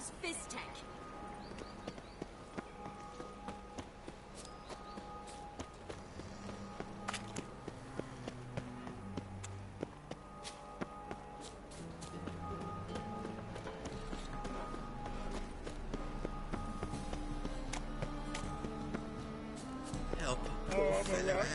How's Fizz Tech? Help a poor fellow out.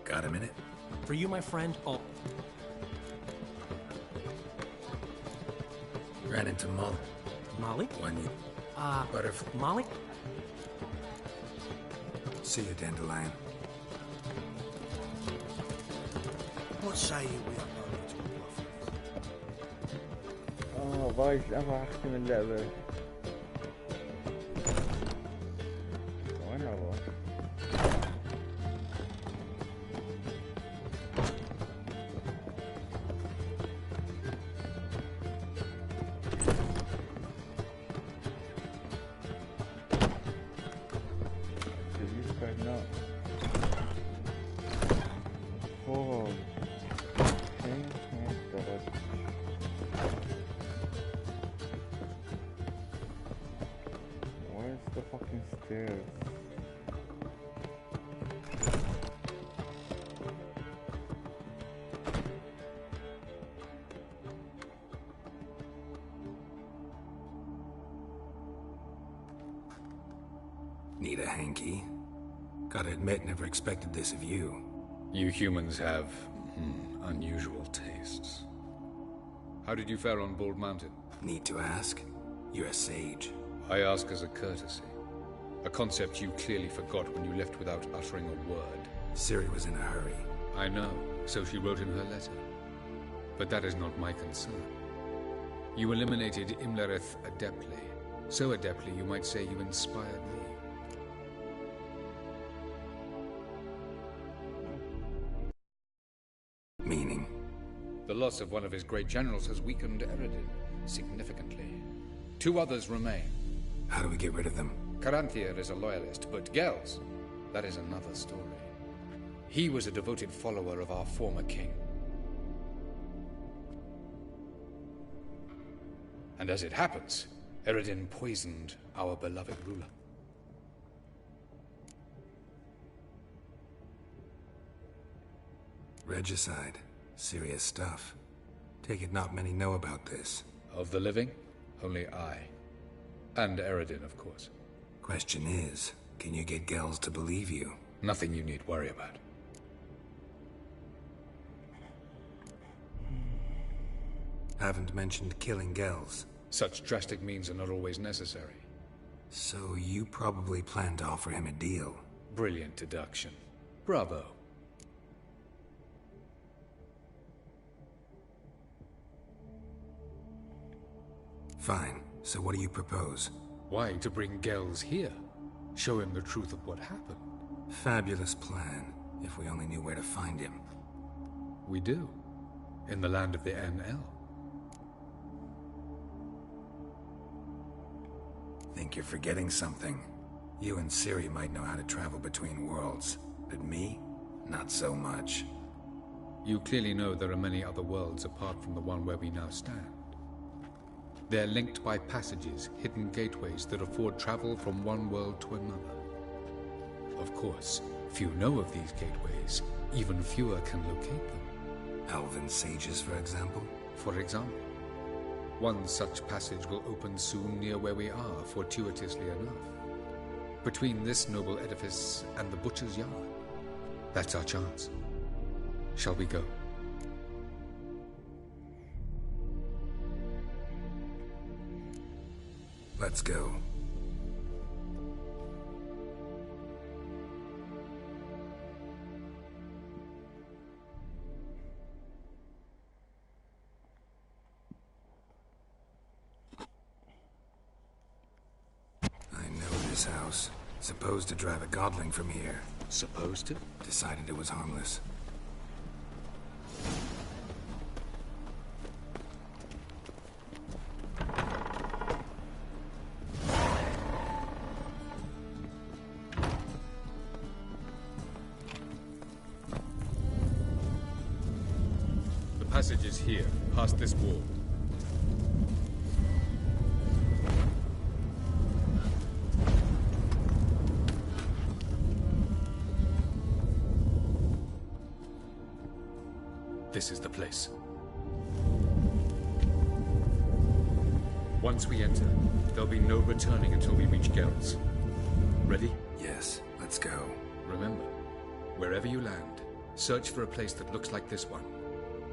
Got a minute? For you, my friend, oh. Ran into Molly. Molly? When you... Butterfly. Molly? See you, Dandelion. What say you we upload to a bluff? بايش ابغى اختم اللعبة. وين اروح؟ Need a hanky? Gotta admit, never expected this of you. You humans have unusual tastes. How did you fare on Bald Mountain? Need to ask? You're a sage. I ask as a courtesy. A concept you clearly forgot when you left without uttering a word. Ciri was in a hurry. I know, so she wrote in her letter. But that is not my concern. You eliminated Imlerith adeptly. So adeptly you might say you inspired me. Meaning? The loss of one of his great generals has weakened Eredin significantly. 2 others remain. How do we get rid of them? Caranthir is a loyalist, but Gels, that is another story. He was a devoted follower of our former king. And as it happens, Eredin poisoned our beloved ruler. Regicide. Serious stuff. Take it not many know about this. Of the living, only I. And Eredin, of course. Question is, can you get Gels to believe you? Nothing you need worry about. Haven't mentioned killing Gels. Such drastic means are not always necessary. So you probably plan to offer him a deal. Brilliant deduction. Bravo. Fine. So what do you propose? Why, to bring Gels here. Show him the truth of what happened. Fabulous plan, if we only knew where to find him. We do. In the land of the NL. Think you're forgetting something. You and Ciri might know how to travel between worlds, but me? Not so much. You clearly know there are many other worlds apart from the one where we now stand. They're linked by passages, hidden gateways that afford travel from one world to another. Of course, few know of these gateways. Even fewer can locate them. Elven sages, for example? For example. One such passage will open soon near where we are, fortuitously enough. Between this noble edifice and the butcher's yard. That's our chance. Shall we go? Let's go. this house. Supposed to drive a godling from here. Supposed to? Decided it was harmless. The passage is here, past this wall. This is the place. Once we enter, there'll be no returning until we reach Gel's. Ready? Yes, let's go. Remember, wherever you land, search for a place that looks like this one.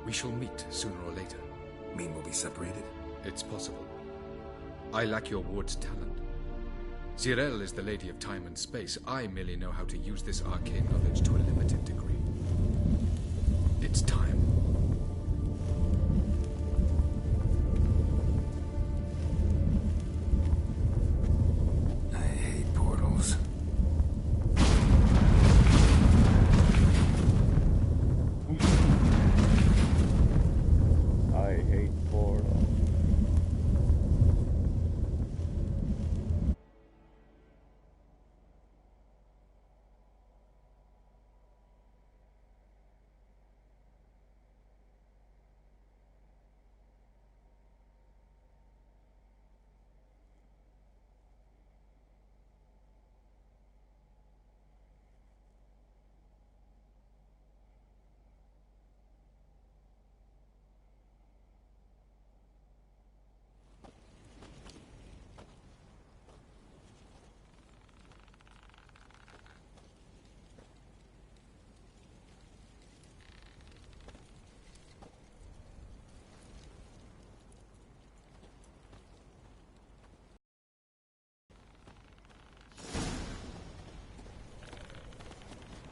We shall meet sooner or later. Mean we'll be separated? It's possible. I lack your ward's talent. Zirel is the lady of time and space. I merely know how to use this arcane knowledge to a limited degree. It's time. I hate portals. I hate portals.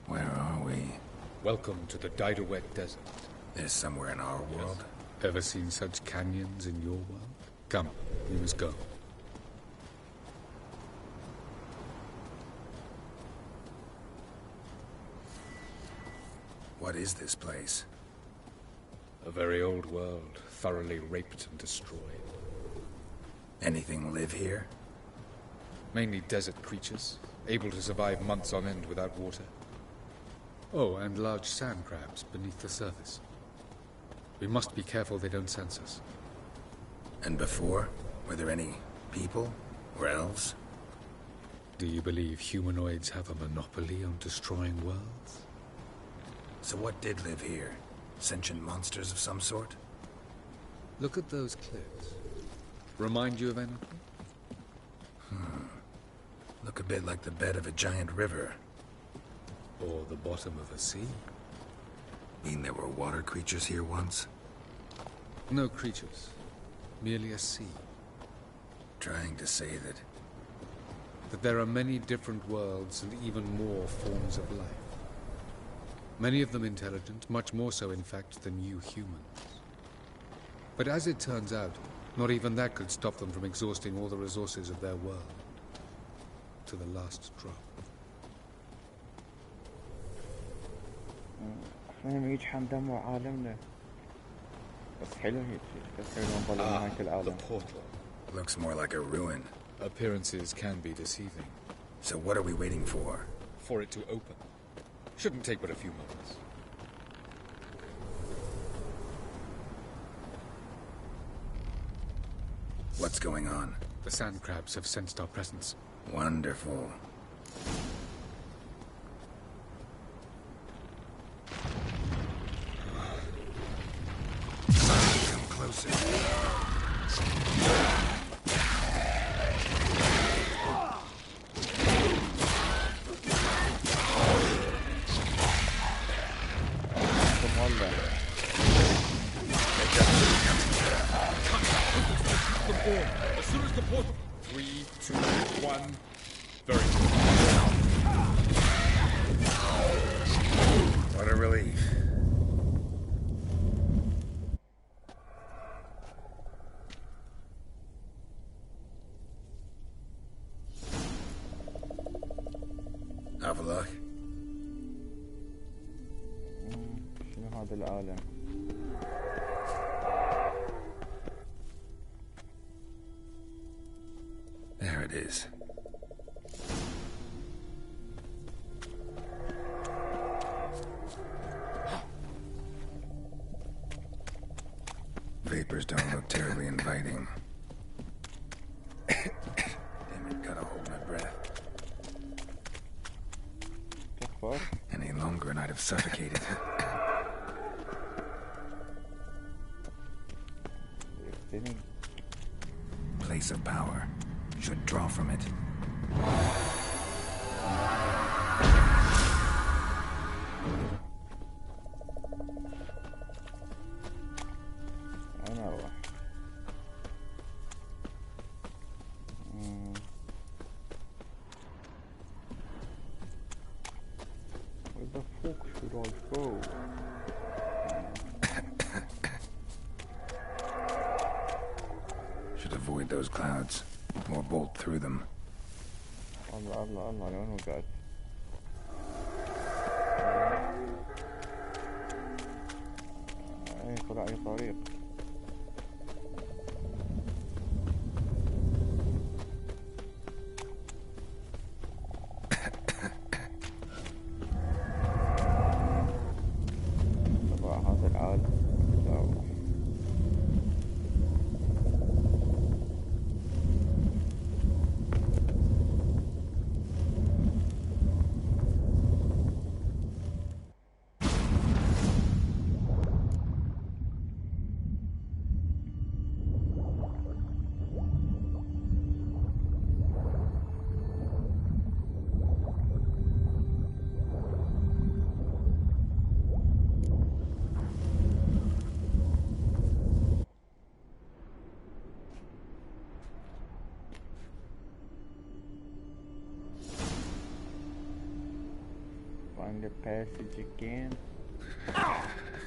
Where are we? Welcome to the Didowet Desert. This somewhere in our world? Ever seen such canyons in your world? Come, we must go. What is this place? A very old world, thoroughly raped and destroyed. Anything live here? Mainly desert creatures, able to survive months on end without water. Oh, and large sand crabs beneath the surface. We must be careful they don't sense us. And before? Were there any people? Or elves? Do you believe humanoids have a monopoly on destroying worlds? So what did live here? Sentient monsters of some sort? Look at those cliffs. Remind you of anything? Look a bit like the bed of a giant river. Or the bottom of a sea? Mean there were water creatures here once? No creatures. Merely a sea. Trying to say that... That there are many different worlds and even more forms of life. Many of them intelligent, much more so in fact than you humans. But as it turns out, not even that could stop them from exhausting all the resources of their world. To the last drop. احنا يجحن دمه عالمنا بس حلو هيك بس حلو نضل نهاية The العالم. portal. Looks more like a ruin. Appearances can be deceiving. So what are we waiting for? For it to open. Shouldn't take but a few moments. What's going on? The sand crabs have sensed our presence. Wonderful. Come closer. مولع. As soon as the portal. 3, 2, 1. Very good. What a relief. Have a look. شنو هذا العالم؟ There it is. Vapors don't look terribly inviting. Damn it, gotta hold my breath. The fuck? Any longer and I'd have suffocated. Place of power. Should draw from it. أنا أروح. Where the fuck should I go? Should avoid those clouds. Or bolt through them. الله الله الله لوين وقعت؟ طلع أي طريق. طبعا هذا العالم. Find the passage again.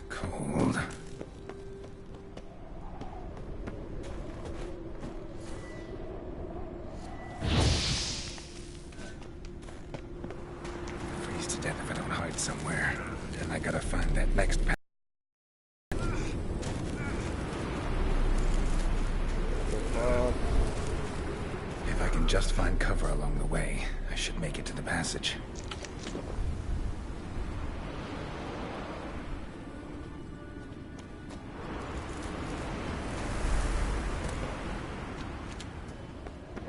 Cold. Freeze to death if I don't hide somewhere. Then I gotta find that next path. If I can just find cover along the way, I should make it to the passage.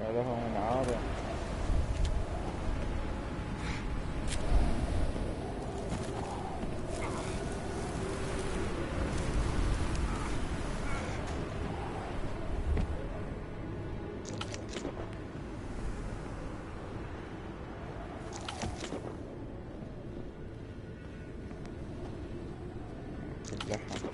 هذا هو من عادة. اللحم.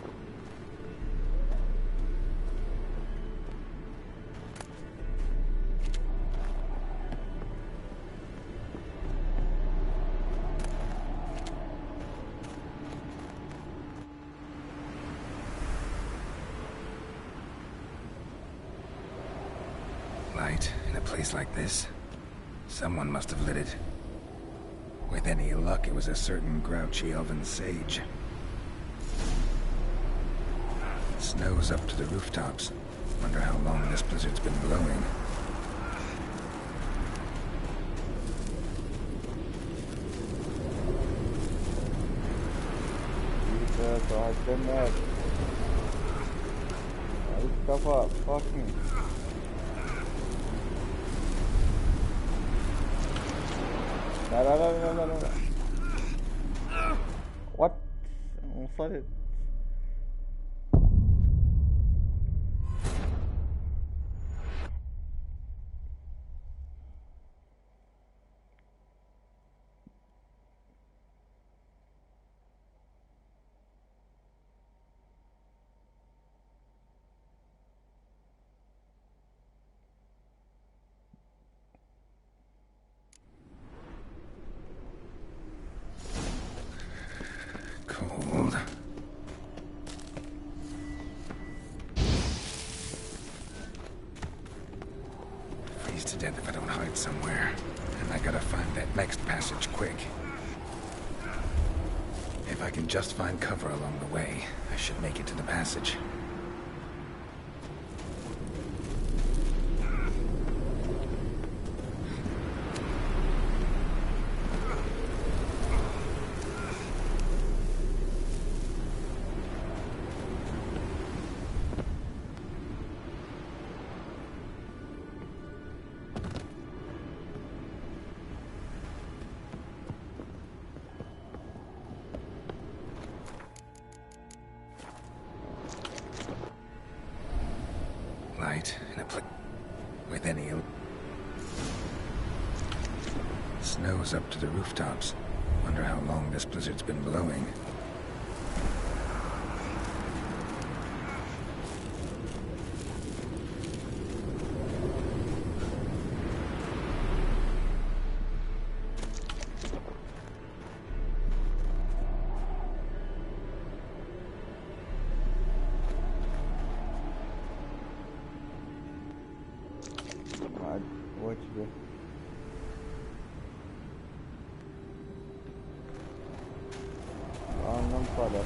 Light in a place like this? Someone must have lit it. With any luck, it was a certain grouchy elven sage. Snow's up to the rooftops. Wonder how long this blizzard's been blowing. Jesus, I've done that. Stuff up, fuck me. لا. What? وصلت. Cold. damned if I don't hide somewhere. And I gotta find that next passage quick. If I can just find cover along the way, I should make it to the passage. Light in a place with any snow's up to the rooftops. Wonder how long this blizzard's been blowing. وجبه. ننطلق.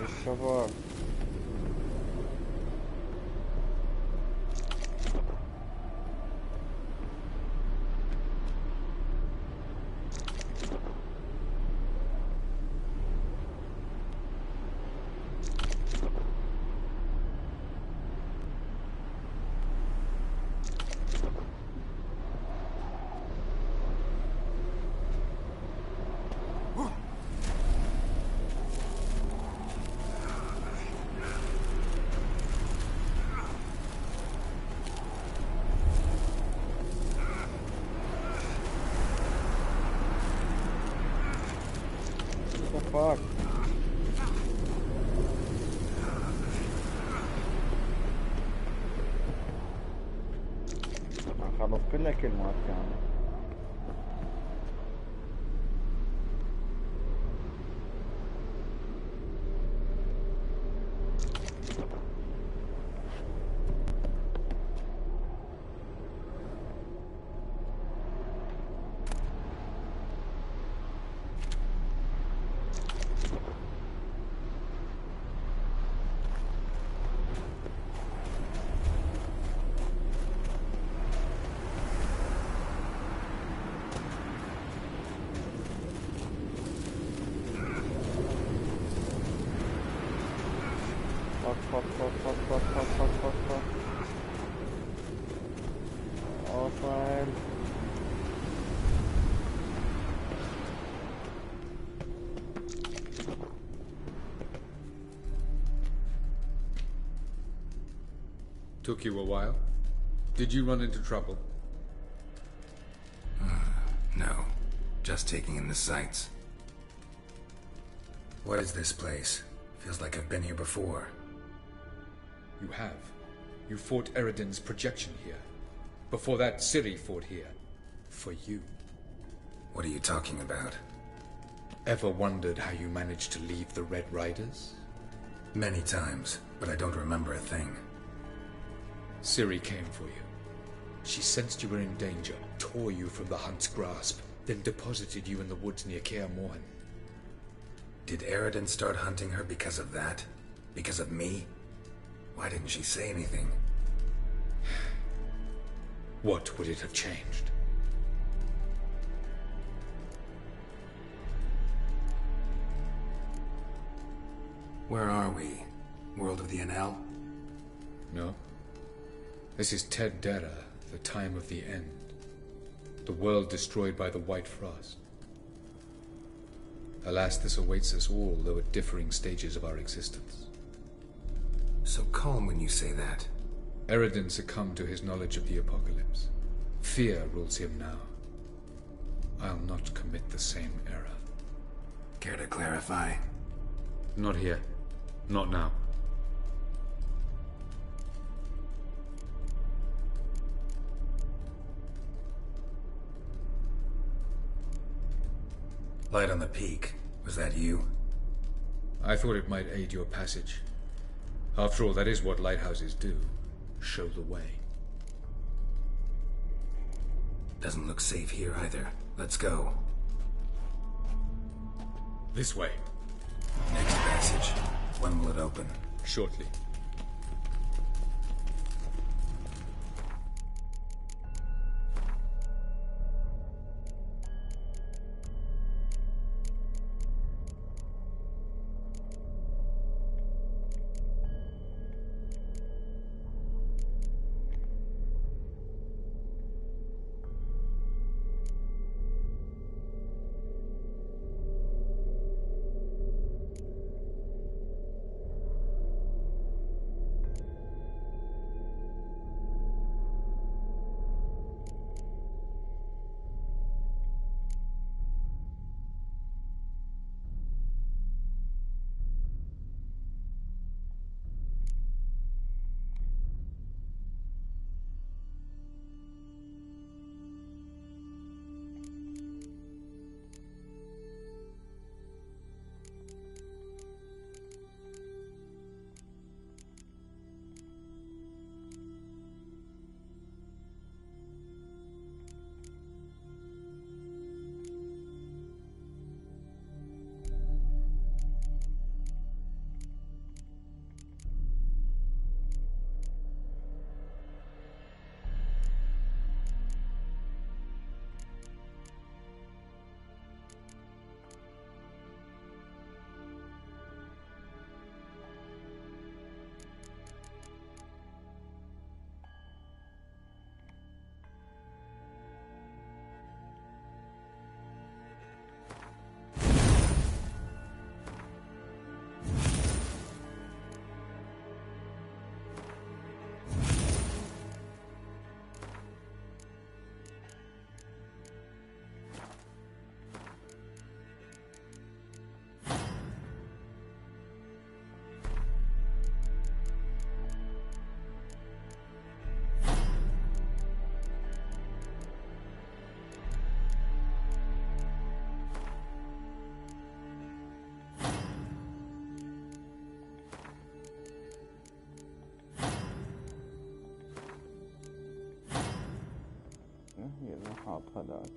الشباب fuck. خلص كلها كلمات كانت. Fuck. All fine. Took you a while? Did you run into trouble? No. Just taking in the sights. What is this place? Feels like I've been here before. You have. You fought Eridan's projection here. Before that, Ciri fought here. For you. What are you talking about? Ever wondered how you managed to leave the Red Riders? Many times, but I don't remember a thing. Ciri came for you. She sensed you were in danger, tore you from the Hunt's grasp, then deposited you in the woods near Kaer Morhen. Did Eridan start hunting her because of that? Because of me? Why didn't she say anything? What would it have changed? Where are we? World of the NL? No. This is Ted Dera, the time of the end. The world destroyed by the White Frost. Alas, this awaits us all, though at differing stages of our existence. So calm when you say that. Eridan succumbed to his knowledge of the apocalypse. Fear rules him now. I'll not commit the same error. Care to clarify? Not here. Not now. Light on the peak. Was that you? I thought it might aid your passage. After all, that is what lighthouses do. Show the way. Doesn't look safe here either. Let's go. This way. Next passage. When will it open? Shortly. يلا حاط هذاك.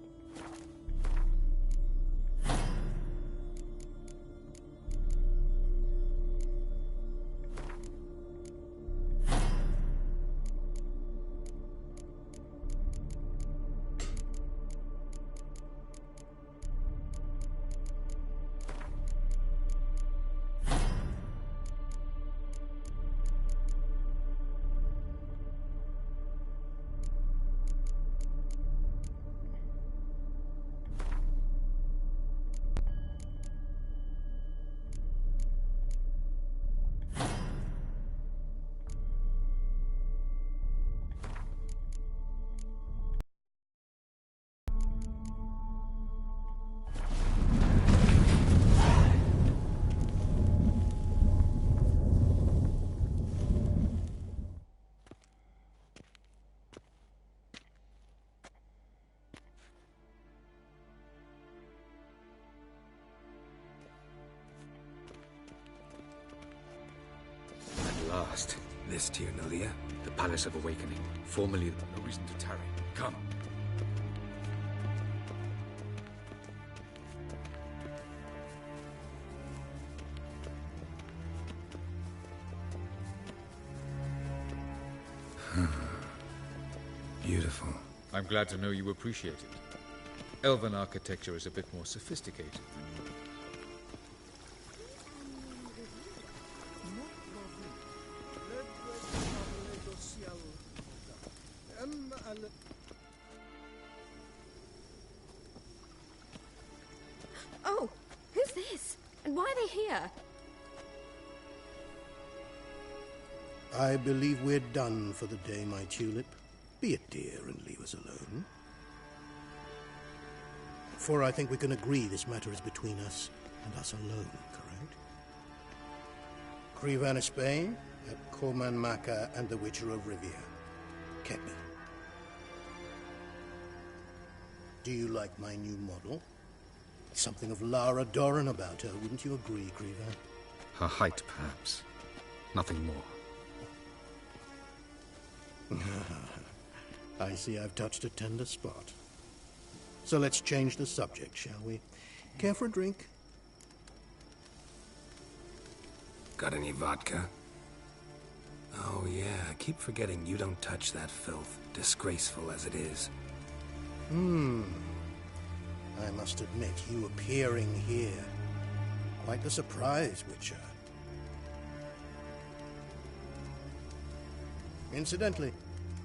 Last. This to you, Nalia? The Palace of Awakening. Formerly, no reason to tarry. Come. Beautiful. I'm glad to know you appreciate it. Elven architecture is a bit more sophisticated. Oh, who's this? And why are they here? I believe we're done for the day, my tulip. Be a dear and leave us alone. For I think we can agree this matter is between us and us alone, correct? Crevan of Spain, at Corman Maca and the Witcher of Rivia. Kepi. Do you like my new model? Something of Lara Doran about her, wouldn't you agree, Griever? Her height, perhaps. Nothing more. I see I've touched a tender spot. So let's change the subject, shall we? Care for a drink? Got any vodka? Oh yeah, I keep forgetting you don't touch that filth, disgraceful as it is. I must admit, you appearing here, quite the surprise, Witcher. Incidentally,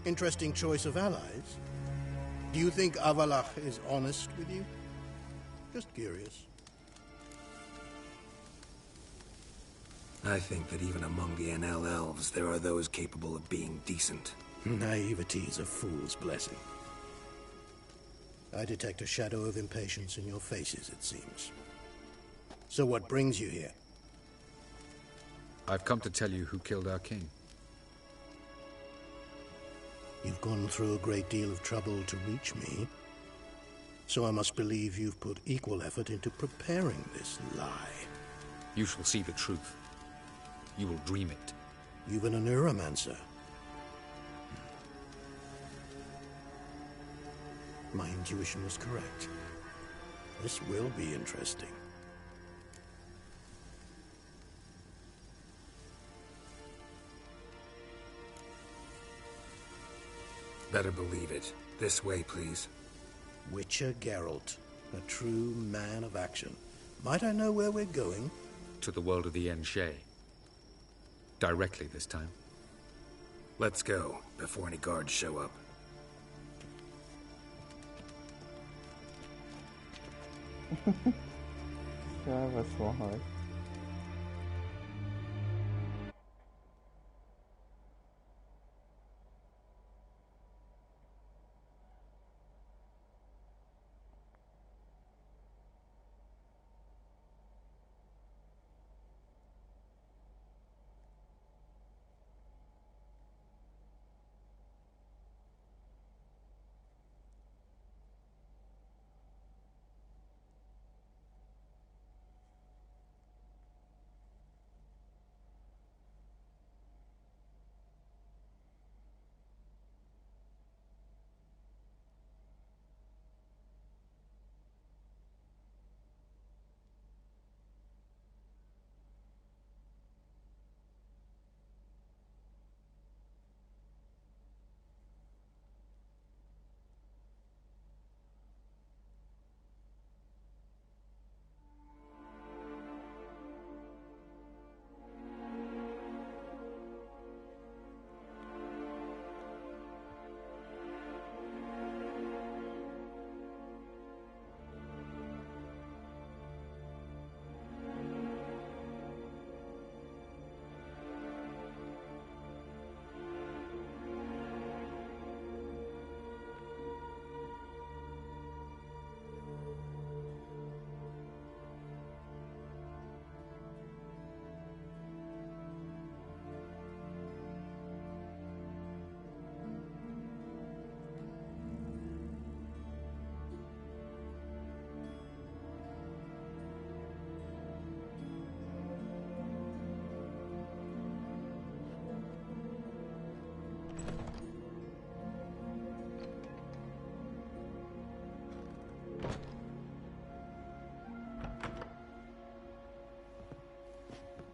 interesting choice of allies. Do you think Avalach is honest with you? Just curious. I think that even among the NL elves, there are those capable of being decent. Naivety is a fool's blessing. I detect a shadow of impatience in your faces, it seems. So what brings you here? I've come to tell you who killed our king. You've gone through a great deal of trouble to reach me. So I must believe you've put equal effort into preparing this lie. You shall see the truth. You will dream it. Even a neuromancer. My intuition was correct. This will be interesting. Better believe it. This way, please. Witcher Geralt, a true man of action. Might I know where we're going? To the world of the Enshe. Directly this time. Let's go, before any guards show up. That was so hard.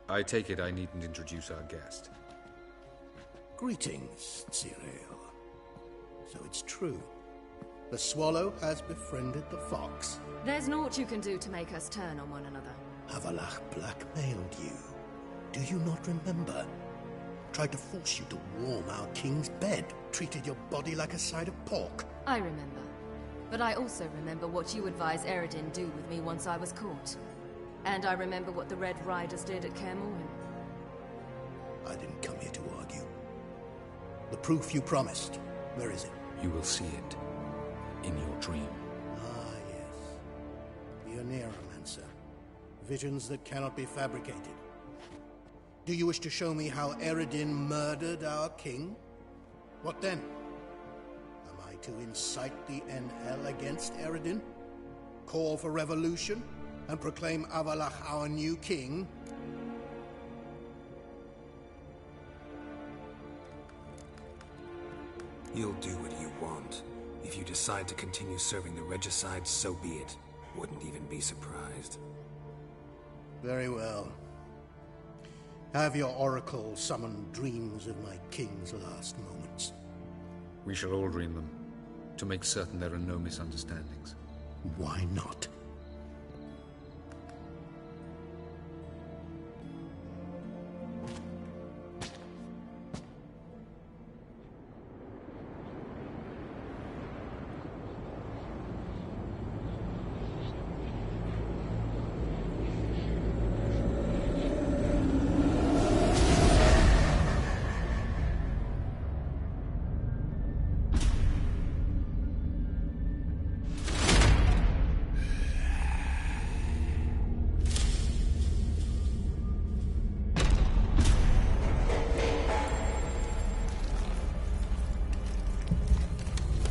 I take it I needn't introduce our guest. Greetings, Cyril. So it's true. The swallow has befriended the fox. There's naught you can do to make us turn on one another. Avalach blackmailed you. Do you not remember? Tried to force you to warm our king's bed. Treated your body like a side of pork. I remember. But I also remember what you advised Eredin do with me once I was caught. And I remember what the Red Riders did at Kaer Morhen. I didn't come here to argue. The proof you promised, where is it? You will see it in your dream. Ah, yes. The Oneiromancer. Visions that cannot be fabricated. Do you wish to show me how Eredin murdered our king? What then? Am I to incite the NL against Eredin? call for revolution and proclaim Avalach our new king? You'll do what you want. If you decide to continue serving the regicide, so be it. Wouldn't even be surprised. Very well. Have your oracle summon dreams of my king's last moments. We shall all dream them, to make certain there are no misunderstandings. Why not?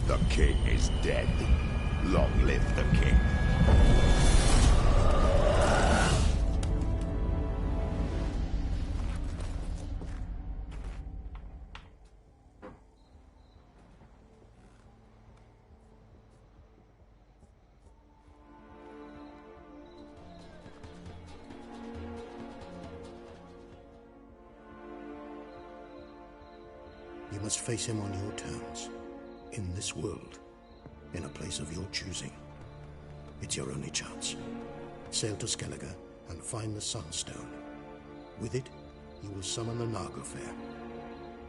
The king is dead. Long live the king. You must face him on your terms. In this world, in a place of your choosing. It's your only chance. Sail to Skellige and find the Sunstone. With it, you will summon the Naga Fair.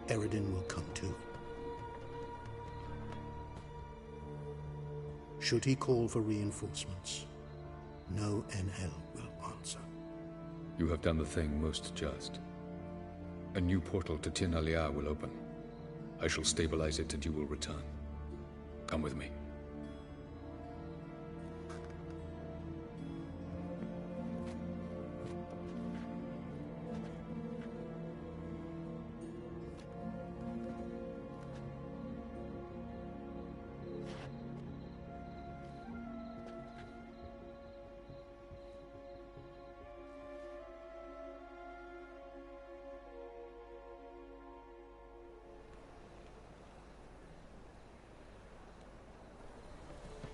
Eredin will come too. Should he call for reinforcements, no NL will answer. You have done the thing most just. A new portal to Tin Alia will open. I shall stabilize it and you will return. Come with me.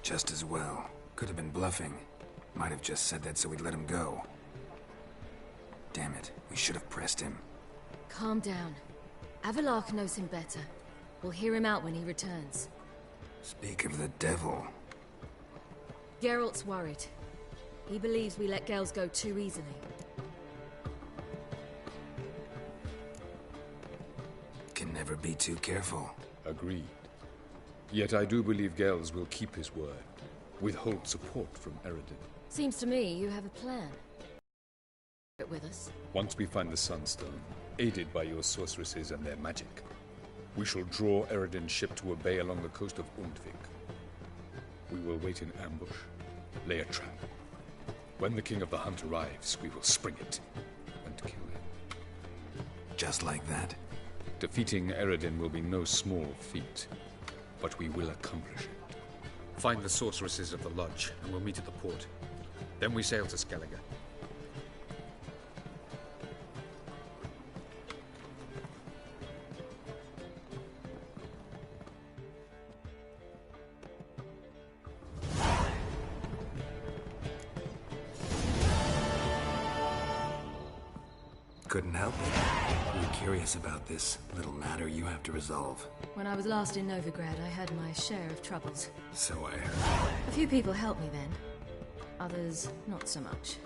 Just as well. Could have been bluffing. Might have just said that so we'd let him go. Damn it, we should have pressed him. Calm down. Avalach knows him better. We'll hear him out when he returns. Speak of the devil. Geralt's worried. He believes we let Gales go too easily. Can never be too careful. Agreed. Yet I do believe Gales will keep his word. Withhold support from Eredin. Seems to me you have a plan. It with us. Once we find the Sunstone, aided by your sorceresses and their magic, we shall draw Eredin's ship to a bay along the coast of Undvik. We will wait in ambush, lay a trap. When the King of the Hunt arrives, we will spring it and kill him. Just like that? Defeating Eredin will be no small feat, but we will accomplish it. Find the sorceresses of the lodge, and we'll meet at the port. Then we sail to Skellige. Couldn't help it. I'm curious about this little matter you have to resolve. When I was last in Novigrad, I had my share of troubles. So I heard. A few people helped me then. Others, not so much.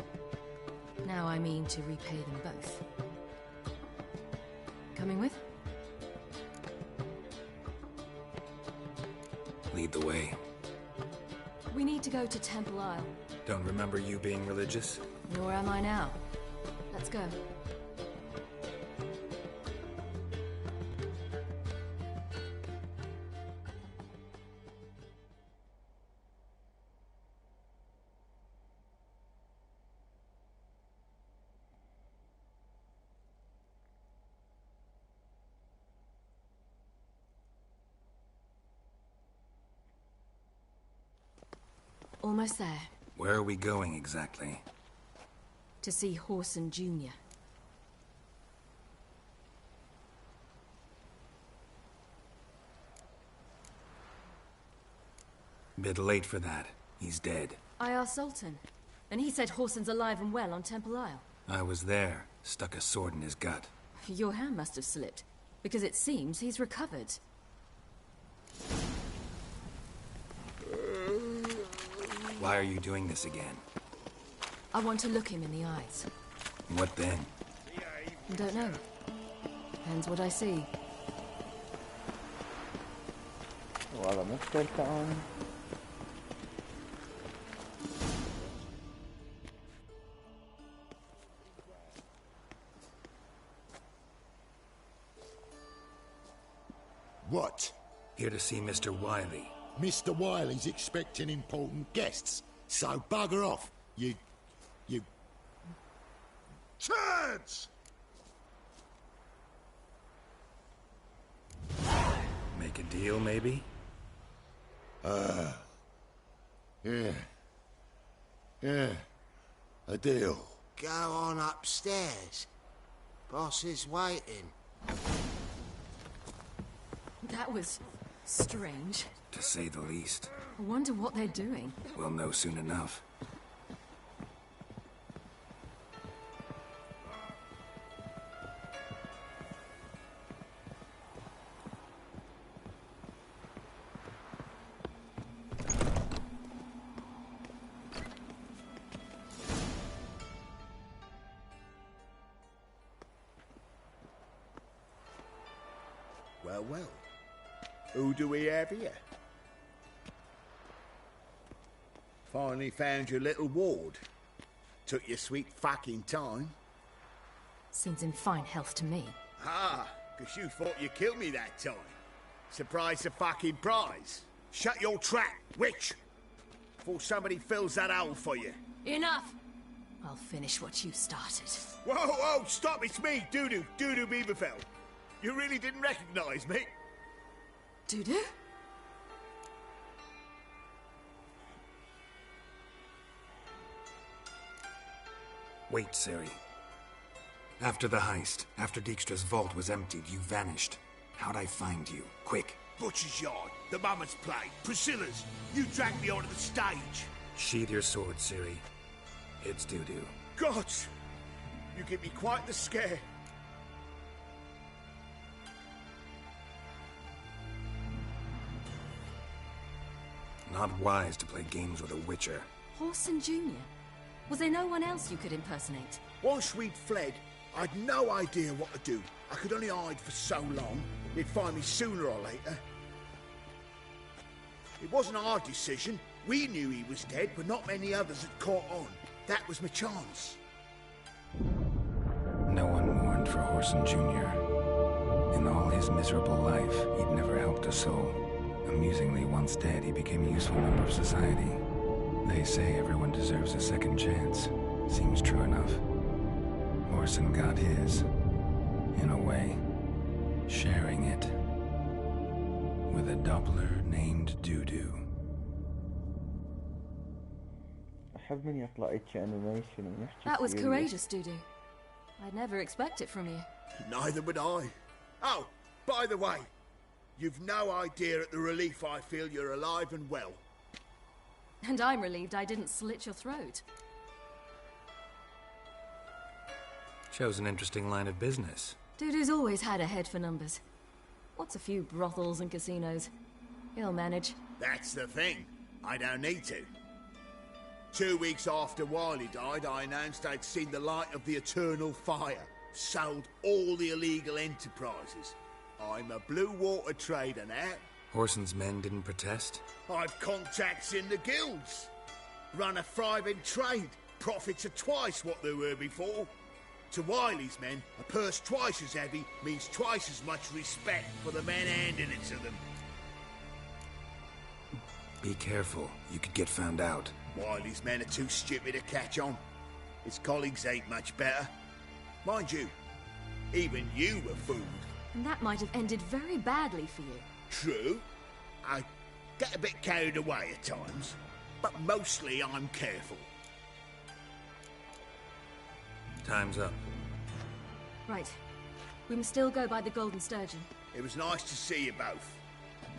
Now I mean to repay them both. Coming with? Lead the way. We need to go to Temple Isle. Don't remember you being religious? Nor am I now. Let's go. Almost there. Where are we going exactly? To see Whoreson Jr. Bit late for that. He's dead. I asked Sultan, and he said Whoreson's alive and well on Temple Isle. I was there. Stuck a sword in his gut. Your hand must have slipped, because it seems he's recovered. Why are you doing this again? I want to look him in the eyes. What then? I don't know. Depends what I see. والله مو بتلتقون. What? Here to see Mr. Wiley. Mr. Wiley's expecting important guests, so bugger off, you... Turds! Make a deal, maybe? Yeah, a deal. Go on upstairs. Boss is waiting. That was strange. To say the least. I wonder what they're doing. We'll know soon enough. Well. Who do we have here? Finally found your little ward. Took your sweet fucking time. Seems in fine health to me. Ah, 'cause you thought you killed me that time. Surprise the fucking prize. Shut your trap, witch! Before somebody fills that hole for you. Enough! I'll finish what you started. Whoa, stop, it's me, Dudu Beaverfell. You really didn't recognize me? Dudu? Wait, Ciri. After the heist, after Dijkstra's vault was emptied, you vanished. How'd I find you? Quick. Butcher's Yard, the Mama's Play, Priscilla's. You dragged me onto the stage. Sheathe your sword, Ciri. It's Dudu. God! You give me quite the scare. Not wise to play games with a witcher. Whoreson Jr.? Was there no one else you could impersonate? Once we'd fled, I'd no idea what to do. I could only hide for so long. They'd find me sooner or later. It wasn't our decision. We knew he was dead, but not many others had caught on. That was my chance. No one mourned for Whoreson Jr. In all his miserable life, he'd never helped a soul. Amusingly, once dead, he became a useful member of society. They say everyone deserves a second chance. Seems true enough. Whoreson got his, in a way, sharing it with a Doppler named Dudu. أحب من يطلع إتش أنيميشن ويحكي. That was courageous, Dudu. I'd never expect it from you. Neither would I. Oh, by the way, you've no idea at the relief I feel you're alive and well. And I'm relieved I didn't slit your throat. Shows an interesting line of business. Dudu's always had a head for numbers. What's a few brothels and casinos? He'll manage. That's the thing. I don't need to. 2 weeks after Wiley died, I announced I'd seen the light of the eternal fire. Sold all the illegal enterprises. I'm a blue water trader now. Whoreson's men didn't protest? I've contacts in the guilds. Run a thriving trade. Profits are twice what they were before. To Wiley's men, a purse twice as heavy means twice as much respect for the men handing it to them. Be careful. You could get found out. Wiley's men are too stupid to catch on. His colleagues ain't much better. Mind you, even you were fooled. And that might have ended very badly for you. True. I get a bit carried away at times. but mostly I'm careful. Time's up. Right. We must still go by the Golden Sturgeon. It was nice to see you both.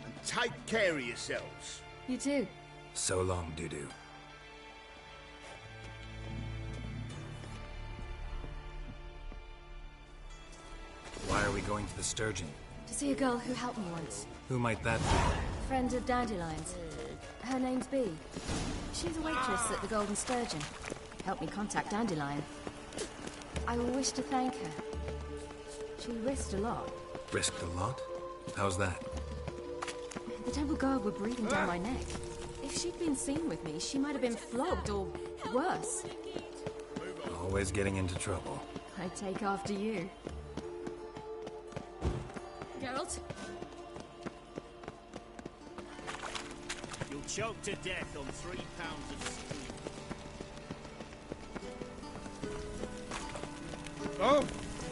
And take care of yourselves. You too. So long, Dudu. Why are we going to the Sturgeon? To see a girl who helped me once. Who might that be? Friend of Dandelion's. Her name's Bee. She's a waitress at the Golden Sturgeon. Helped me contact Dandelion. I wish to thank her. She risked a lot. Risked a lot? How's that? The Temple Guard were breathing down my neck. If she'd been seen with me, she might have been flogged or worse. Always getting into trouble. I take after you. Geralt? You'll choke to death on 3 pounds of stew. Oh!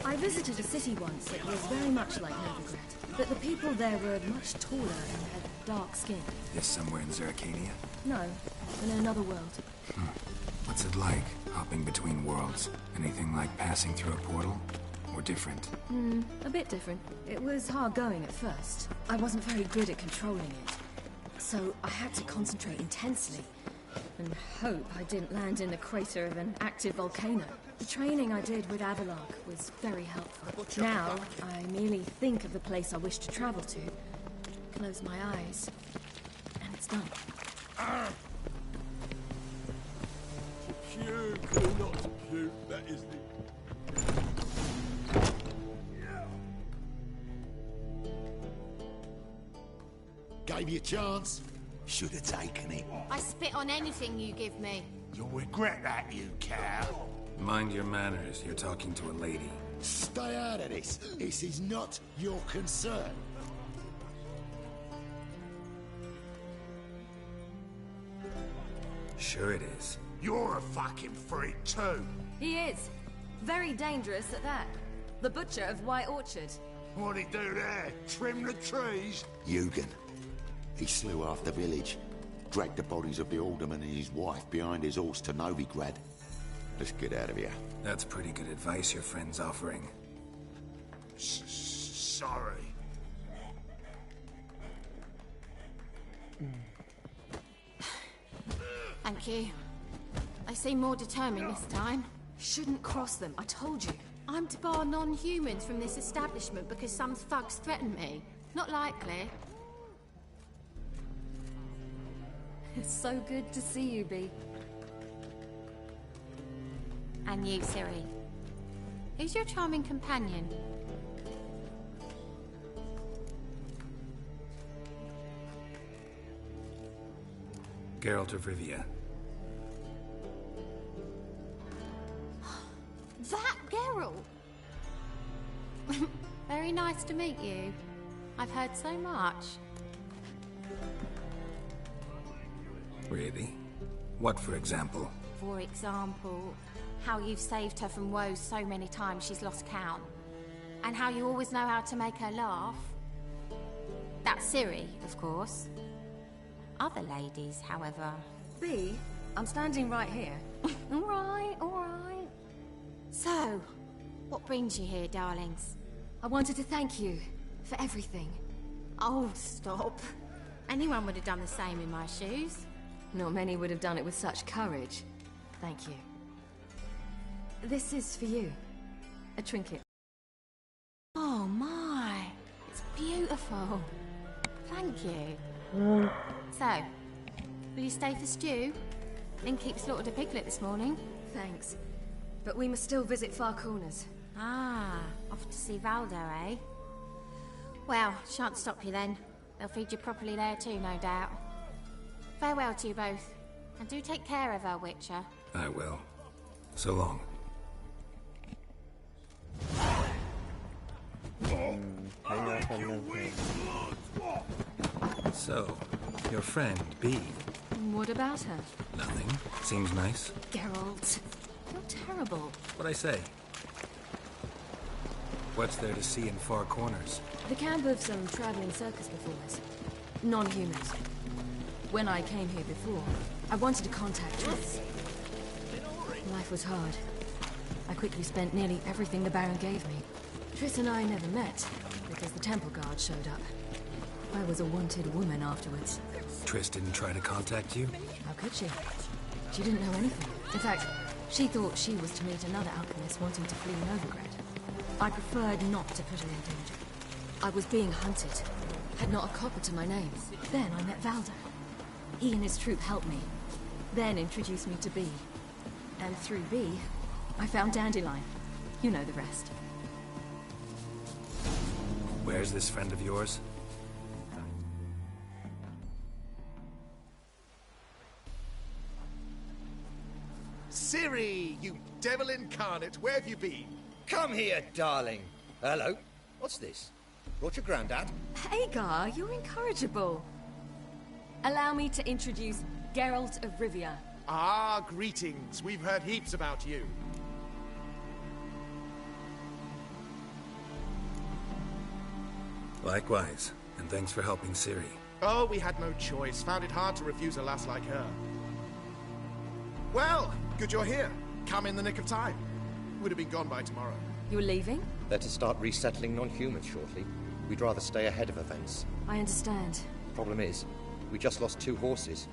I visited a city once that was very much like Novigrad, but the people there were much taller and had dark skin. This somewhere in Zeracania? No, in another world. What's it like, hopping between worlds? Anything like passing through a portal? Or different? A bit different. It was hard going at first. I wasn't very good at controlling it. So I had to concentrate intensely and hope I didn't land in the crater of an active volcano. The training I did with Avalark was very helpful. Now, I merely think of the place I wish to travel to, close my eyes, and it's done. Puke, not to puke, that is the... Gave you a chance. Should have taken it. I spit on anything you give me. You'll regret that, you cow. Mind your manners, you're talking to a lady. Stay out of this. This is not your concern. Sure it is. You're a fucking freak too. He is. Very dangerous at that. The butcher of White Orchard. What'd he do there? Trim the trees? Eugen. He slew half the village. Dragged the bodies of the alderman and his wife behind his horse to Novigrad. Let's get out of here. That's pretty good advice your friend's offering. Sorry. Thank you. They seem more determined this time. Shouldn't cross them, I told you. I'm to bar non-humans from this establishment because some thugs threaten me. Not likely. It's so good to see you, Bee. And you, Ciri. Who's your charming companion? Geralt of Rivia. That Geralt! Very nice to meet you. I've heard so much. Really? What, for example? For example, how you've saved her from woes so many times she's lost count. And how you always know how to make her laugh. That's Ciri, of course. Other ladies, however... Bee, I'm standing right here. All right, all right. So, what brings you here, darlings? I wanted to thank you for everything. Oh, stop. Anyone would have done the same in my shoes. Not many would have done it with such courage. Thank you. This is for you. A trinket. Oh my, it's beautiful. Thank you. So, will you stay for stew? Innkeep slaughtered a piglet this morning. Thanks. But we must still visit Far Corners. Ah, off to see Valdo, eh? Well, shan't stop you then. They'll feed you properly there too, no doubt. Farewell to you both. And do take care of her, Witcher. I will. So long. So, your friend, Bee. What about her? Nothing. Seems nice. Geralt, you're terrible. What'd I say? What's there to see in Far Corners? The camp of some traveling circus performers. Non-humans. When I came here before, I wanted to contact Triss. Life was hard. I quickly spent nearly everything the Baron gave me. Triss and I never met, because the temple guard showed up. I was a wanted woman afterwards. Triss didn't try to contact you? How could she? She didn't know anything. In fact, she thought she was to meet another alchemist wanting to flee Novigrad. I preferred not to put her in danger. I was being hunted. Had not a copper to my name. Then I met Valder. He and his troop helped me. Then introduced me to B. And through B, I found Dandelion. You know the rest. Where's this friend of yours? Ciri, you devil incarnate, where have you been? Come here, darling. Hello. What's this? Brought your granddad? Hagar, you're incorrigible. Allow me to introduce Geralt of Rivia. Ah, greetings. We've heard heaps about you. Likewise, and thanks for helping Ciri. Oh, we had no choice. Found it hard to refuse a lass like her. Well, good you're here. Come in the nick of time. Would have been gone by tomorrow. You're leaving? They're to start resettling non-humans shortly. We'd rather stay ahead of events. I understand. Problem is, we just lost 2 horses,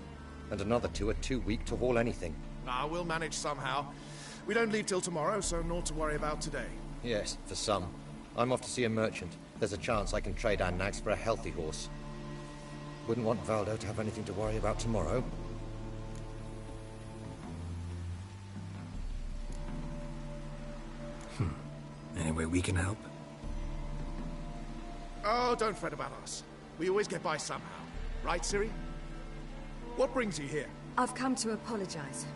and another 2 are too weak to haul anything. Ah, we'll manage somehow. We don't leave till tomorrow, so naught to worry about today. Yes, for some. I'm off to see a merchant. There's a chance I can trade our nags for a healthy horse. Wouldn't want Valdo to have anything to worry about tomorrow. Any way we can help? Oh, don't fret about us. We always get by somehow. Right, Ciri? What brings you here? I've come to apologize.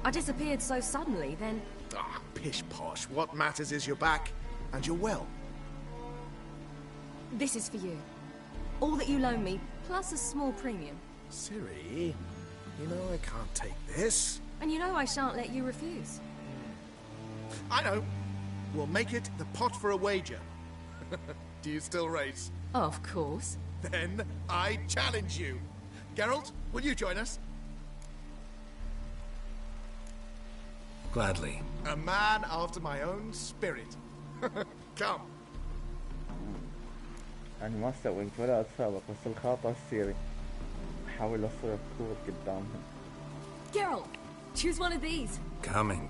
I disappeared so suddenly, then... Ah, pish-posh. What matters is you're back, and you're well. This is for you. All that you loan me, plus a small premium. Ciri, you know I can't take this. And you know I shan't let you refuse. I know. We'll make it the pot for a wager. Do you still race? Of course. Then I challenge you. Geralt, will you join us? Gladly. A man after my own spirit. Come. يعني ما سويت ولا أتسابق بس الخاطئ السيري أحاول أصير كود قدامهم. Geralt, choose one of these. Coming.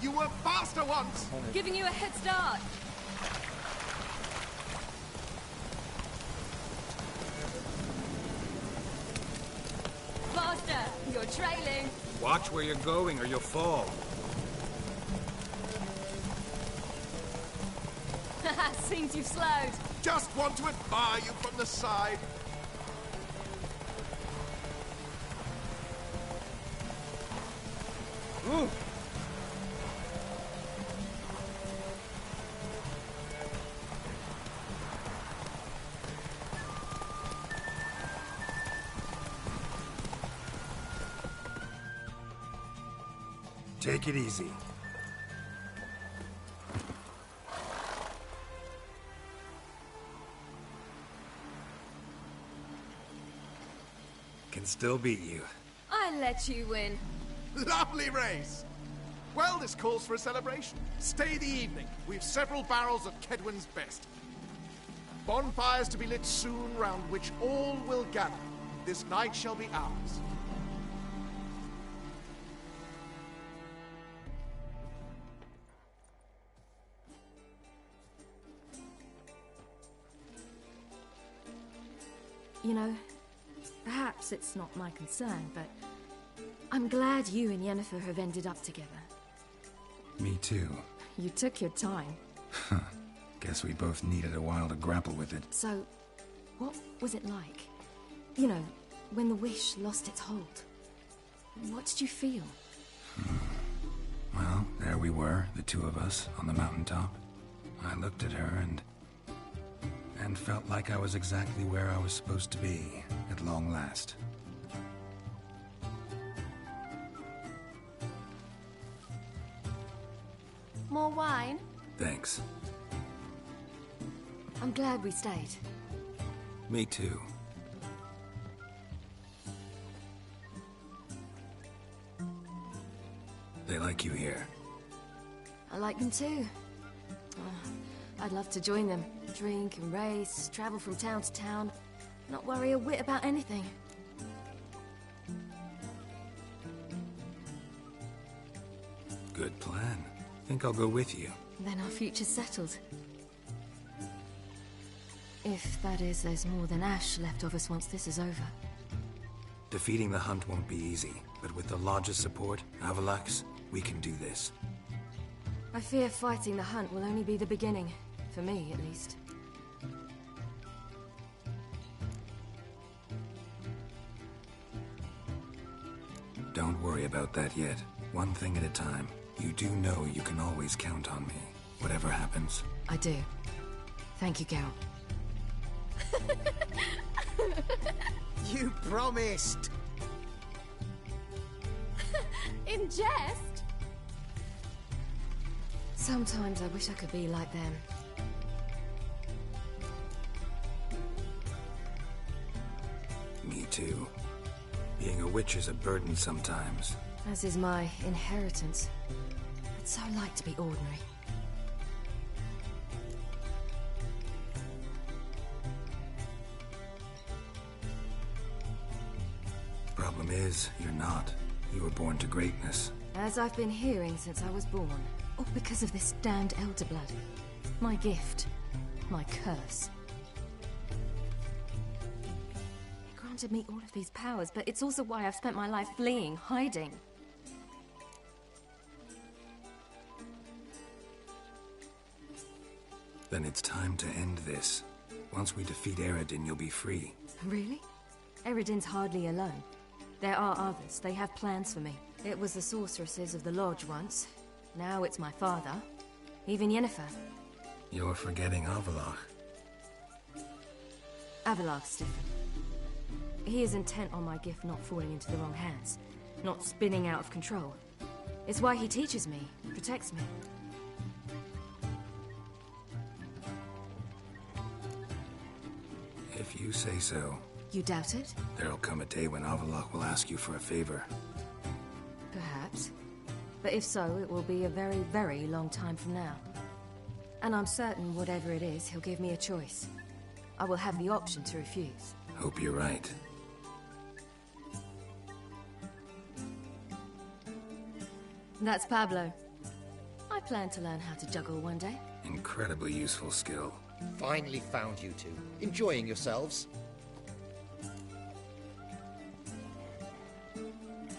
You were faster once! Giving you a head start. Faster! You're trailing. Watch where you're going or you'll fall. Seems you've slowed. Just want to admire you from the side. Ooh. Take it easy. Can still beat you. I let you win. Lovely race! Well, this calls for a celebration. Stay the evening. We've several barrels of Kedwin's best. Bonfires to be lit soon, round which all will gather. This night shall be ours. You know, perhaps it's not my concern, but I'm glad you and Yennefer have ended up together. Me too. You took your time. Guess we both needed a while to grapple with it. So, what was it like? You know, when the wish lost its hold. What did you feel? Well, there we were, the two of us, on the mountaintop. I looked at her and felt like I was exactly where I was supposed to be, at long last. More wine? Thanks. I'm glad we stayed. Me too. They like you here. I like them too. I'd love to join them. Drink and race, travel from town to town. Not worry a whit about anything. Good plan. Think I'll go with you. Then our future's settled. If, that is, there's more than ash left of us once this is over. Defeating the hunt won't be easy, but with the Lodge's support, Avalax, we can do this. I fear fighting the hunt will only be the beginning. For me, at least. Don't worry about that yet. One thing at a time. You do know you can always count on me, whatever happens. I do. Thank you, Geralt. You promised! In jest? Sometimes I wish I could be like them. Me too. Being a witch is a burden sometimes. As is my inheritance. I'd so like to be ordinary. Problem is, you're not. You were born to greatness. As I've been hearing since I was born. All because of this damned Elderblood. My gift. My curse. It granted me all of these powers, but it's also why I've spent my life fleeing, hiding. Then it's time to end this. Once we defeat Eredin, you'll be free. Really? Eredin's hardly alone. There are others. They have plans for me. It was the sorceresses of the Lodge once. Now it's my father. Even Yennefer. You're forgetting Avallac'h. Avallac'h's different. He is intent on my gift not falling into the wrong hands. Not spinning out of control. It's why he teaches me, protects me. If you say so. You doubt it? There'll come a day when Avallac'h will ask you for a favor. Perhaps. But if so, it will be a very, very long time from now. And I'm certain whatever it is, he'll give me a choice. I will have the option to refuse. Hope you're right. That's Pablo. I plan to learn how to juggle one day. Incredibly useful skill. Finally found you two. Enjoying yourselves?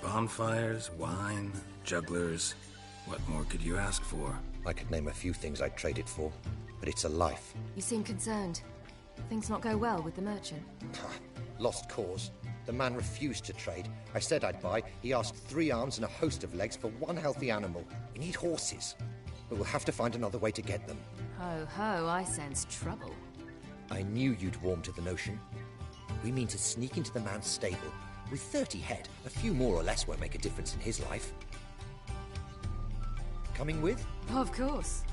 Bonfires, wine, jugglers. What more could you ask for? I could name a few things I'd trade it for, but it's a life. You seem concerned. Things not go well with the merchant. Lost cause. The man refused to trade. I said I'd buy. He asked 3 arms and a host of legs for 1 healthy animal. We need horses. But we'll have to find another way to get them. Ho ho, I sense trouble. I knew you'd warm to the notion. We mean to sneak into the man's stable. With 30 head, a few more or less won't make a difference in his life. Coming with? Of course.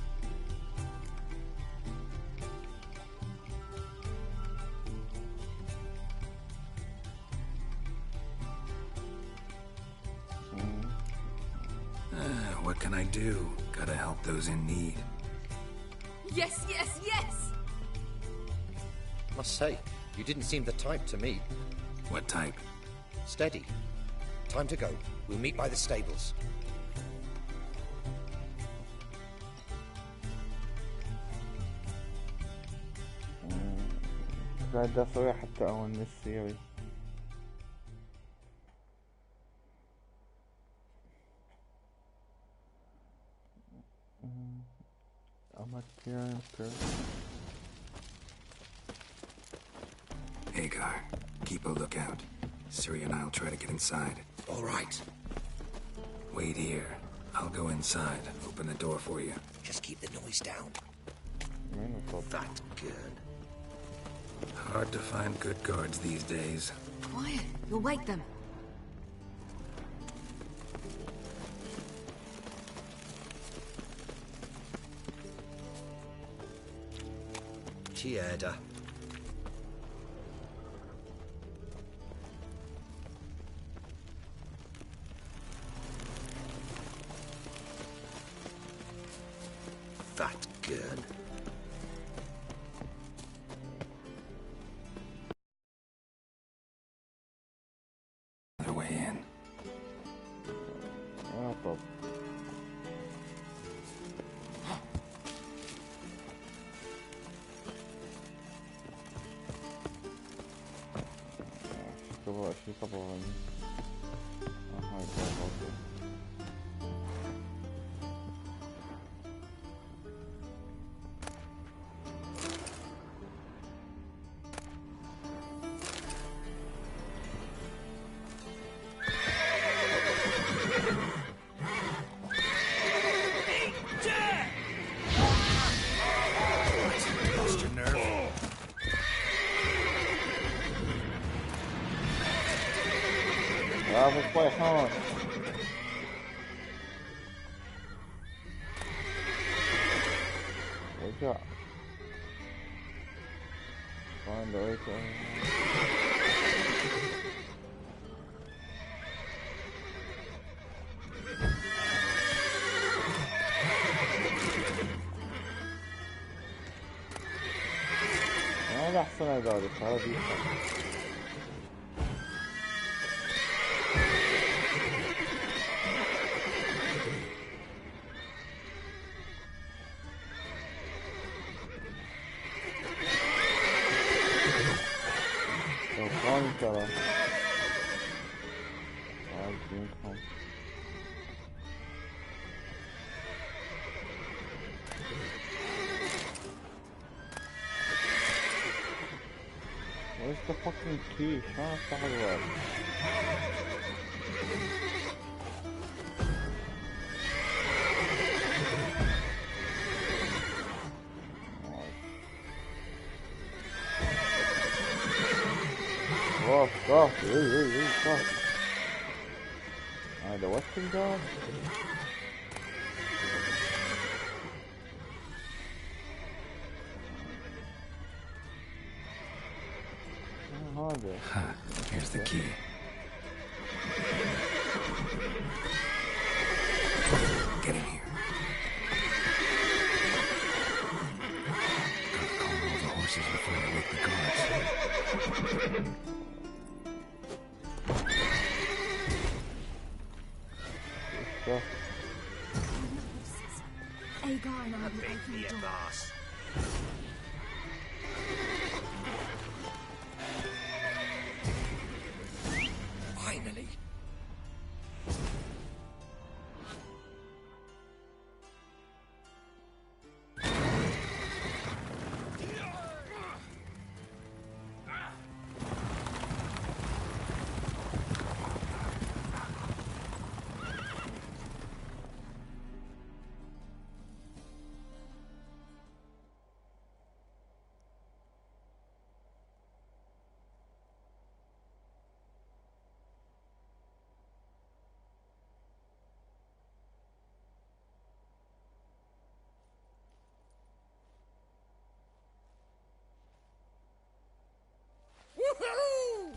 What can I do? Gotta help those in need. Yes, yes, yes! Must say, you didn't seem the type to me. What type? Steady. Time to go. We'll meet by the stables. بعد ده حتى أول السيري Hagar, keep a lookout. Siri and I'll try to get inside. All right. Wait here. I'll go inside. Open the door for you. Just keep the noise down. That's good. Hard to find good guards these days. Quiet. You'll wake them. Tierda. That's good. Another way in. طب شو طبعا هاي طبعا بس طيحان رجع find the way to هذا احسن ذلك هذا بيفهم ترى عايزينكم Where's the fucking key? شلون افتح الباب؟ Stop! Hey, stop! The western dog? Here's the key. Get in here. Gotta calm all the horses before they wake the guards. Agar and I will open the door. Finally.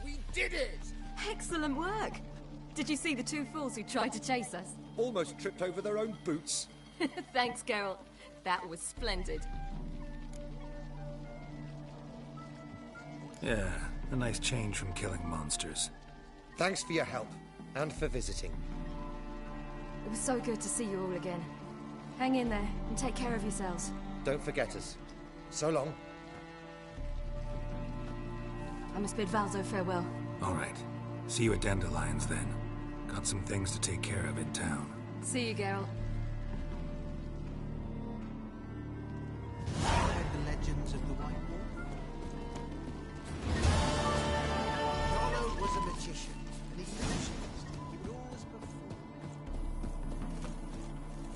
We did it! Excellent work! Did you see the two fools who tried to chase us? Almost tripped over their own boots. Thanks, Carol. That was splendid. Yeah, a nice change from killing monsters. Thanks for your help, and for visiting. It was so good to see you all again. Hang in there, and take care of yourselves. Don't forget us. So long. I must bid Valzo farewell. All right. See you at Dandelions, then. Got some things to take care of in town. See you, Geralt. of the White Wall? Yolo was a magician, an illusionist. He would always perform.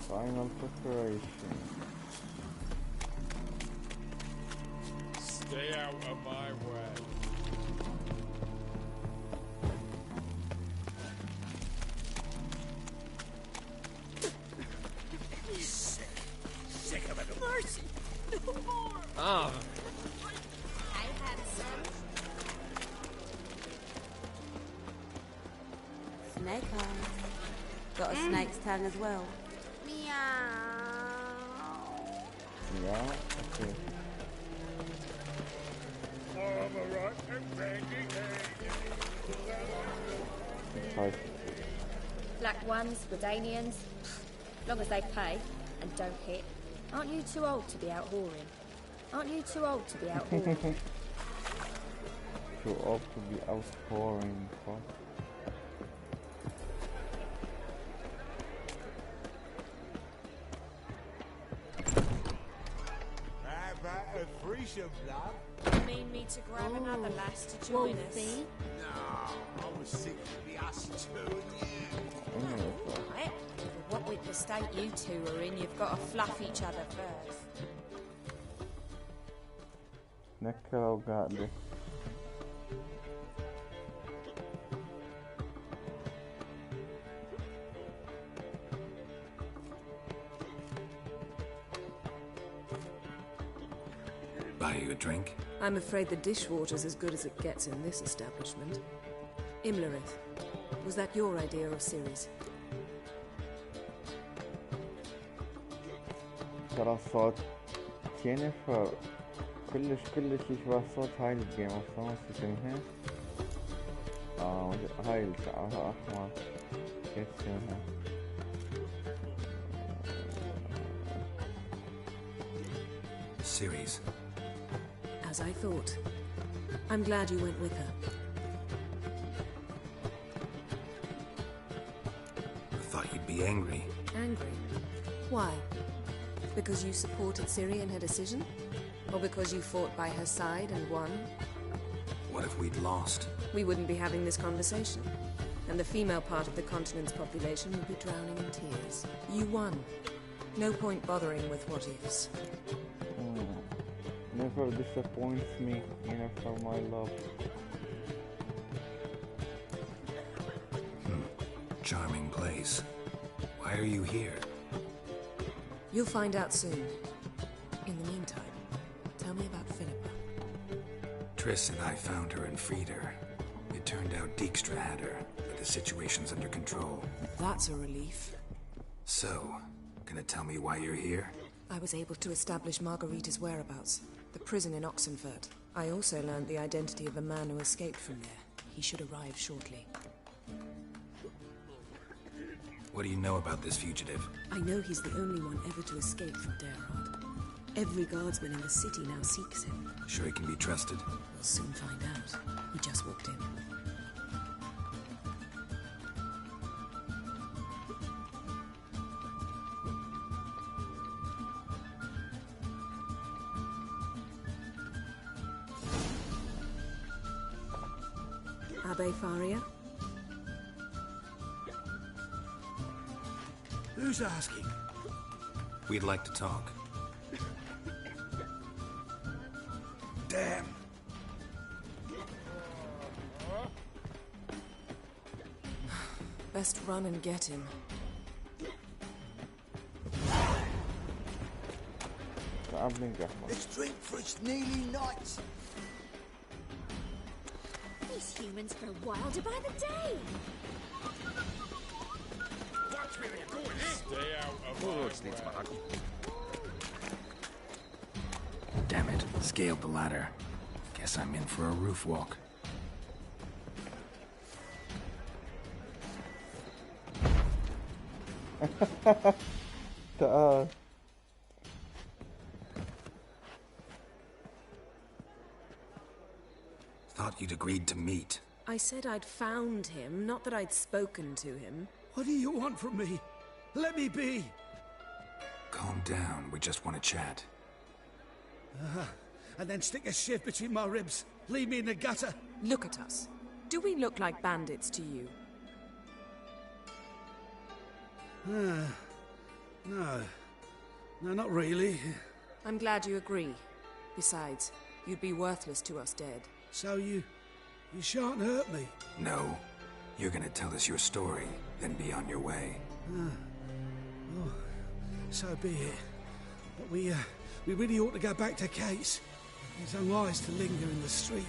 Final preparation. Stay out of my way. Sick of it. Mercy! No more! Ah. Hey, handsome. Snake eyes. Got a snake's tongue as well. Yeah, okay. Black ones, Redanians, long as they pay and don't hit. Aren't you too old to be out whoring? Aren't you too old to be out whoring? Too old to be out whoring. Fuck. How about a threesome, love? You mean me to grab another lass to join us? No, I was sick of the us two and you. Right. For what with the state you two are in, you've got to fluff each other first. نكرة وقاعدة. Buy you a drink? I'm afraid the dishwater's as good as it gets in this establishment. Imlerith, was that your idea of series? ترى صوت جينيفر كلش يشبه صوت هاي الجيم اوف ثرونز اسمها هاي اللي شعرها احمر كيف اسمها Series. As I thought. I'm glad you went with her. I thought you'd be angry. Angry? Why? Because you supported Ciri in her decision? Or because you fought by her side and won? What if we'd lost? We wouldn't be having this conversation. And the female part of the continent's population would be drowning in tears. You won. No point bothering with what ifs. Never disappoints me, for my love. Charming place. Why are you here? You'll find out soon. In the meantime, tell me about Philippa. Triss and I found her and freed her. It turned out Dijkstra had her, but the situation's under control. That's a relief. So, gonna tell me why you're here? I was able to establish Margarita's whereabouts. The prison in Oxenfurt. I also learned the identity of a man who escaped from there. He should arrive shortly. What do you know about this fugitive? I know he's the only one ever to escape from Derhard. Every guardsman in the city now seeks him. Sure he can be trusted? We'll soon find out. He just walked in. Abbe Faria? Who's asking? We'd like to talk. Damn. Best run and get him. Let's drink for it's nearly night. These humans grow wilder by the day. Watch me when you're going in. Stay out of my way. Damn it. Scaled the ladder. Guess I'm in for a roof walk. Thought you'd agreed to meet. I said I'd found him, not that I'd spoken to him. What do you want from me? Let me be! Calm down. We just want to chat. and then stick a shiv between my ribs. Leave me in the gutter. Look at us. Do we look like bandits to you? No. No, not really. I'm glad you agree. Besides, you'd be worthless to us dead. So you shan't hurt me? No. You're gonna tell us your story, then be on your way. Oh, so be it. But we really ought to go back to Kate's. It's unwise to linger in the street.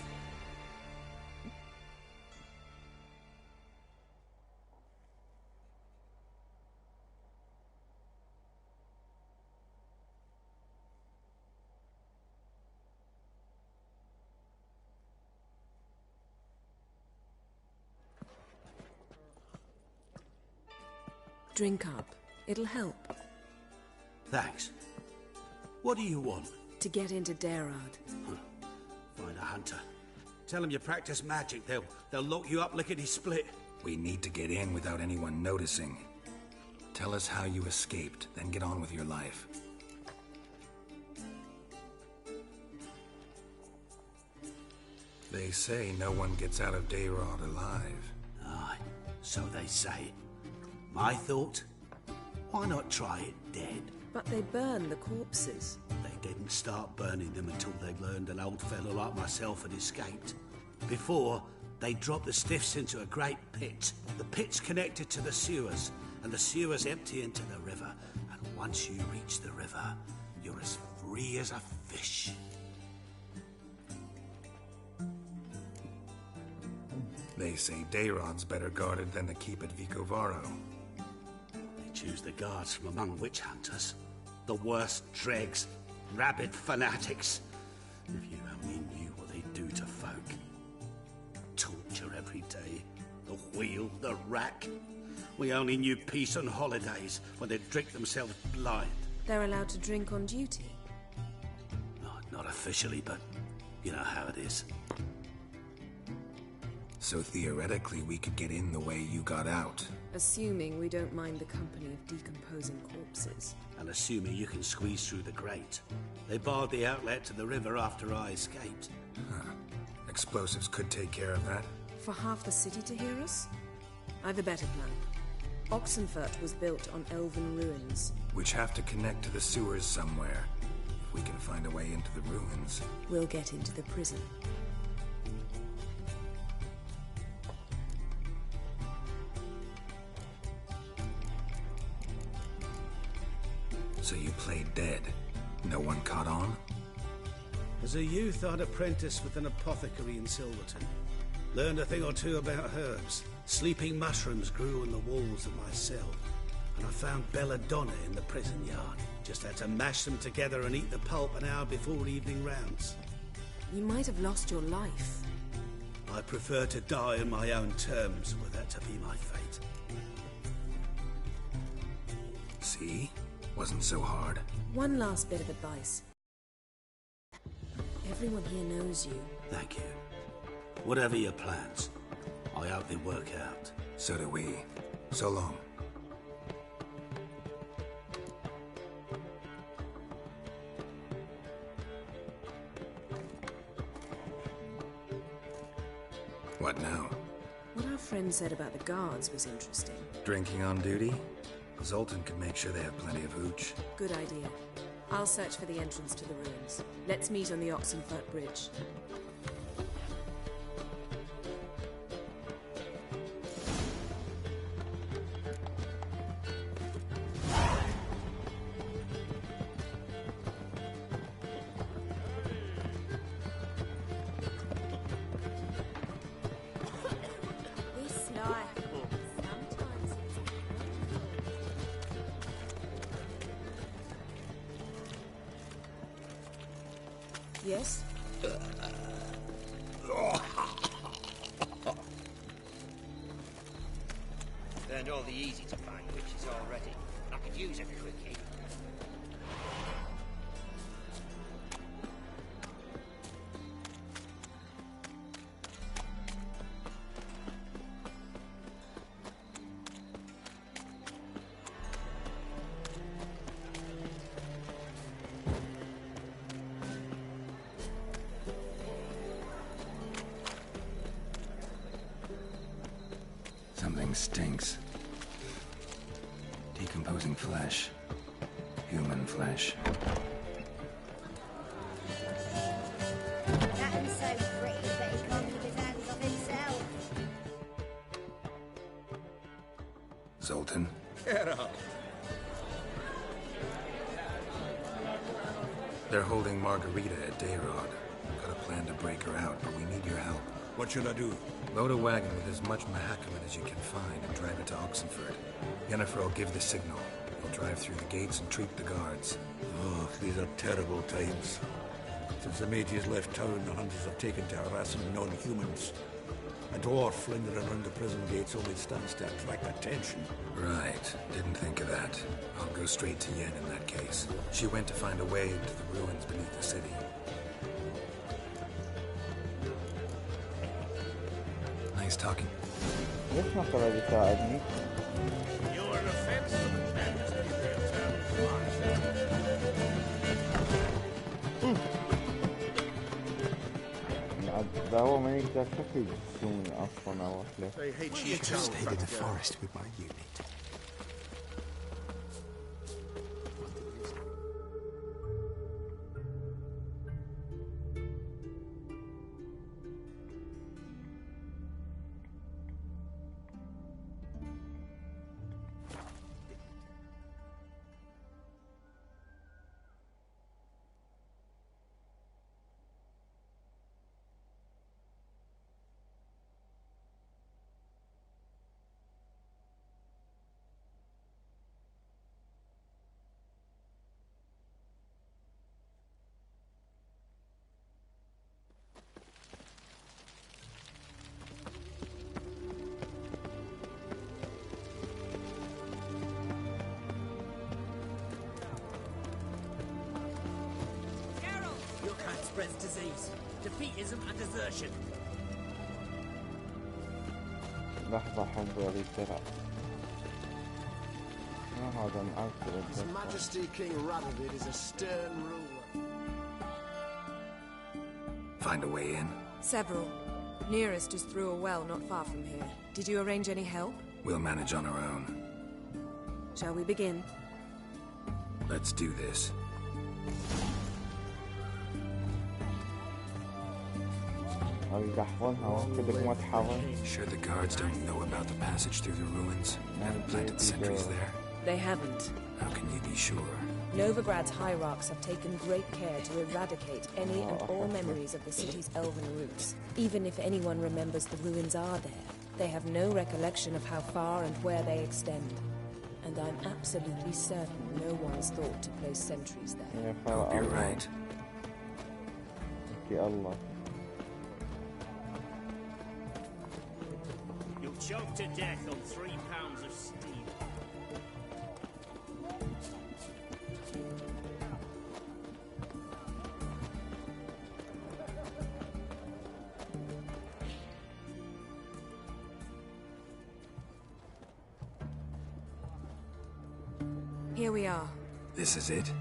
Drink up. It'll help. Thanks. What do you want? To get into Dayrad. Find a hunter. Tell them you practice magic. They'll lock you up lickety-split. We need to get in without anyone noticing. Tell us how you escaped, then get on with your life. They say no one gets out of Dayrad alive. Aye, so they say. My thought? Why not try it dead? But they burn the corpses. They didn't start burning them until they'd learned an old fellow like myself had escaped. Before, they dropped the stiffs into a great pit. The pit's connected to the sewers, and the sewers empty into the river. And once you reach the river, you're as free as a fish. They say Dayrod's better guarded than the keep at Vicovaro. They choose the guards from among witch hunters. The worst dregs, rabid fanatics. If you only knew what they do to folk. Torture every day. The wheel, the rack. We only knew peace on holidays when they'd drink themselves blind. They're allowed to drink on duty? Not officially, but you know how it is. So theoretically, we could get in the way you got out. Assuming we don't mind the company of decomposing corpses. And assuming you can squeeze through the grate. They barred the outlet to the river after I escaped. Huh. Explosives could take care of that. For half the city to hear us? I've a better plan. Oxenfurt was built on elven ruins. Which have to connect to the sewers somewhere. If we can find a way into the ruins. We'll get into the prison. So you played dead. No one caught on? As a youth, I'd apprenticed with an apothecary in Silverton. Learned a thing or two about herbs. Sleeping mushrooms grew on the walls of my cell. And I found belladonna in the prison yard. Just had to mash them together and eat the pulp an hour before evening rounds. You might have lost your life. I prefer to die on my own terms, were that to be my fate. See? Wasn't so hard. One last bit of advice. Everyone here knows you. Thank you. Whatever your plans, I hope they work out. So do we. So long. What now? What our friend said about the guards was interesting. Drinking on duty? Zoltan can make sure they have plenty of hooch. Good idea. I'll search for the entrance to the ruins. Let's meet on the Oxenfurt Bridge. Yes? Learned all the easy to find witches already. I could use a quickie. thing stinks. Decomposing flesh. Human flesh. Captain's so pretty that he can't keep his hands off himself. Zoltan? Get up. They're holding Margarita at Dayrod. Got a plan to break her out, but we need your help. What should I do? Load a wagon with as much Mahakaman as you can find and drive it to Oxenford. Yennefer will give the signal. We'll drive through the gates and treat the guards. Oh, these are terrible times. Since the mages left town, the hunters have taken to harassing non-humans. A dwarf lingering around the prison gates only stands to attract attention. Right. Didn't think of that. I'll go straight to Yen in that case. She went to find a way into the ruins beneath the city. Nice talking. ليش ما قرر يساعدني؟ You're an offense to the majesty ده هو ما يقدر شكل يجسوني أصلا أو أخلاق. They hate you. Just stayed in the forest with my unit. Your kind spreads disease, defeatism and desertion. لحظة حمد ولي ترى. ما هذا معسل. His Majesty King Radovid is a stern ruler. Find a way in? Several. Nearest is through a well not far from here. Did you arrange any help? We'll manage on our own. Shall we begin? Let's do this. Sure the guards don't know about the passage through the ruins? Haven't planted sentries there? They haven't. How can you be sure? Novigrad's hierarchs have taken great care to eradicate any and all memories of the city's elven roots. Even if anyone remembers the ruins are there, they have no recollection of how far and where they extend. And I'm absolutely certain no one's thought to place sentries there. Hope you're right. Allah. You'll choke to death on 3 pounds of steel. Here we are. This is it?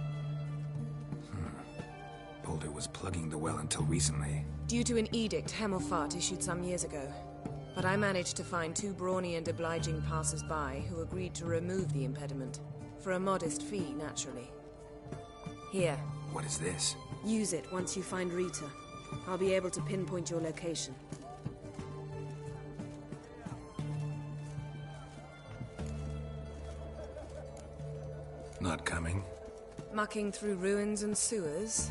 Boulder was plugging the well until recently. Due to an edict Hemelfart issued some years ago. But I managed to find 2 brawny and obliging passers-by who agreed to remove the impediment. For a modest fee, naturally. Here. What is this? Use it once you find Rita. I'll be able to pinpoint your location. Not coming? Mucking through ruins and sewers?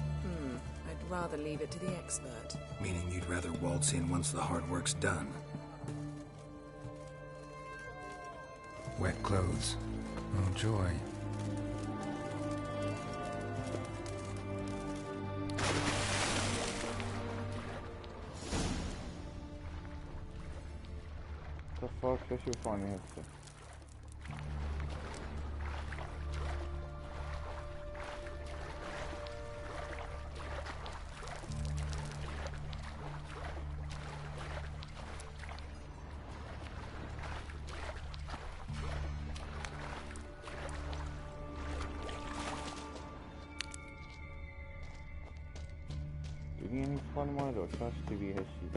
I'd rather leave it to the expert. Meaning you'd rather waltz in once the hard work's done? Wet clothes. Oh, joy. The fuck, شو اشوفوني هسه؟ تبيني فان ماله شاش تبي هالشي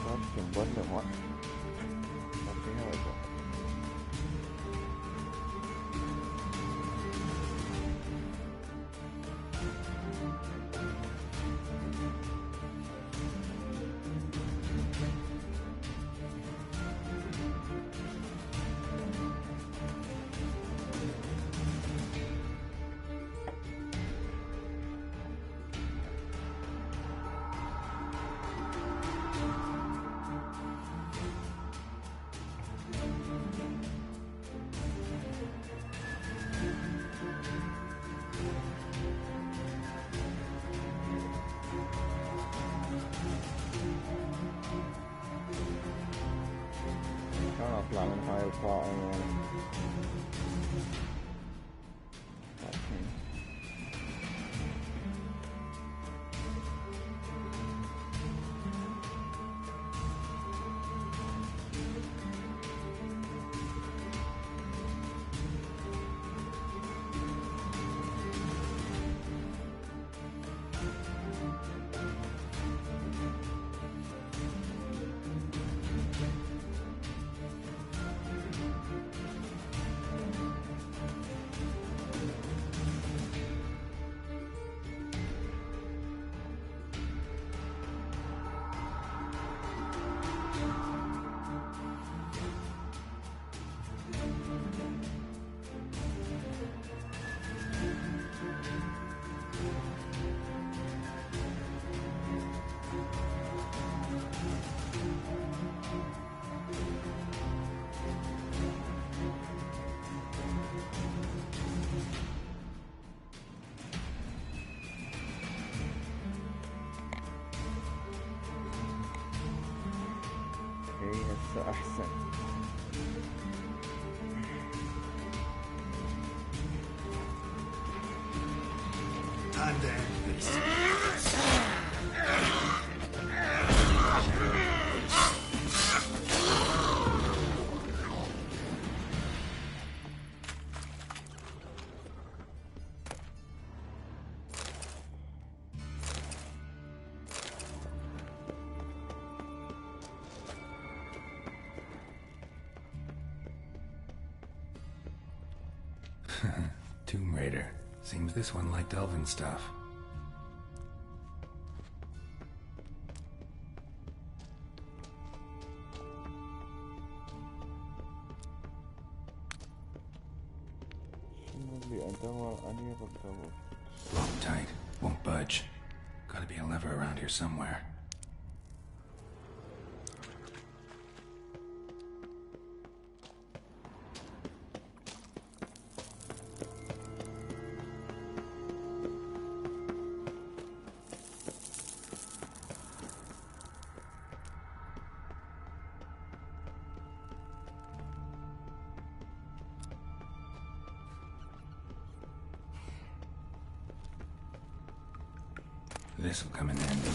sarci un bello, ma alla fine vedo. كان اطلع من هاي القاعة يعني. هسه احسن. Time to end this. Tomb Raider. Seems this one liked elven stuff. Locked tight. Won't budge. Gotta be a lever around here somewhere. This'll come in handy.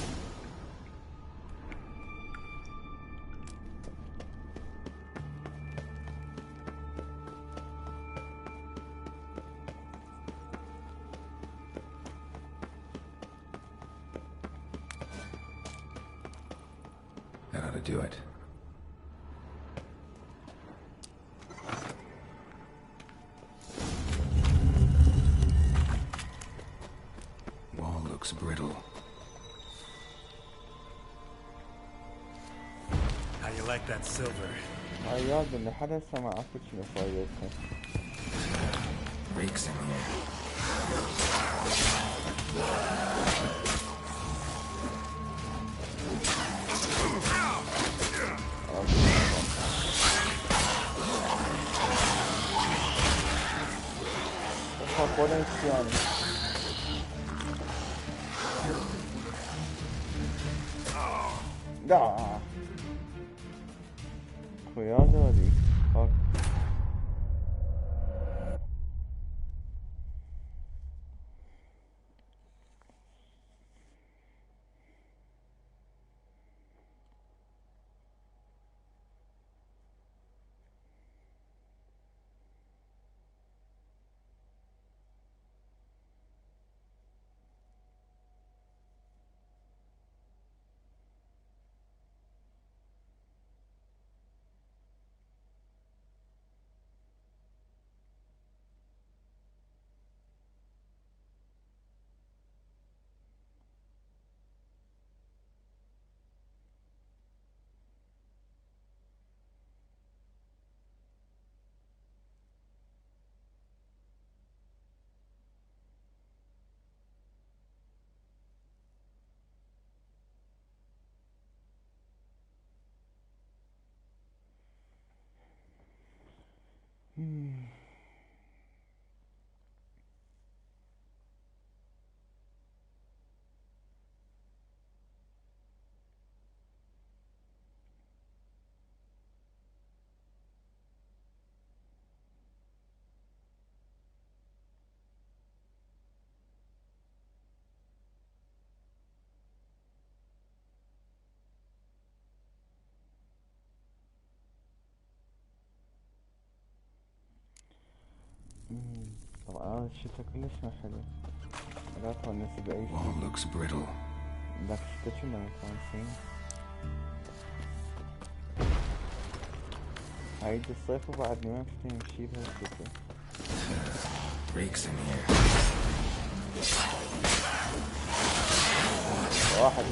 That ought to do it. Wall looks brittle. How you like that silver? عيال اللي حدا سمع عفت شنو فايدتها. Rakes in here. Potenziale. Da. Koyada di. Bak. طبعا هذا الشتا كلش ما حلو لا تونس بأي شيء. All looks brittle. ذاك الشتا كنا متونسين. هايد الصيف وبعدني ما فيني نمشي بهالشتا. Reeks in here. واحد.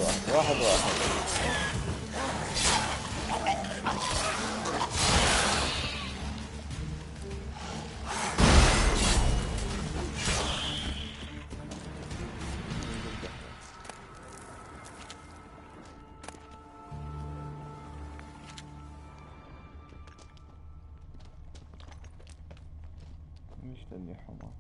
مشتني حمار.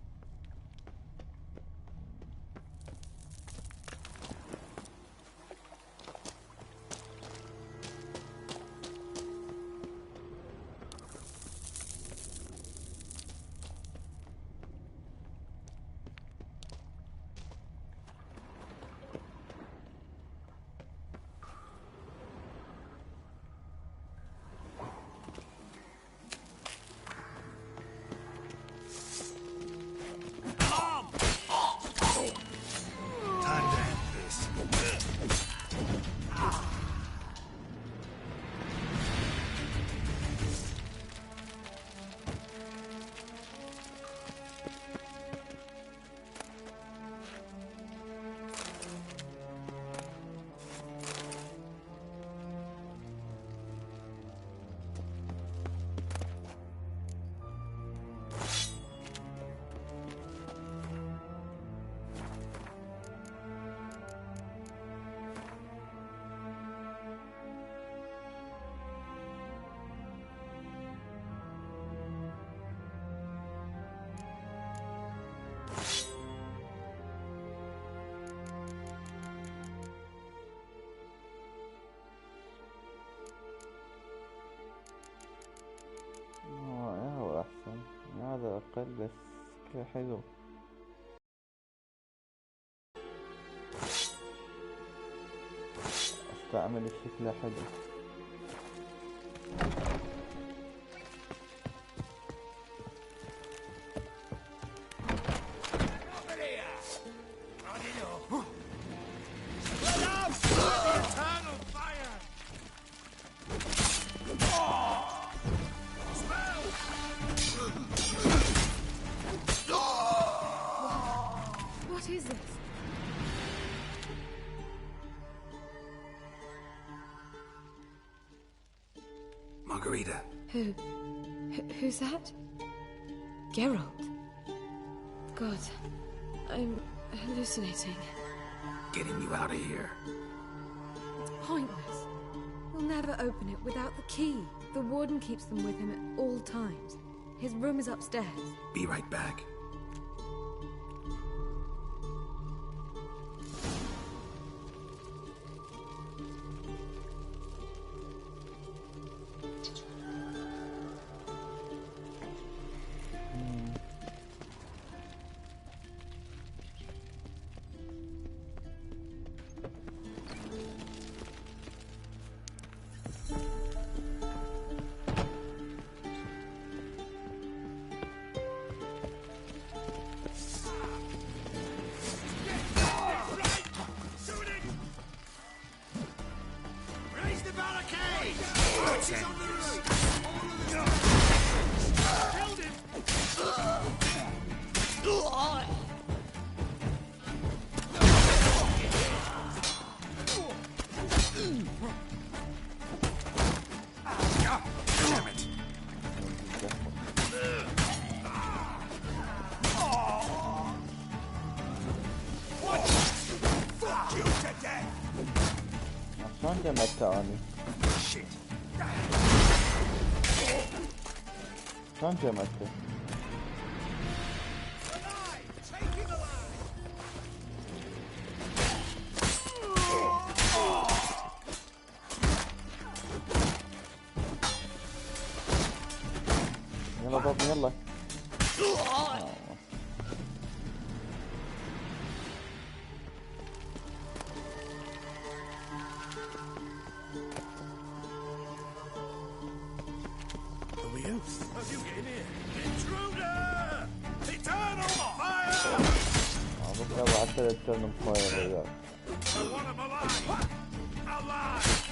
هو أحسن، هذا أقل بس شكله حلو. استعمل الشكل حلو. What is this? Margarita. Who's that? Geralt. God, I'm hallucinating. Getting you out of here. It's pointless. We'll never open it without the key. The warden keeps them with him at all times. His room is upstairs. Be right back. شلون جمعته اني؟ شلون جمعته؟ يلا بابا يلا. How'd you get in here? Intruder! يا بعت لي الترن فاير يا I want him alive! Alive!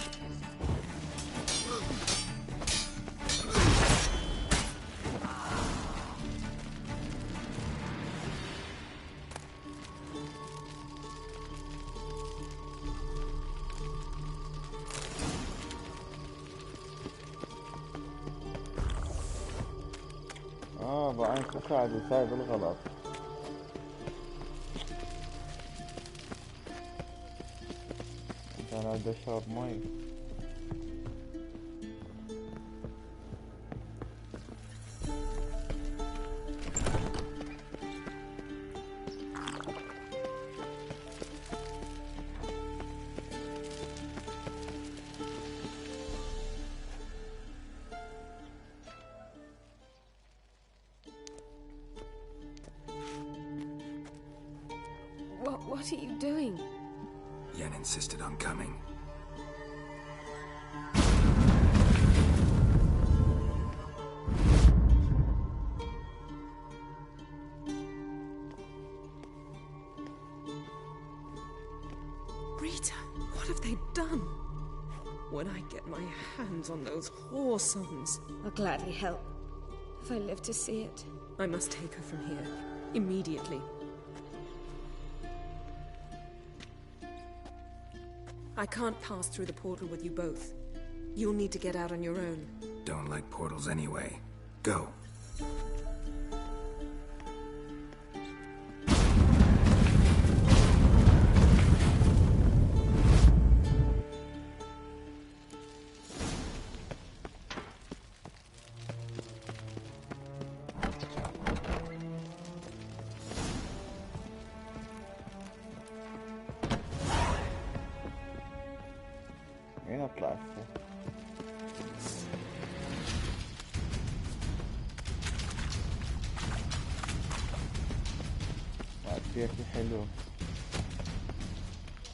بقى انت قاعد وسايب الغلط انا بدي اشرب مي What are you doing? Yen insisted on coming. Rita, what have they done? When I get my hands on those whoresomes... I'll gladly help, if I live to see it. I must take her from here, immediately. I can't pass through the portal with you both. You'll need to get out on your own. Don't like portals anyway. Go. مين اطلع هسه؟ بعد فيها شي حلو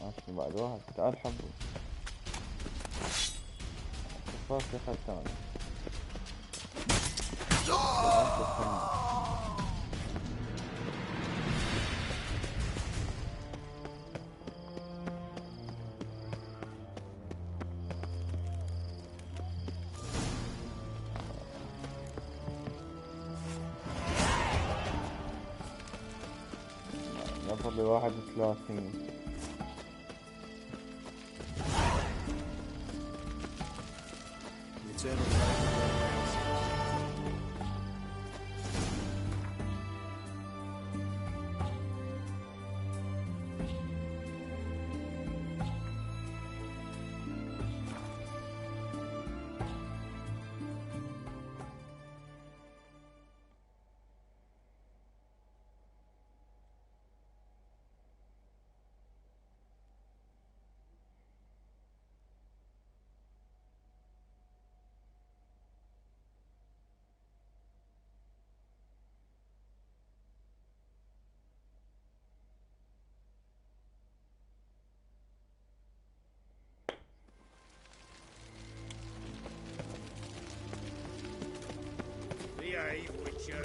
ماشي بعد واحد تعال حبه صار في خد ثاني نفر لي 31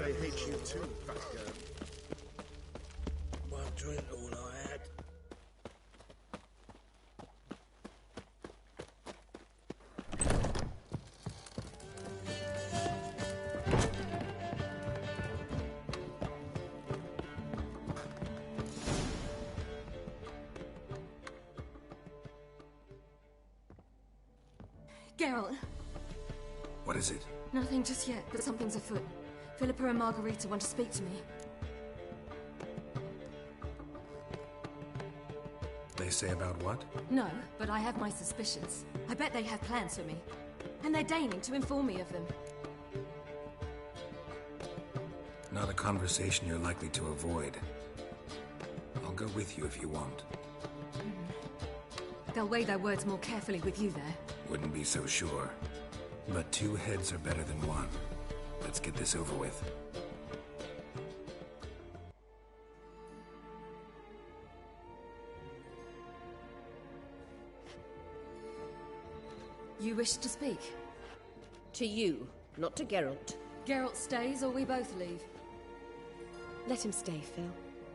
They hate you too, fat girl. One drink all I had. Geralt! What is it? Nothing just yet, but something's afoot. Philippa and Margarita want to speak to me. They say about what? No, but I have my suspicions. I bet they have plans for me. And they're deigning to inform me of them. Not a conversation you're likely to avoid. I'll go with you if you want. They'll weigh their words more carefully with you there. Wouldn't be so sure. But 2 heads are better than 1. Let's get this over with. You wish to speak? To you, not to Geralt. Geralt stays or we both leave? Let him stay, Phil.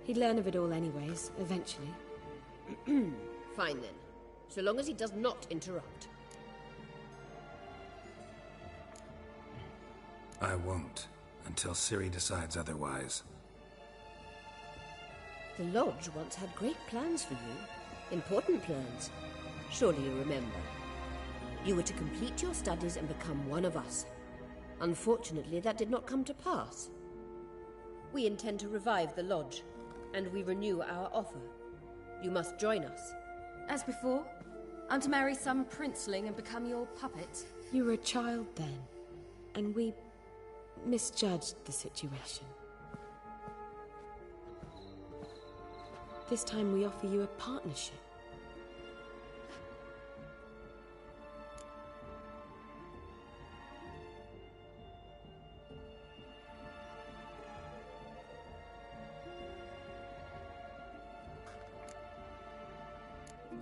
He'd learn of it all anyways, eventually. Fine then. So long as he does not interrupt. I won't, until Ciri decides otherwise. The Lodge once had great plans for you. Important plans. Surely you remember. You were to complete your studies and become one of us. Unfortunately, that did not come to pass. We intend to revive the Lodge, and we renew our offer. You must join us. As before? I'm to marry some princeling and become your puppet? You were a child then, and we misjudged the situation. This time we offer you a partnership.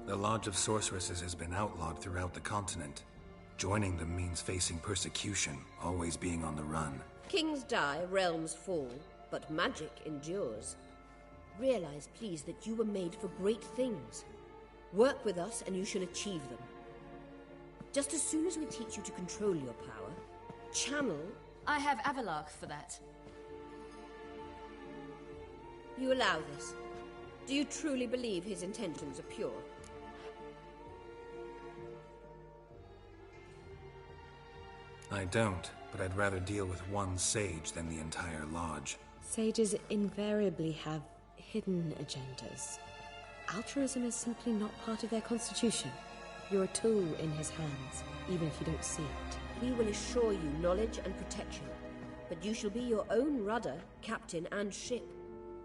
The Lodge of Sorceresses has been outlawed throughout the continent. Joining them means facing persecution, always being on the run. Kings die, realms fall, but magic endures. Realize, please, that you were made for great things. Work with us and you shall achieve them. Just as soon as we teach you to control your power, channel... I have Avalark for that. You allow this. Do you truly believe his intentions are pure? I don't, but I'd rather deal with one sage than the entire lodge. Sages invariably have hidden agendas. Altruism is simply not part of their constitution. You're a tool in his hands, even if you don't see it. We will assure you knowledge and protection, but you shall be your own rudder, captain, and ship.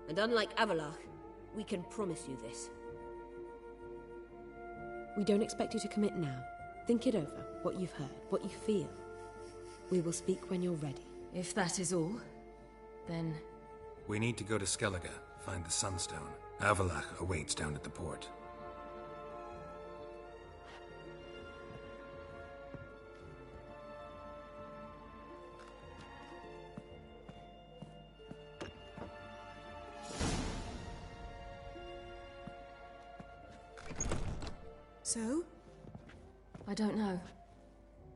And unlike Avalark, we can promise you this. We don't expect you to commit now. Think it over, what you've heard, what you feel. We will speak when you're ready. If that is all, then... We need to go to Skellige, find the Sunstone. Avalach awaits down at the port. So? I don't know.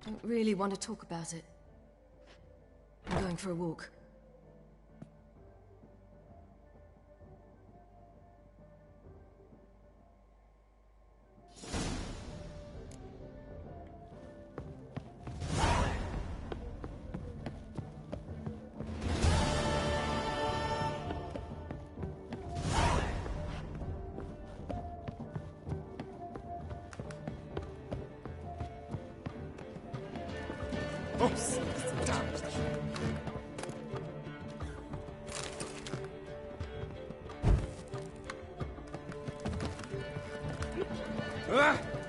Don't really want to talk about it. I'm going for a walk.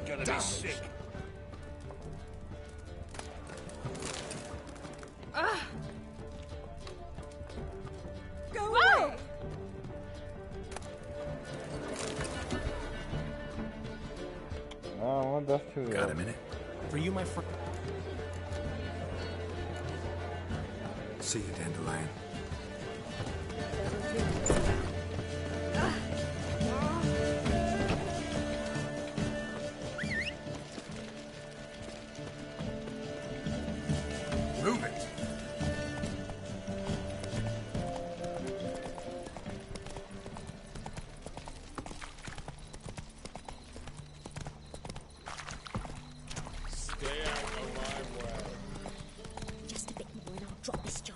Gonna be sick. Go away! Oh, that's too Got a minute? For you, my friend. See you, Dandelion. Move it! Stay out of my way. Just a bit more and I'll drop this job.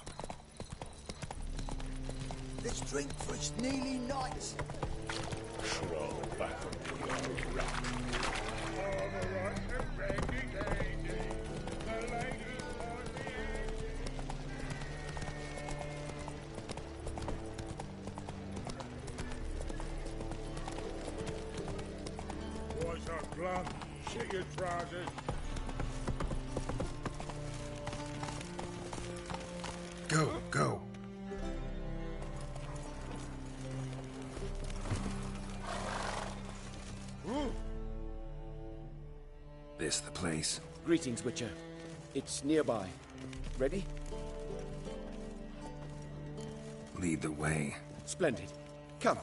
Let's drink, for it's nearly night. Crawl back on the old rock. All the right and ready, lady. The lady for me. What's up, Glum? Shit your trousers. Go, go. This the place? Greetings, Witcher. It's nearby. Ready? Lead the way. Splendid. Come.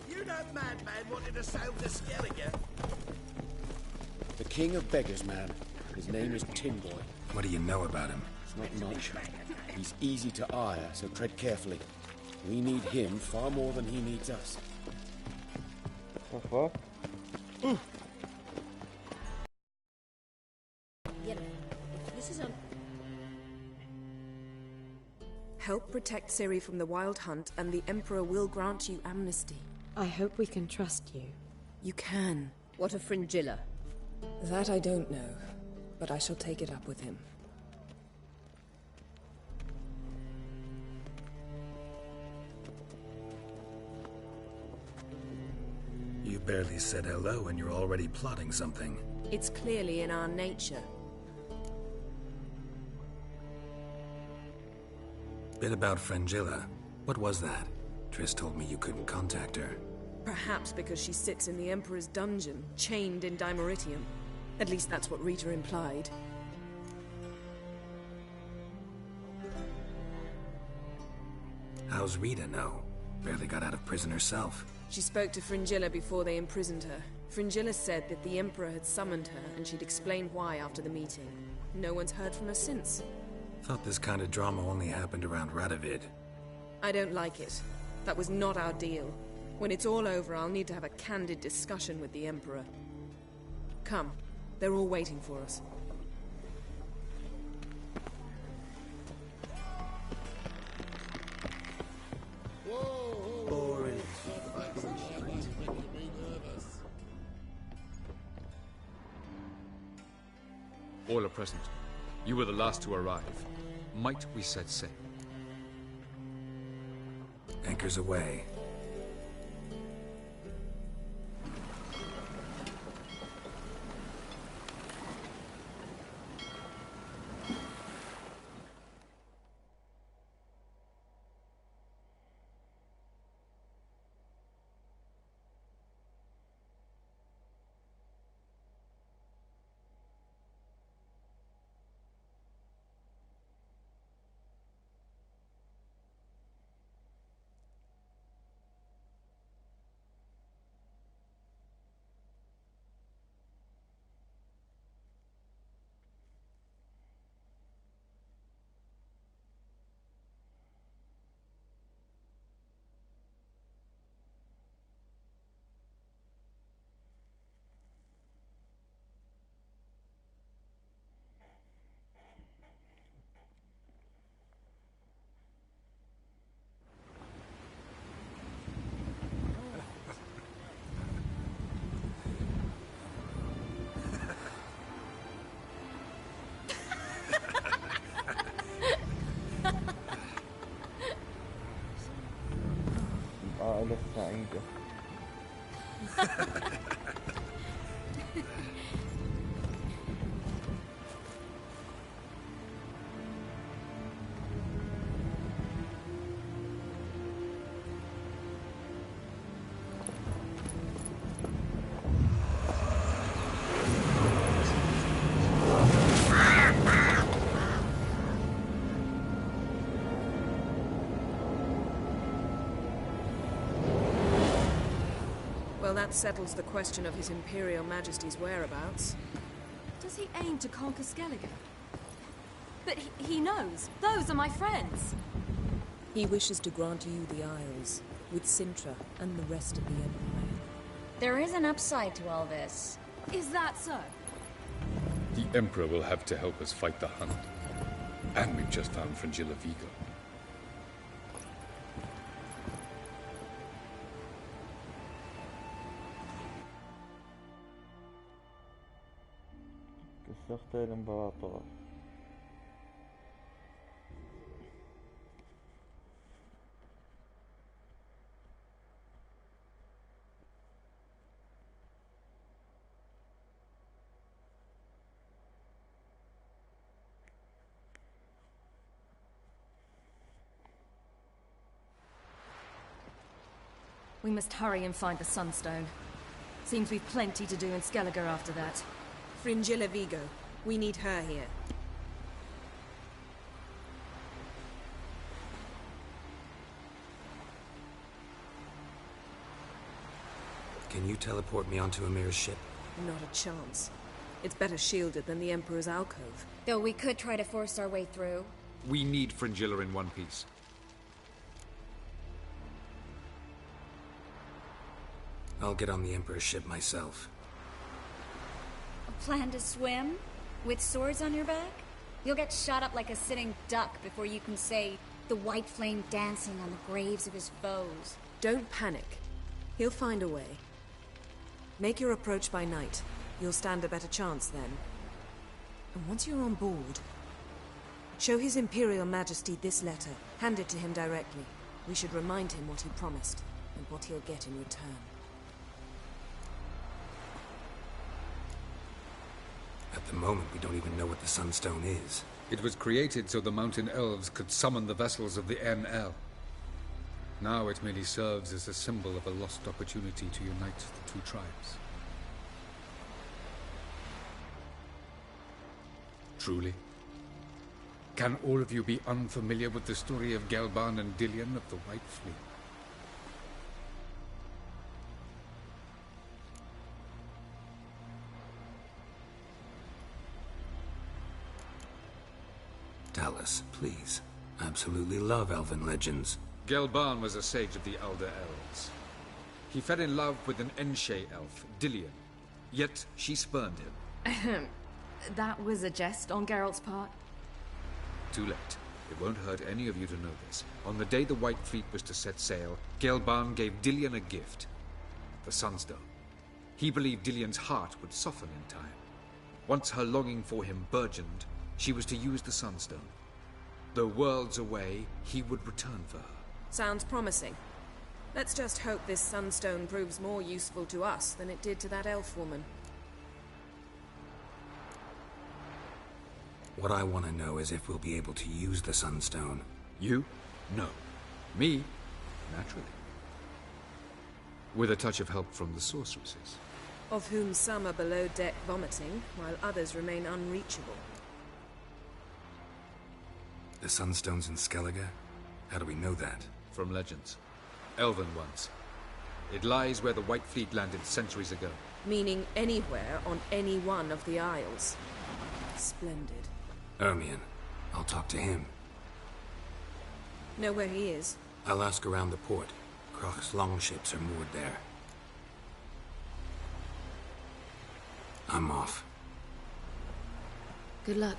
You that madman wanted to sail to Skellige? The king of beggars, man. His name is Tin Boy. What do you know about him? It's not much. He's easy to ire, so tread carefully. We need him far more than he needs us. The fuck? This is on. Help protect Ciri from the Wild Hunt, and the Emperor will grant you amnesty. I hope we can trust you. You can. What of Fringilla? That I don't know, but I shall take it up with him. You barely said hello and you're already plotting something. It's clearly in our nature. Bit about Fringilla. What was that? Triss told me you couldn't contact her. Perhaps because she sits in the Emperor's dungeon, chained in Dimeritium. At least that's what Rita implied. How's Rita know? Barely got out of prison herself. She spoke to Fringilla before they imprisoned her. Fringilla said that the Emperor had summoned her, and she'd explain why after the meeting. No one's heard from her since. Thought this kind of drama only happened around Radovid. I don't like it. That was not our deal. When it's all over, I'll need to have a candid discussion with the Emperor. Come. They're all waiting for us. Boring. All are present. You were the last to arrive. Might we set sail? Anchors away. عائلة سعيدة. Well, that settles the question of His Imperial Majesty's whereabouts. Does he aim to conquer Skellige? But he knows. Those are my friends. He wishes to grant you the Isles, with Sintra and the rest of the Empire. There is an upside to all this. Is that so? The Emperor will have to help us fight the Hunt. And we've just found Fringilla Vigo. كسرت الامبراطور. We must hurry and find the Sunstone. Seems we've plenty to do in Skellige after that. Fringilla Vigo. We need her here. Can you teleport me onto Amir's ship? Not a chance. It's better shielded than the Emperor's alcove. Though we could try to force our way through. We need Fringilla in one piece. I'll get on the Emperor's ship myself. A plan to swim? With swords on your back? You'll get shot up like a sitting duck before you can say the white flame dancing on the graves of his foes. Don't panic. He'll find a way. Make your approach by night. You'll stand a better chance then. And once you're on board, show His Imperial Majesty this letter. Hand it to him directly. We should remind him what he promised, and what he'll get in return. At the moment, we don't even know what the Sunstone is. It was created so the mountain elves could summon the vessels of the NL. Now it merely serves as a symbol of a lost opportunity to unite the two tribes. Truly? Can all of you be unfamiliar with the story of Gelban and Dillion of the White Fleet? Tell us, please. I absolutely love elven legends. Gelban was a sage of the Elder Elves. He fell in love with an Enshe elf, Dillion. Yet she spurned him. That was a jest on Geralt's part. Too late. It won't hurt any of you to know this. On the day the White Fleet was to set sail, Gelban gave Dillion a gift. The Sunstone. He believed Dillion's heart would soften in time. Once her longing for him burgeoned, she was to use the Sunstone. Though worlds away, he would return for her. Sounds promising. Let's just hope this Sunstone proves more useful to us than it did to that elf woman. What I want to know is if we'll be able to use the Sunstone. You? No. Me? Naturally. With a touch of help from the sorceresses. Of whom some are below deck vomiting, while others remain unreachable. The Sunstone's in Skellige? How do we know that? From legends. Elven ones. It lies where the White Fleet landed centuries ago. Meaning anywhere on any one of the Isles. Splendid. Ermion. I'll talk to him. Know where he is? I'll ask around the port. Krach's longships are moored there. I'm off. Good luck.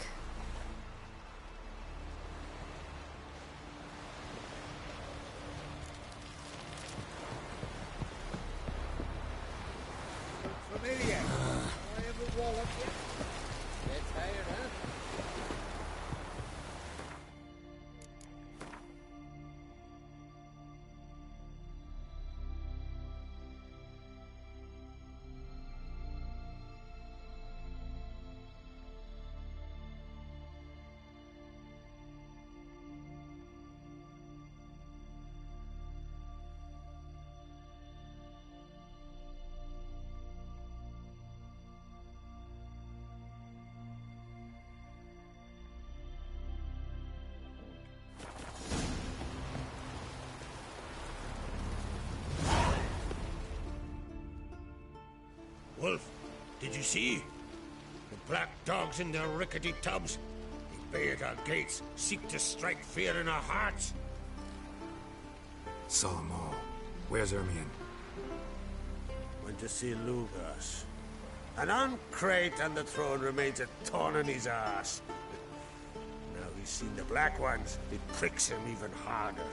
Familiar. I ever wallop yet? Get tired, huh? Wolf, did you see? The black dogs in their rickety tubs. They bay at our gates, seek to strike fear in our hearts. Saw them all. Where's Ermion? Went to see Lugas. An uncrate on the throne remains a thorn in his ass. Now he's seen the black ones, it pricks him even harder.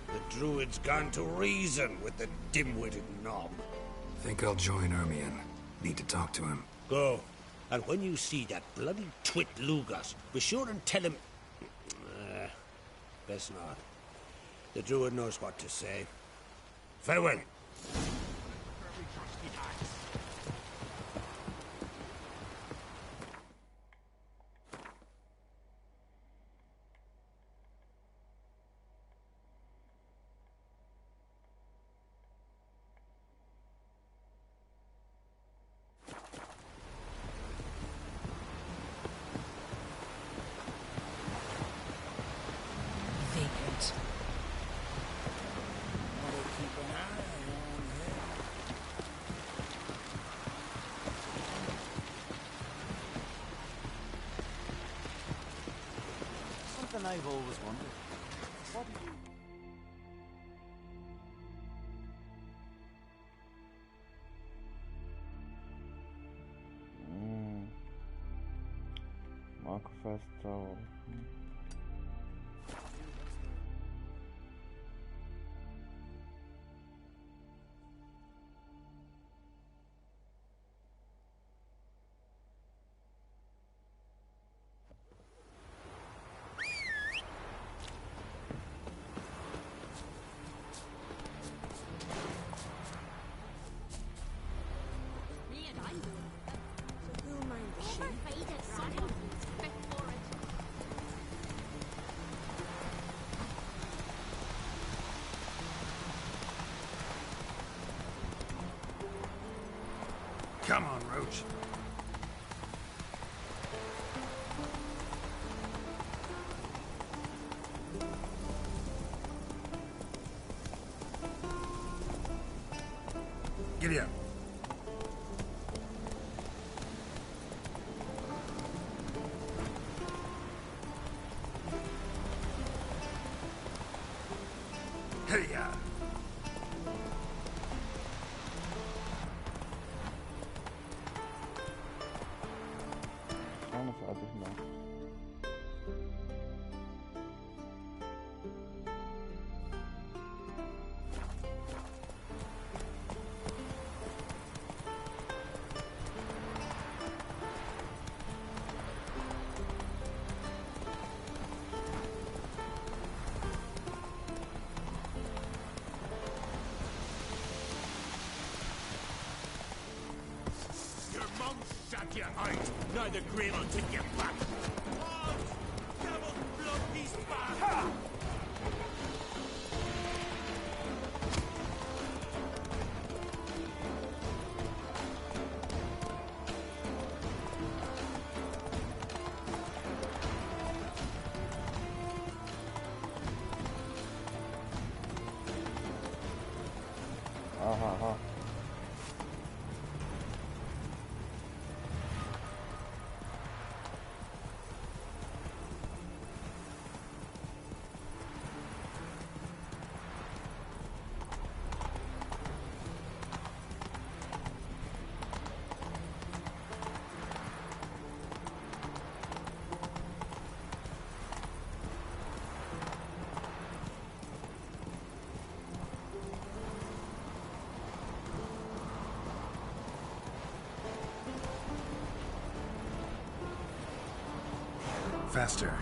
The druid's gone to reason with the dim-witted knob. Think I'll join Ermion. Need to talk to him. Go. And when you see that bloody twit Lugas, be sure and tell him... best not. The druid knows what to say. Farewell. Gotta keep an eye on him. one I've always wondered. What do you... ماكو فاست تراول. Come on, Roach. Giddy up. Hey-ya. أنا سأعرف هنا. Your mum shut you out. Neither Greyman can get back. Oh, devil blood beast bad. Ha! ها. Faster.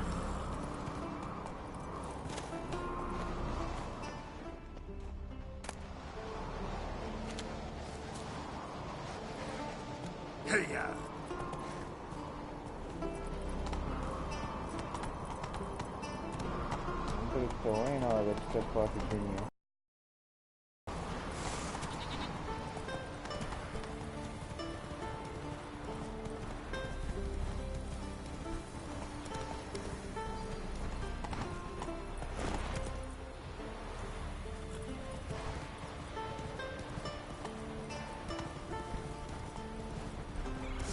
Hey-ya. انت بتسوين هذا الشفاف الدنيا.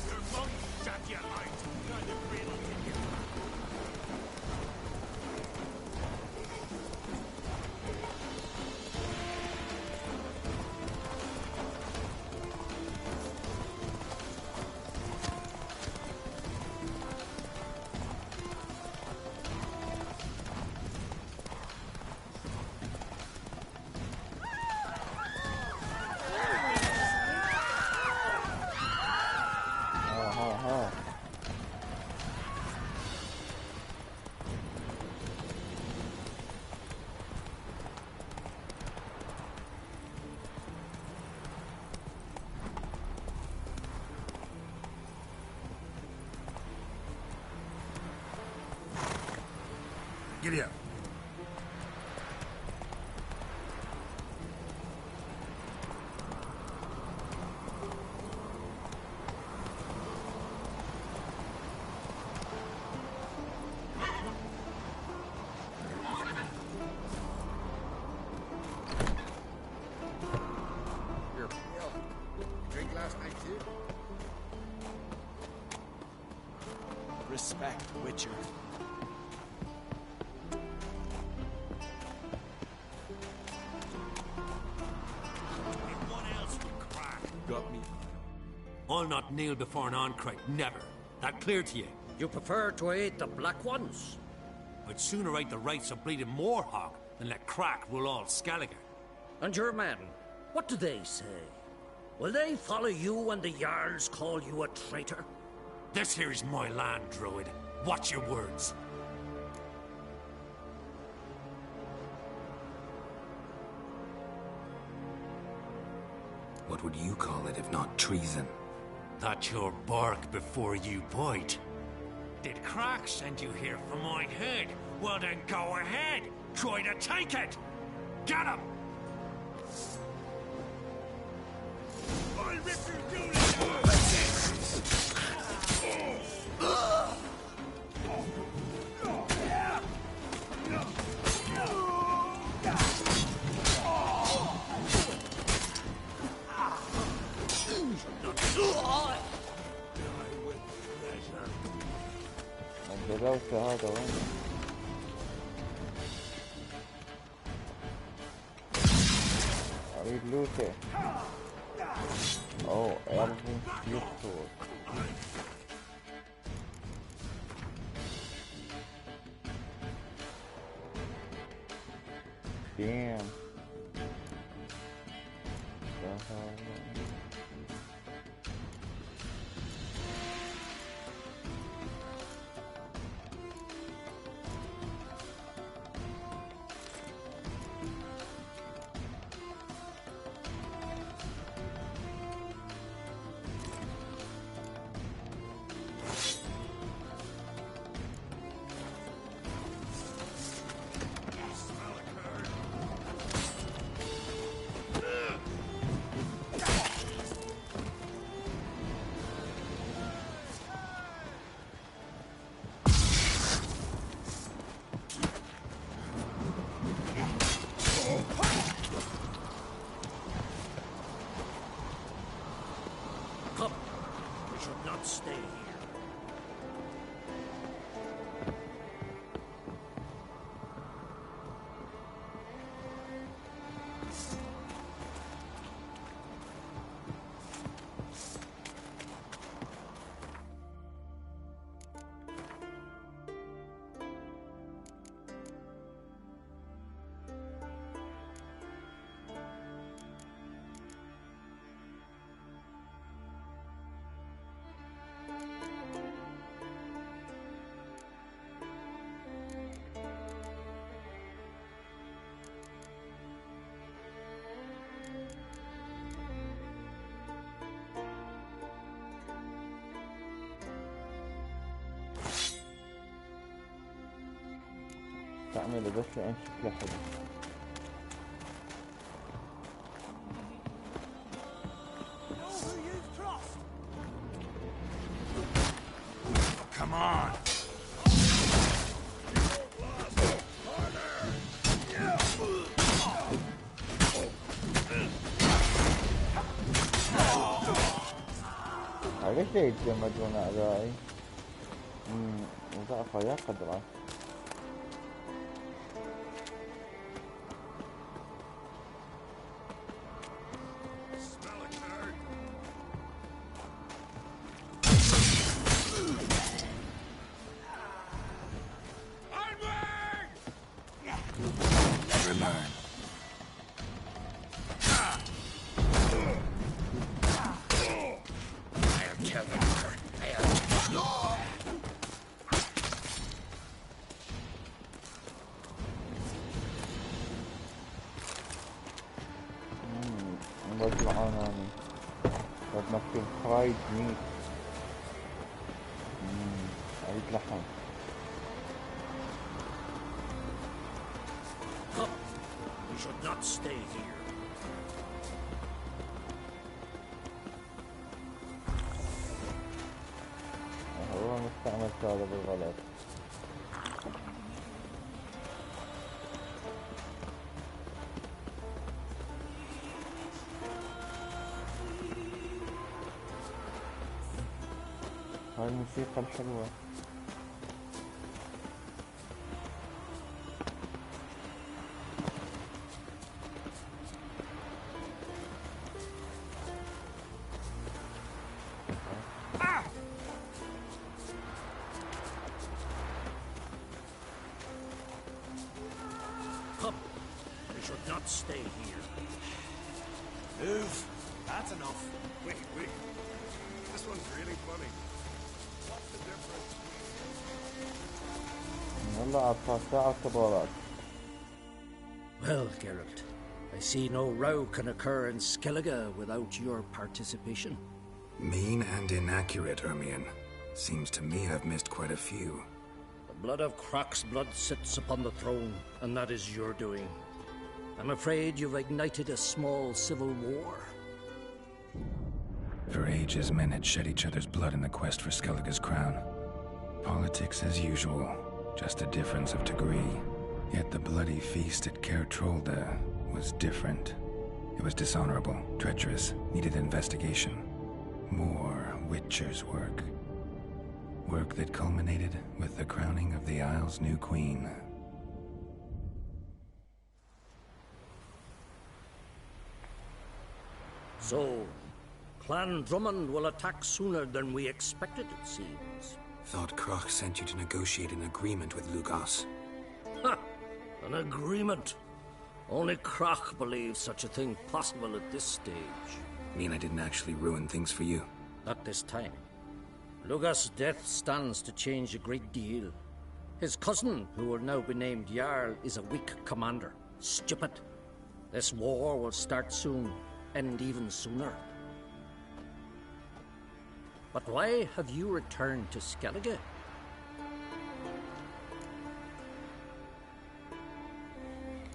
Your mum shut you out. Neither Greyman can get back. ها. Giddy up. Drink last night too? Respect, Witcher. got me. I'll not kneel before an Ancrite, never. That clear to you? You prefer to aid the Black Ones? I'd sooner aid the rights of bleeding Moorhog than let Crack rule all Skelliger. And your men, what do they say? Will they follow you when the Jarls call you a traitor? This here's my land, Druid. Watch your words. What would you call it if not treason? That's your bark before you bite. Did Crack send you here for my head? Well then go ahead. Try to take it. Get him! I'll rip your duty الجلوسة هذا وين؟ أريد لوته. Oh, Elven useful. Damn. Stay here. تعمله بس لأن شكله حلو. Come on! ليش يتجمدون أعدائي؟ وضعف يا قدره. Fried meat. أريد لحم. Come, we should not stay here. هو مستعمل هذا بالغلط. هاي الموسيقى الحلوة. stay here. Move. That's enough. Wait. This one's really funny. What's the difference? والله عطى ساعة اختبارات. Well, Geralt, I see no row can occur in Skellige without your participation. Mean and inaccurate, Ermion. Seems to me I've missed quite a few. The blood of Croc's blood sits upon the throne, and that is your doing. I'm afraid you've ignited a small civil war. For ages, men had shed each other's blood in the quest for Skellige's crown. Politics as usual, just a difference of degree. Yet the bloody feast at Caer Trolda was different. It was dishonorable, treacherous, needed investigation. More Witcher's work. Work that culminated with the crowning of the Isle's new queen. So, Clan Drummond will attack sooner than we expected, it seems. Thought Croc sent you to negotiate an agreement with Lugas. Ha! An agreement? Only Croc believes such a thing possible at this stage. Mean I didn't actually ruin things for you? Not this time. Lugas' death stands to change a great deal. His cousin, who will now be named Jarl, is a weak commander. Stupid. This war will start soon, end even sooner. But why have you returned to Skellige?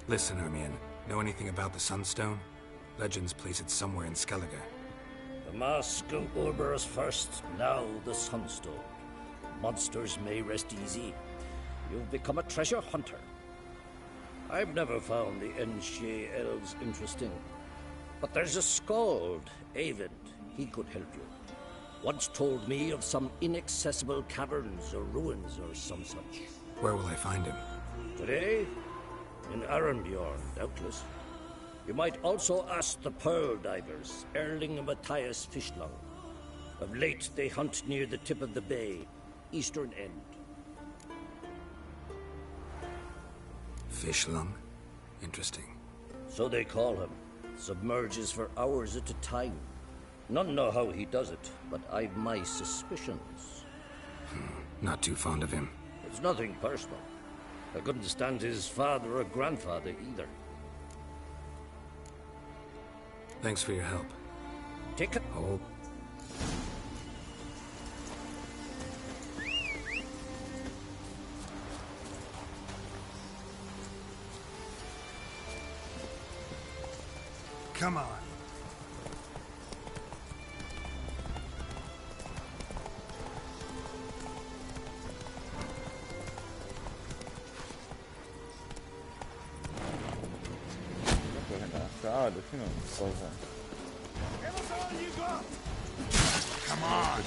Listen, Ermion. Know anything about the Sunstone? Legends place it somewhere in Skellige. The mask of Urberus first, now the Sunstone. Monsters may rest easy. You've become a treasure hunter. I've never found the Enshe elves interesting. But there's a skald, Avid. He could help you. Once told me of some inaccessible caverns or ruins or some such. Where will I find him? Today? In Arenbjorn, doubtless. You might also ask the Pearl Divers, Erling and Matthias Fishlung. Of late, they hunt near the tip of the bay, eastern end. Fishlung? Interesting. So they call him. Submerges for hours at a time. None know how he does it, but I've my suspicions. Not too fond of him. It's nothing personal. I couldn't stand his father or grandfather either. Thanks for your help. Take it. Oh. Come on. سعادة شنو الصوفة؟ Come on.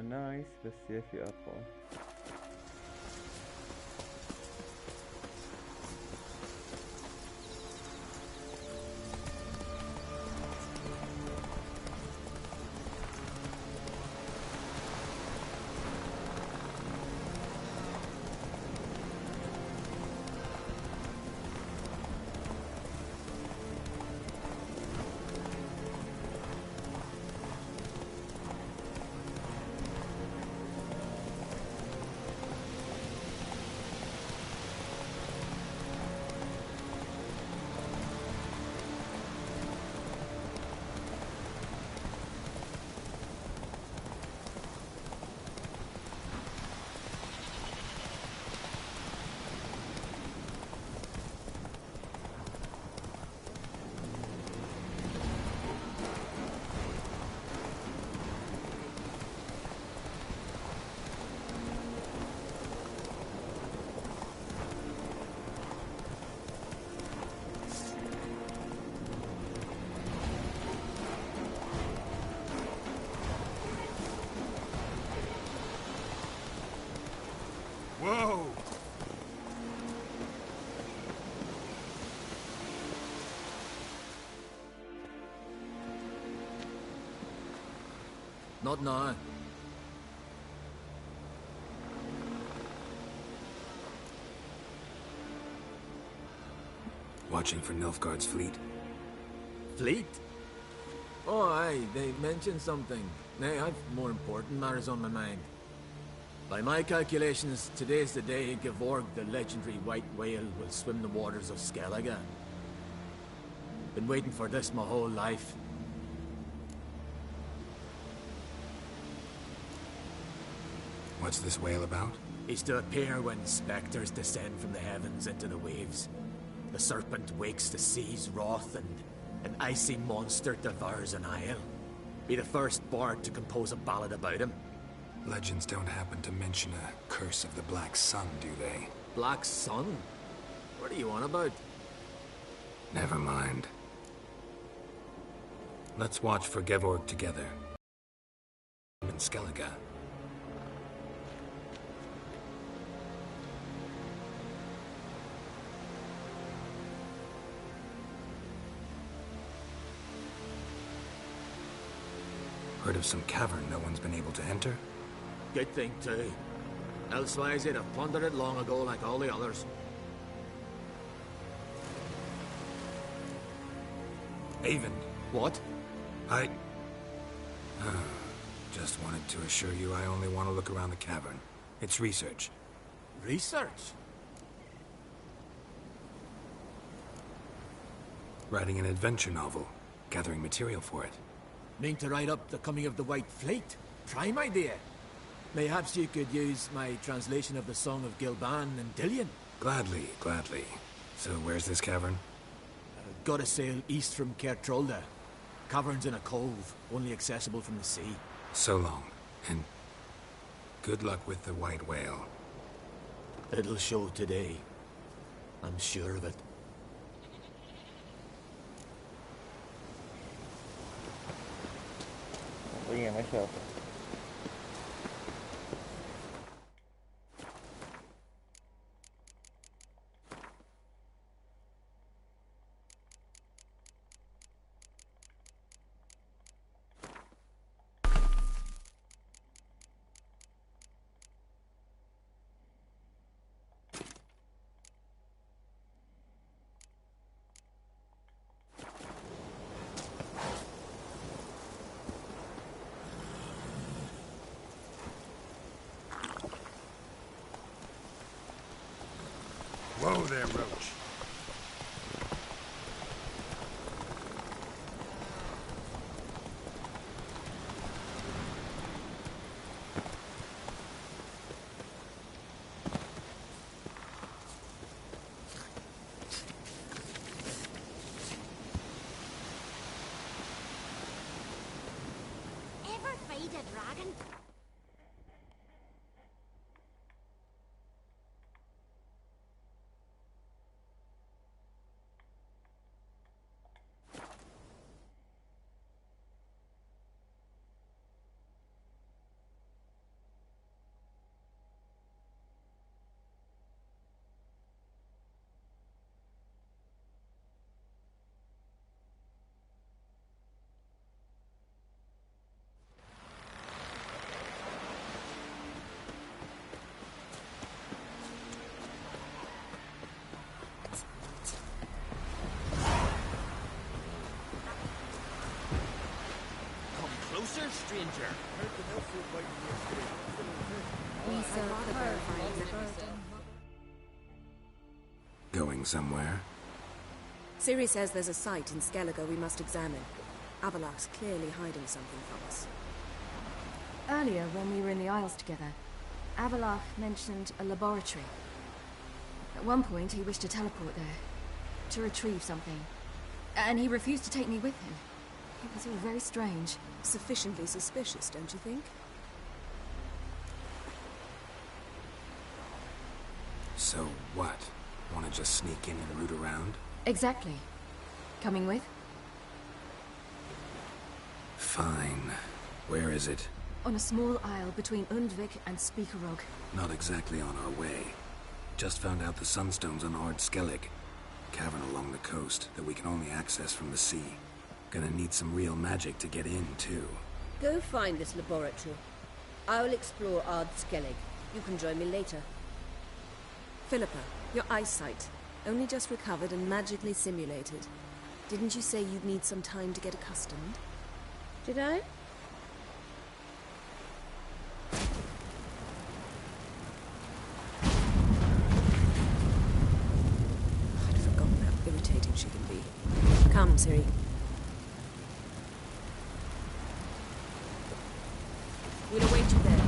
نايس بس سيفي أطول. Not now. Watching for Nilfgaard's fleet. Fleet? Oh, aye, they mentioned something. Nay, I've more important matters on my mind. By my calculations, today's the day Gevorg, the legendary white whale, will swim the waters of Skellige. Been waiting for this my whole life. What's this whale about? He's to appear when spectres descend from the heavens into the waves. The serpent wakes the sea's wrath, and an icy monster devours an isle. Be the first bard to compose a ballad about him. Legends don't happen to mention a curse of the Black Sun, do they? Black Sun? What are you on about? Never mind. Let's watch for Gevorg together. In Skellige. Heard of some cavern no one's been able to enter? Good thing, too. Elsewise, they'd have plundered it long ago like all the others. Avon. What? Just wanted to assure you I only want to look around the cavern. It's research. Research? Writing an adventure novel. Gathering material for it. Mean to write up the coming of the White Fleet? Prime idea. Mayhaps you could use my translation of the Song of Gilban and Dillion. Gladly, gladly. So where's this cavern? Gotta sail east from Kertrolda. Cavern's in a cove, only accessible from the sea. So long, and good luck with the white whale. It'll show today. I'm sure of it. Oye, me shot. Whoa there, Roach. Ever feed a dragon? Closer, stranger. Going somewhere? Ciri says there's a site in Skellige we must examine. Avallach's clearly hiding something from us. Earlier, when we were in the Isles together, Avallach mentioned a laboratory. At one point, he wished to teleport there, to retrieve something. And he refused to take me with him. It was all very strange. Sufficiently suspicious, don't you think? So what? Want to just sneak in and root around? Exactly. Coming with? Fine. Where is it? On a small isle between Undvik and Speakerog. Not exactly on our way. Just found out the sunstones on Ard Skellig. Cavern along the coast that we can only access from the sea. Gonna need some real magic to get in, too. Go find this laboratory. I'll explore Ard Skellig. You can join me later. Philippa, your eyesight. Only just recovered and magically simulated. Didn't you say you'd need some time to get accustomed? Did I? I'd forgotten how irritating she can be. Come, Ciri. We'll await you there.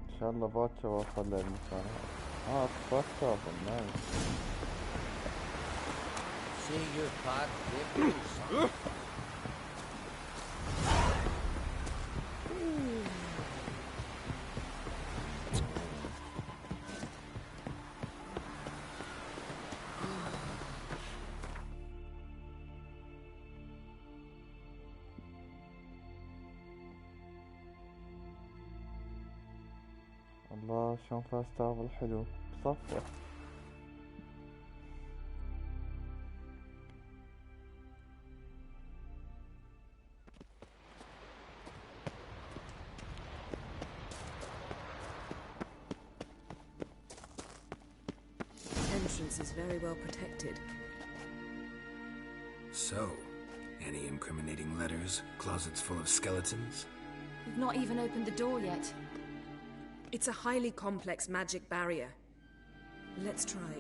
إن شاء الله باكر أوصل للمكان هذا. اتفكر بالناس. See your pot dip in something. الله شلون فاستاذ الحلو بصفه. Entrance is very well protected. So, any incriminating letters? Closets full of skeletons? We've not even opened the door yet. It's a highly complex magic barrier. Let's try.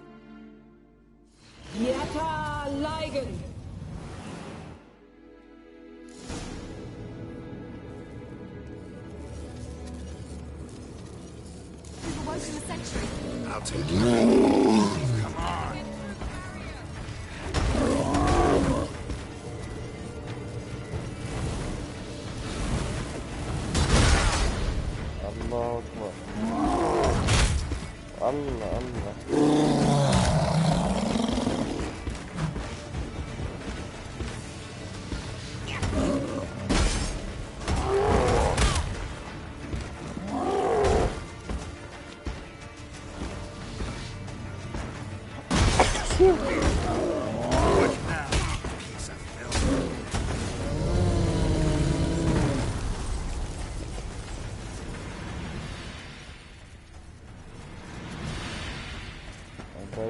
Yata Ligen! We've awoken the sentry. I'll take it. Come on. الله أكبر. الله الله.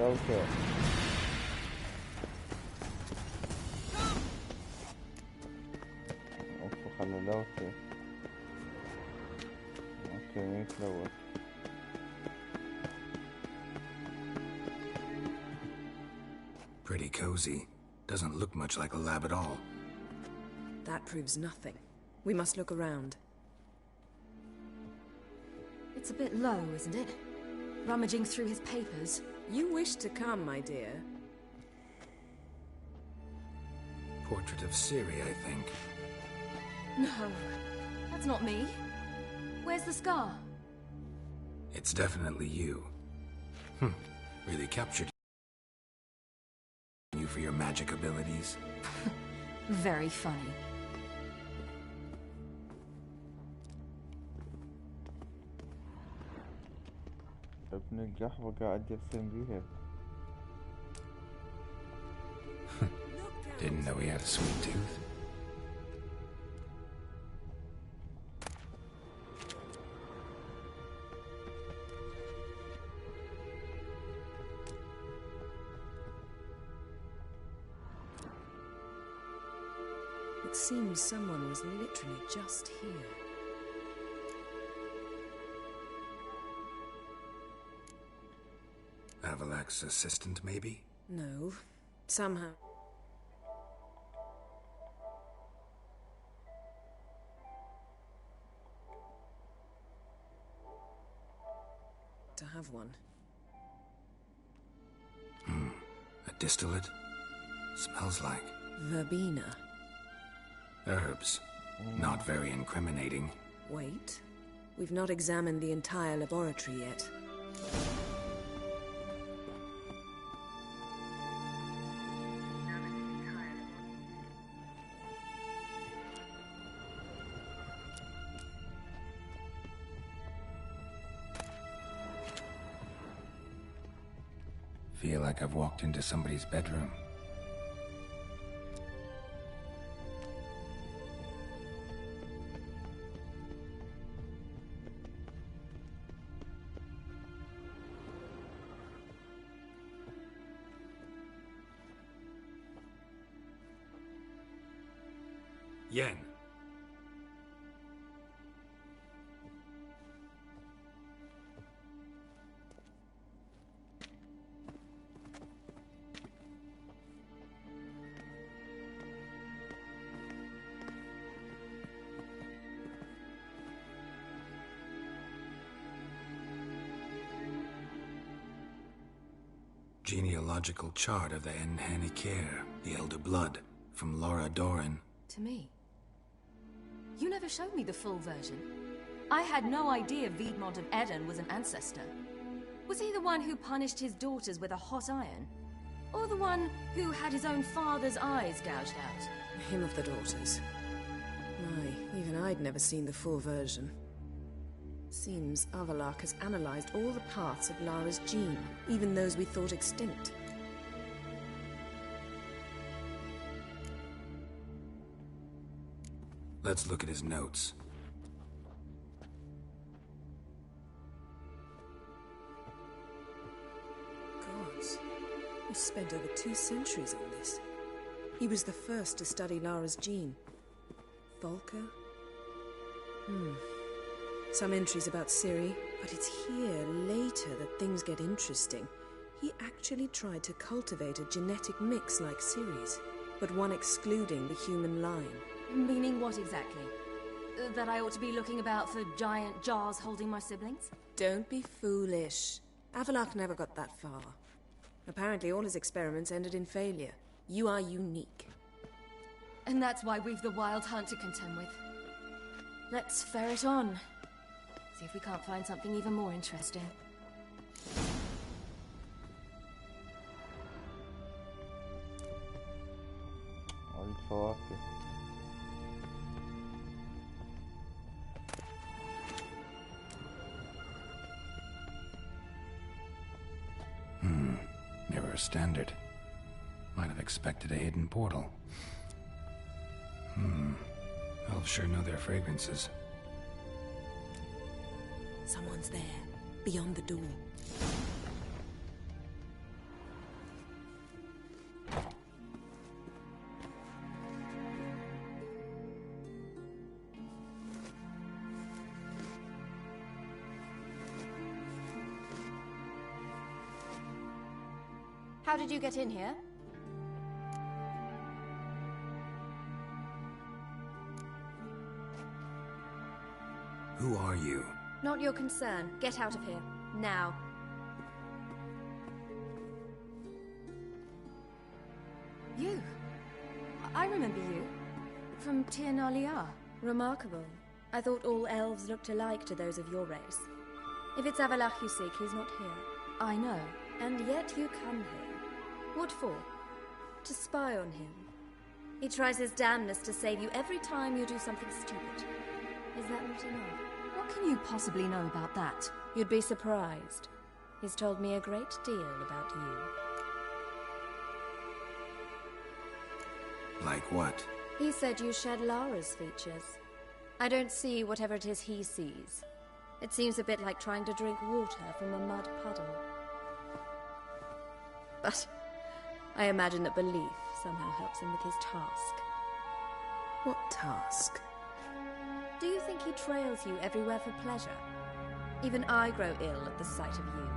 Okay. انفخ على لوتي. اوكي مين تلوث؟ Pretty cozy. Doesn't look much like a lab at all. That proves nothing. We must look around. It's a bit low, isn't it? Rummaging through his papers. You wish to come, my dear. Portrait of Ciri, I think. No, that's not me. Where's the scar? It's definitely you. Really captured you for your magic abilities. Very funny. ابن القحوة قاعد يرسم بيها. Didn't know he had a sweet tooth. It seems someone was literally just here. Avalak's assistant, maybe? No. Somehow. To have one. A distillate? Smells like Verbena. herbs. Not very incriminating. Wait. We've not examined the entire laboratory yet. Feel like I've walked into somebody's bedroom. Yen. Genealogical chart of the Enhanikir, the Elder Blood, from Laura Doran. To me. You never showed me the full version. I had no idea Viedmont of Eden was an ancestor. Was he the one who punished his daughters with a hot iron? Or the one who had his own father's eyes gouged out? Him of the daughters. My, even I'd never seen the full version. Seems Avallac'h has analyzed all the parts of Lara's gene, even those we thought extinct. Let's look at his notes. Gods, he spent over 2 centuries on this. He was the first to study Lara's gene. Volker? Some entries about Ciri, but it's here, later, that things get interesting. He actually tried to cultivate a genetic mix like Ciri's, but one excluding the human line. Meaning what exactly? That I ought to be looking about for giant jars holding my siblings? Don't be foolish. Avallac'h never got that far. Apparently all his experiments ended in failure. You are unique. And that's why we've the Wild Hunt to contend with. Let's ferret on. See if we can't find something even more interesting. Mirror standard. Might have expected a hidden portal. Elves sure know their fragrances. Someone's there, beyond the door. How did you get in here? Who are you? Not your concern. Get out of here. Now. You. I remember you. From Tir na Liar. Remarkable. I thought all elves looked alike to those of your race. If it's Avallac'h you seek, he's not here. I know. And yet you come here. What for? To spy on him. He tries his damnedest to save you every time you do something stupid. Is that not enough? What can you possibly know about that? You'd be surprised. He's told me a great deal about you. Like what? He said you shared Lara's features. I don't see whatever it is he sees. It seems a bit like trying to drink water from a mud puddle. But I imagine that belief somehow helps him with his task. What task? Do you think he trails you everywhere for pleasure? Even I grow ill at the sight of you.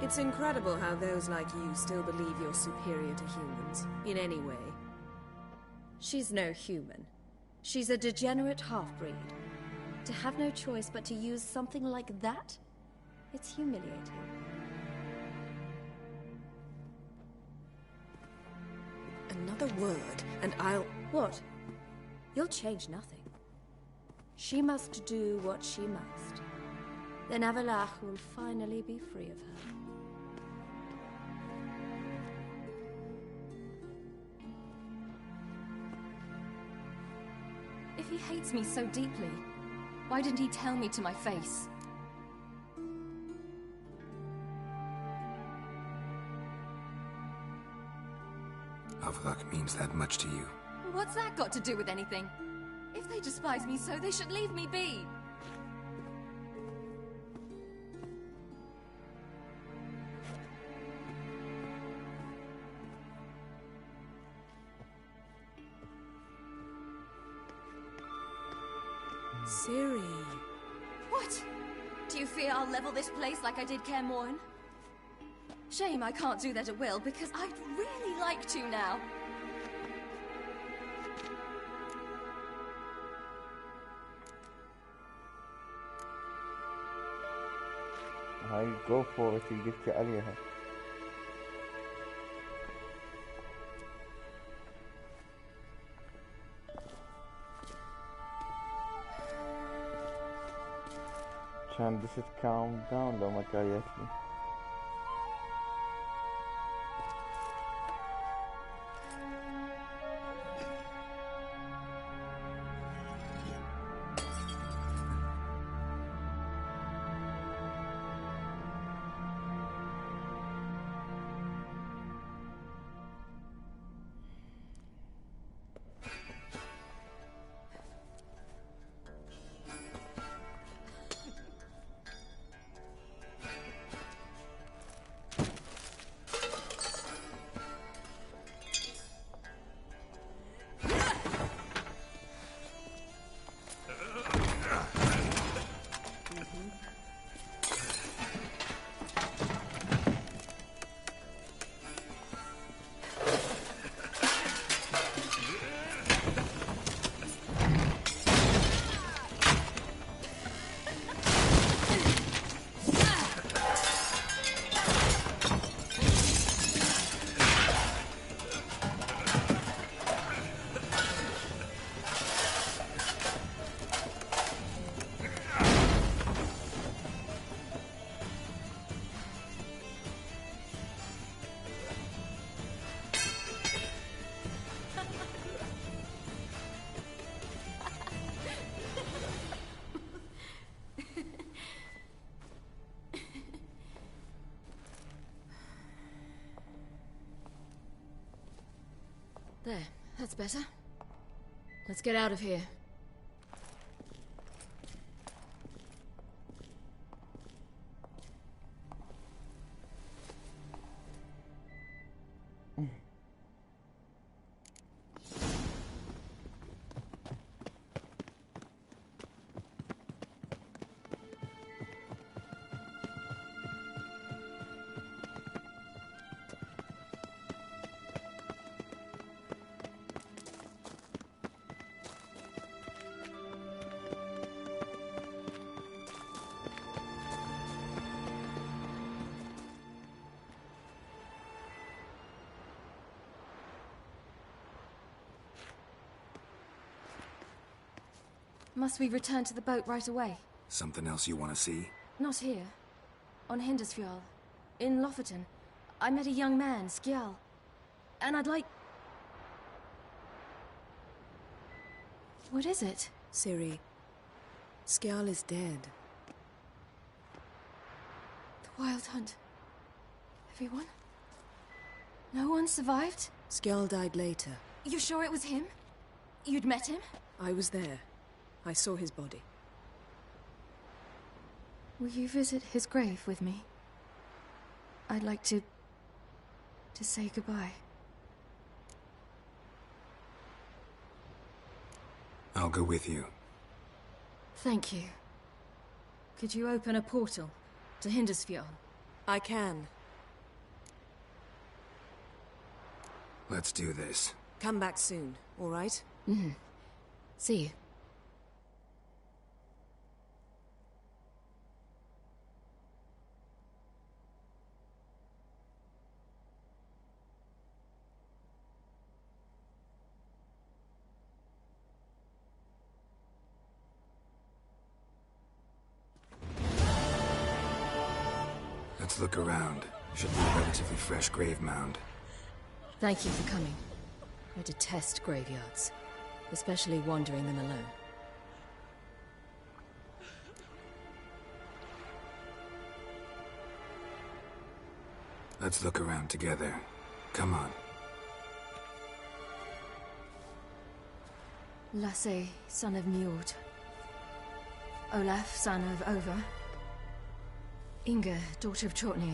It's incredible how those like you still believe you're superior to humans, in any way. She's no human. She's a degenerate half-breed. To have no choice but to use something like that? It's humiliating. Another word, and I'll... What? You'll change nothing. She must do what she must. Then Avalach will finally be free of her. If he hates me so deeply, why didn't he tell me to my face? Avalach means that much to you. What's that got to do with anything? If they despise me so, they should leave me be. Ciri. What? Do you fear I'll level this place like I did Kaer Morhen? Shame I can't do that at will, because I'd really like to now. هاي go for it اللي قلتي عليها. كان دست calm down لو ما قالت لي. There, that's better. Let's get out of here. Must we return to the boat right away? Something else you want to see? Not here. On Hindisfjall. In Lofoten. I met a young man, Skjal. And I'd like... What is it? Ciri, Skjal is dead. The Wild Hunt. Everyone? No one survived? Skjal died later. You sure it was him? You'd met him? I was there. I saw his body. Will you visit his grave with me? I'd like to say goodbye. I'll go with you. Thank you. Could you open a portal to Hindisfjall? I can. Let's do this. Come back soon, all right? Mm-hmm. See you. Let's look around. Should be a relatively fresh grave mound. Thank you for coming. I detest graveyards, especially wandering them alone. Let's look around together. Come on. Lasse, son of Njord. Olaf, son of Over. Inga, daughter of Trotnir.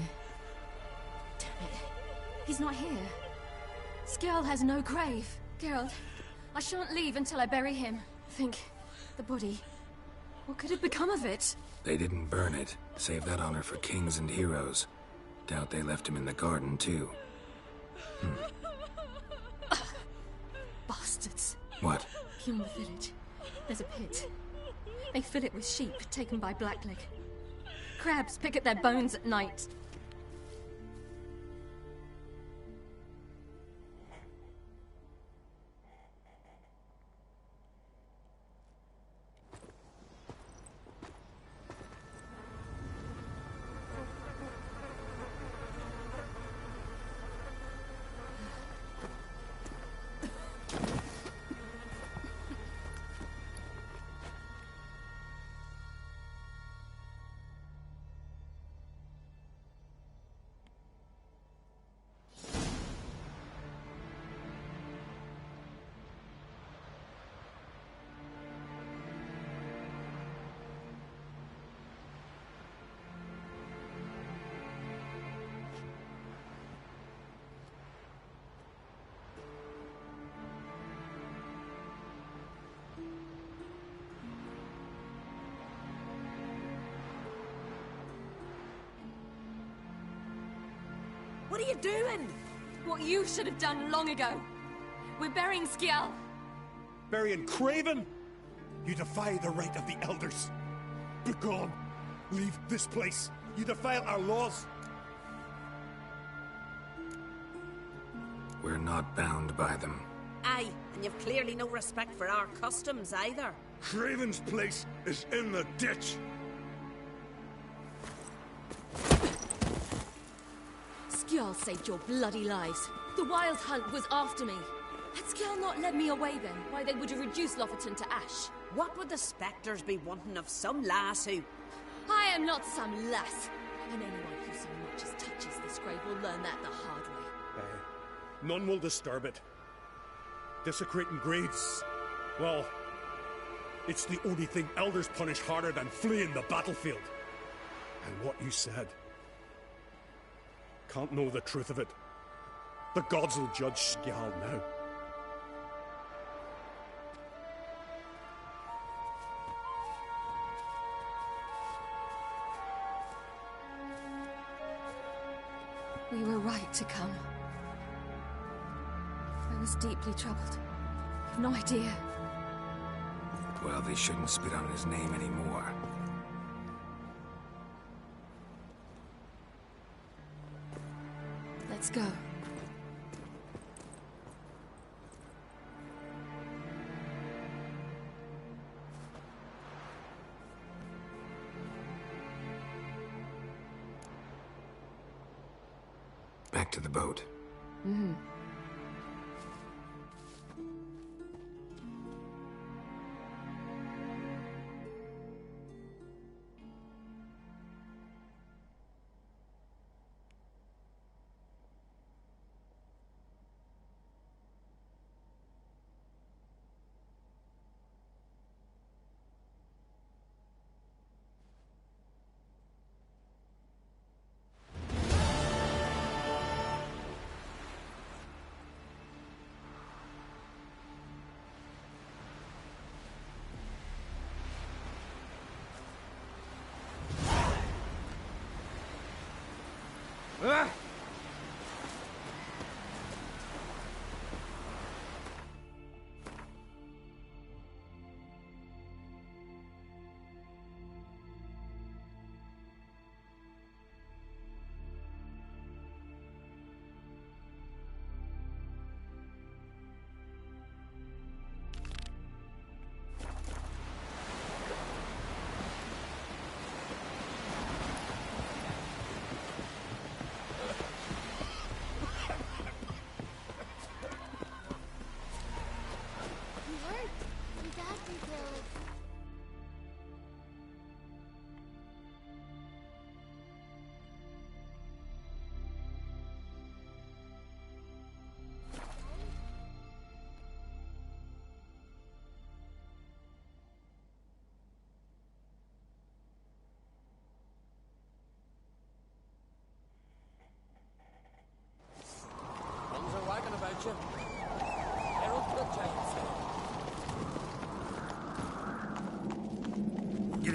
Damn it. He's not here. Skjall has no grave. Geralt, I shan't leave until I bury him. Think, the body. What could have become of it? They didn't burn it. Save that honor for kings and heroes. Doubt they left him in the garden, too. Bastards. What? Beyond the village, there's a pit. They fill it with sheep taken by Blackleg. Crabs pick at their bones at night. What are you doing? What you should have done long ago. We're burying Skjall. Burying Craven? You defy the right of the elders. Begone. Leave this place. You defile our laws. We're not bound by them. Aye, and you've clearly no respect for our customs either. Craven's place is in the ditch. Skjall saved your bloody lives. The Wild Hunt was after me. Had Skjall not led me away then, why they would have reduced Lofoten to ash. What would the spectres be wanting of some lass who... I am not some lass. And anyone who so much as touches this grave will learn that the hard way. None will disturb it. Desecrating graves, well, it's the only thing elders punish harder than fleeing the battlefield. And what you said. Can't know the truth of it. The gods will judge Skjall now. We were right to come. I was deeply troubled. I've no idea. Well, they shouldn't spit on his name anymore. Let's go. Back to the boat. Mm-hmm.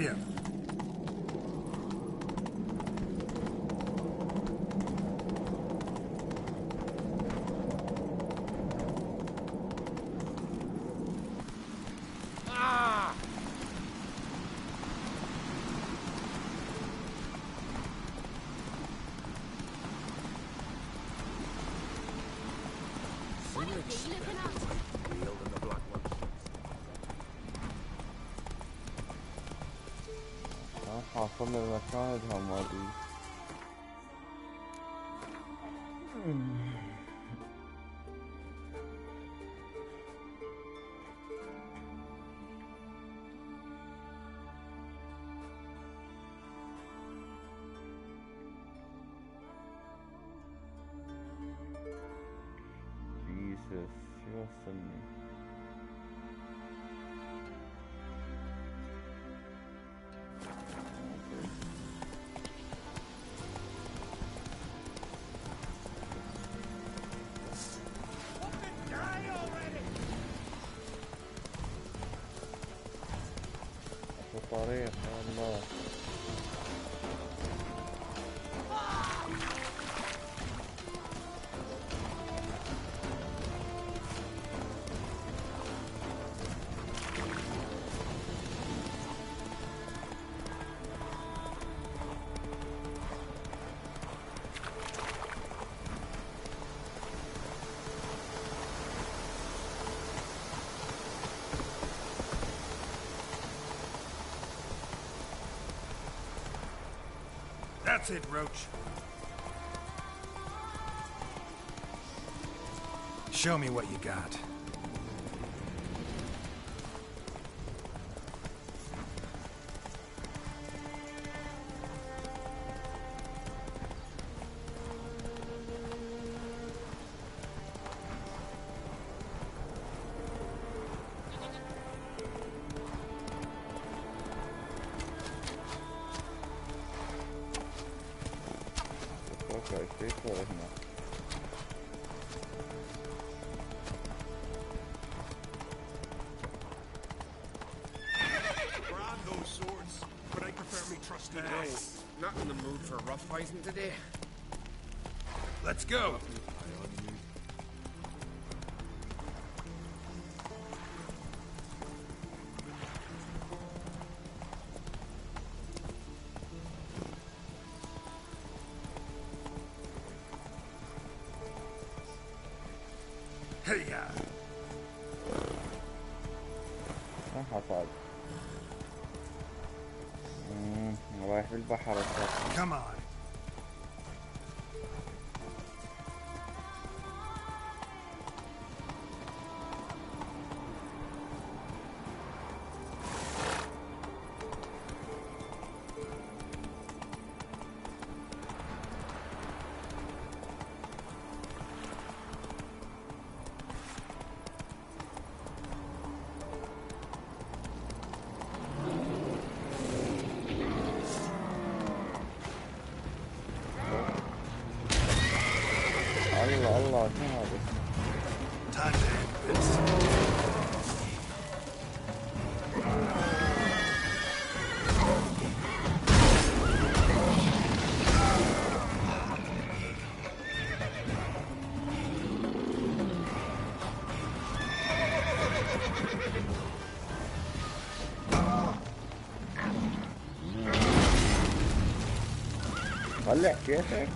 here. حاصل المشاهد همادي. جيسس شو وصلني. طريق الله. That's it, Roach. Show me what you got. Not in the mood for rough fighting today. Let's go. Hey-ya. ما حصل. رايح بالبحر. Come on. الله شو هذا؟ Time to end this. طلع كيفك؟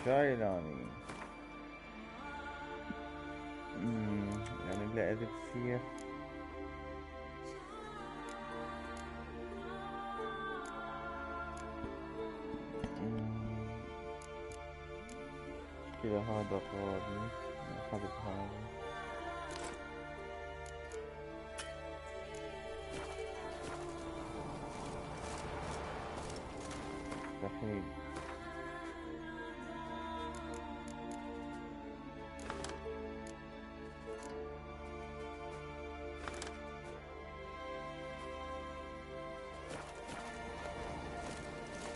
شايلاني. يعني لعبة سيف. كده هذا فاضي. نحذف هذا. مستحيل.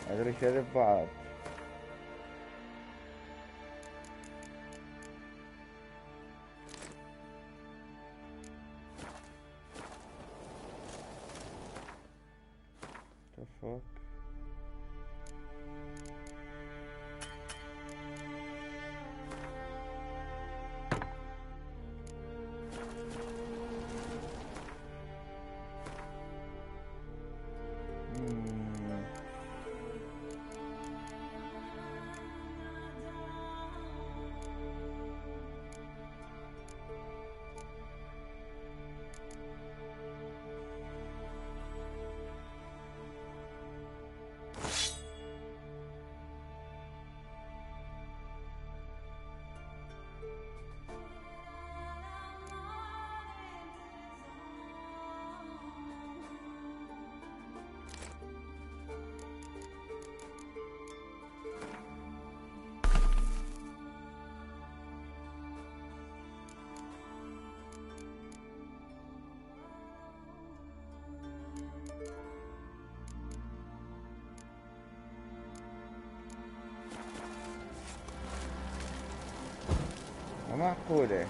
أدري شرب بعض. تفك. معقولة.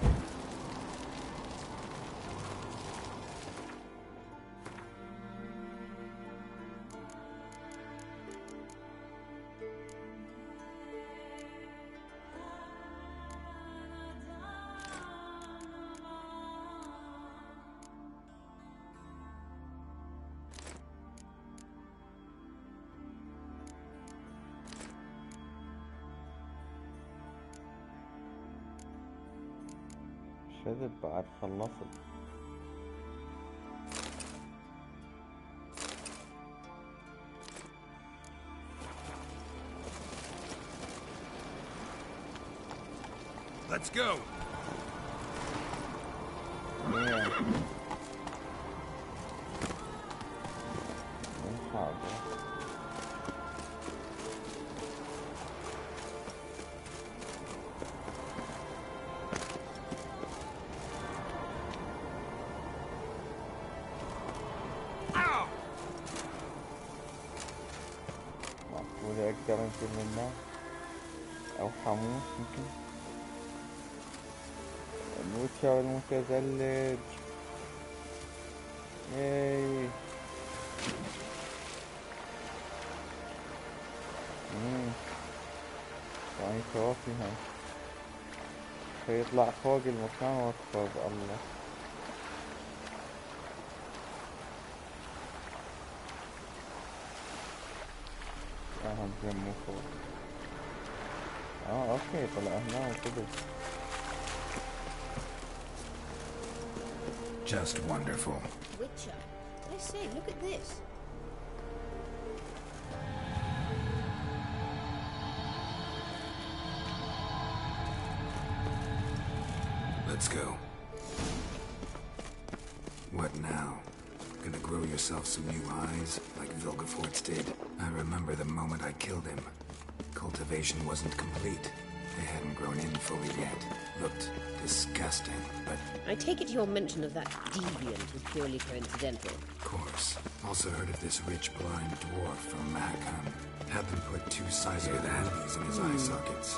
كذب بعد خلصت. Let's go. Yeah. أقدر أنزل منه أو حموس يمكن. الوتشر المتزلج. ياي. يعني كوافي هاي. فيطلع فوق المكان واكفر الله. مو فوق. اوكي طلع هنا وكذا. Just wonderful. Witcher, I say, look at this. Let's go. What now? Gonna grow yourself some new eyes, like Vilgefortz did? I remember the moment I killed him. Cultivation wasn't complete. They hadn't grown in fully yet. Looked disgusting, but... I take it your mention of that deviant was purely coincidental. Of course. Also heard of this rich blind dwarf from Mahakam. Had them put 2 sizable rubies in his eye sockets.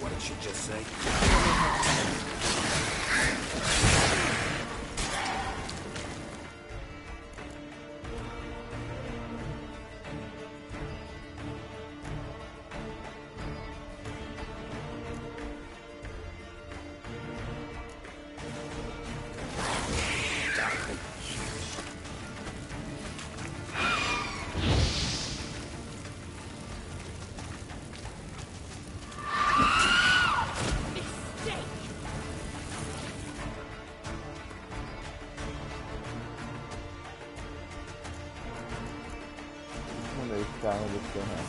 What did she just say? da iştahını bitirme.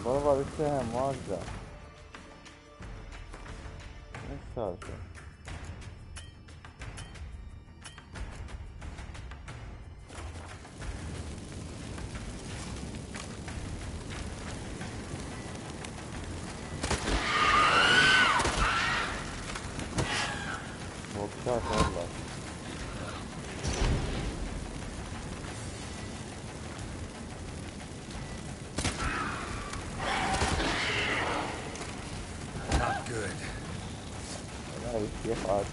Baba bir şey hem var da. Ne sağlık? Boksa atarlar. Hard.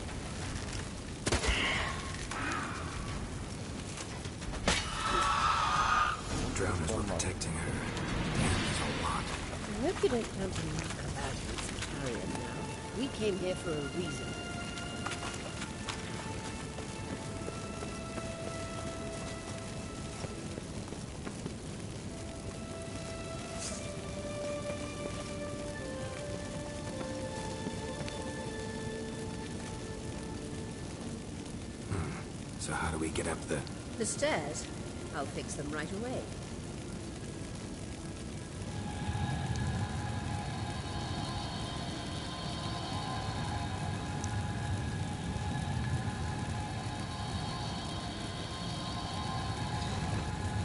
Drowners were protecting her. Damn, there's a lot. I hope you don't plan to knock about with carrion now. We came here for a reason. So how do we get up the... The stairs? I'll fix them right away.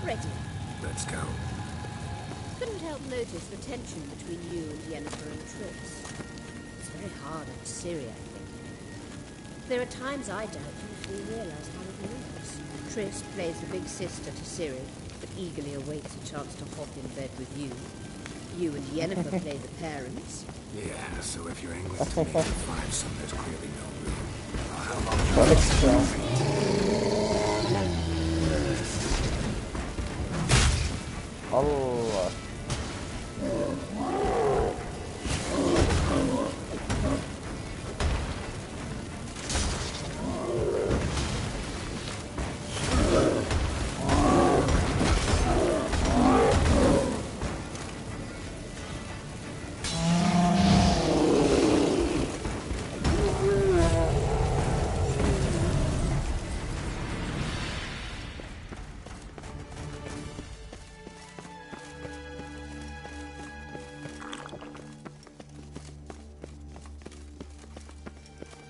Ready. Let's go. Couldn't help notice the tension between you and Yennefer and Triss. It's very hard on Ciri, I think. There are times I doubt you fully realize how it moves. Triss plays the big sister to Ciri, but eagerly awaits a chance to hop in bed with you. You and Yennefer play the parents. Yeah, so if you're angling to make it 5-some, there's clearly no room. How long? Allah.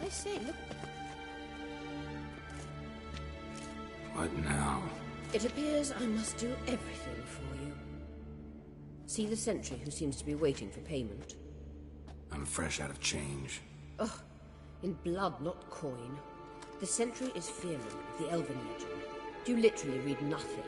I say, look. What now? It appears I must do everything for you. See the sentry who seems to be waiting for payment? I'm fresh out of change. Ugh, in blood, not coin. The sentry is Fearon of the Elven Legion. You literally read nothing.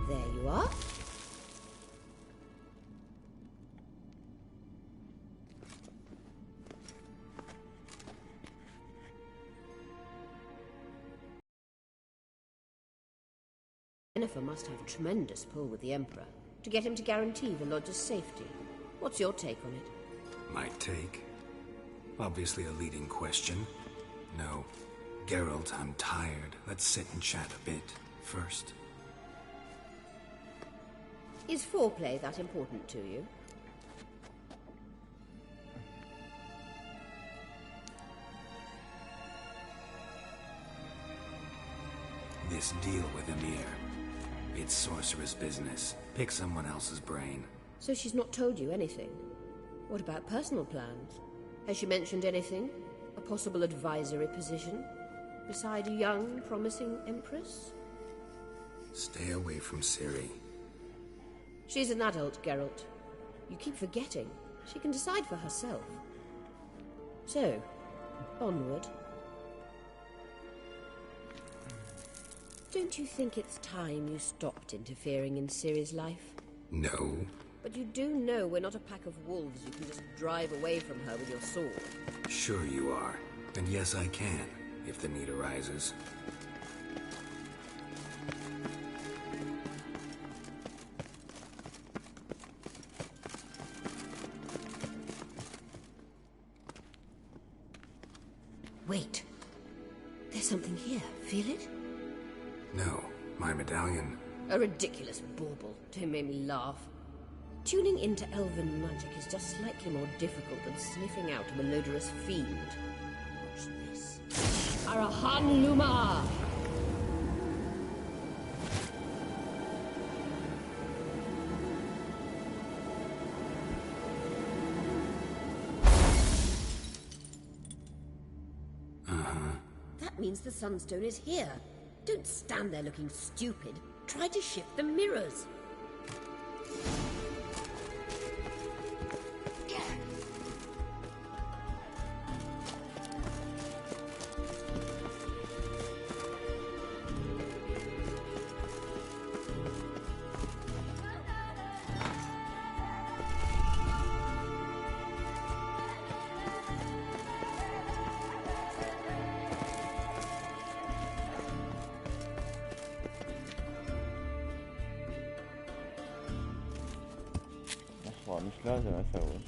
There you are. Yennefer must have tremendous pull with the Emperor to get him to guarantee the Lodge's safety. What's your take on it? My take? Obviously a leading question. No. Geralt, I'm tired. Let's sit and chat a bit first. Is foreplay that important to you? This deal with Emir. It's sorcerer's business. Pick someone else's brain. So she's not told you anything? What about personal plans? Has she mentioned anything? A possible advisory position? Beside a young, promising empress? Stay away from Ciri. She's an adult, Geralt. You keep forgetting. She can decide for herself. So, onward. Don't you think it's time you stopped interfering in Ciri's life? No. But you do know we're not a pack of wolves you can just drive away from her with your sword. Sure you are. And yes, I can, if the need arises. Wait. There's something here. Feel it? No. My medallion. A ridiculous bauble. Don't make me laugh. Tuning into elven magic is just slightly more difficult than sniffing out a malodorous fiend. Watch this. Arahan Luma! That means the Sunstone is here. Don't stand there looking stupid. Try to shift the mirrors. مش لازم اسوي.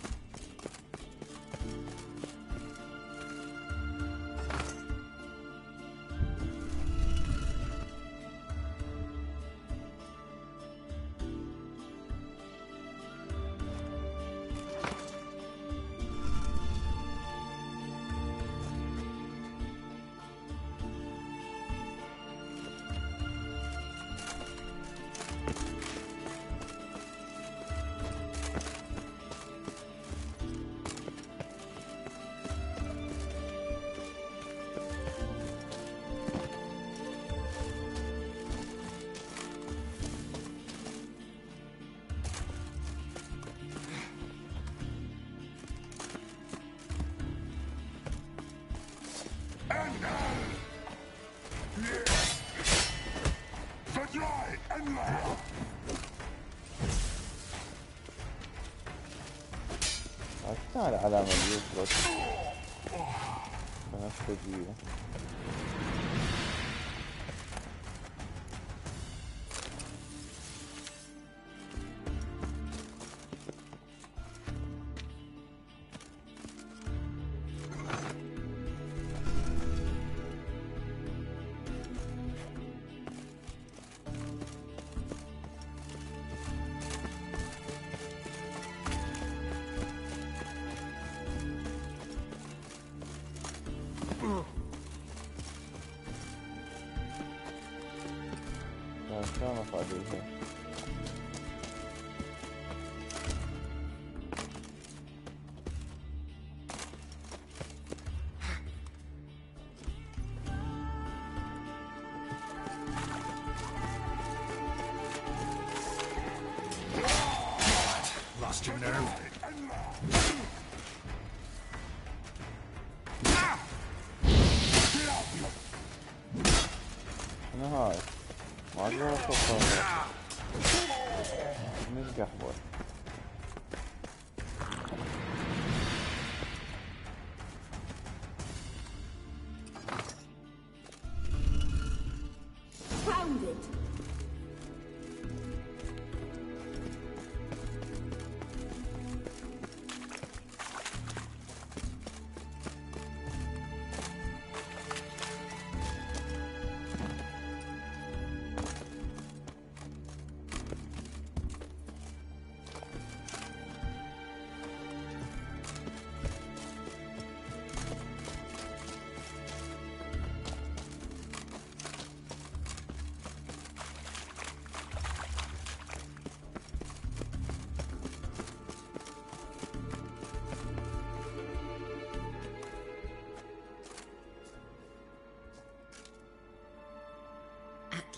عشان العلامة اللي يفرط بنفس تجيبه. شلون افاديها؟ Lost your nerve? شنو هاي؟ ما اقدر اوصل من القهوة. Found it.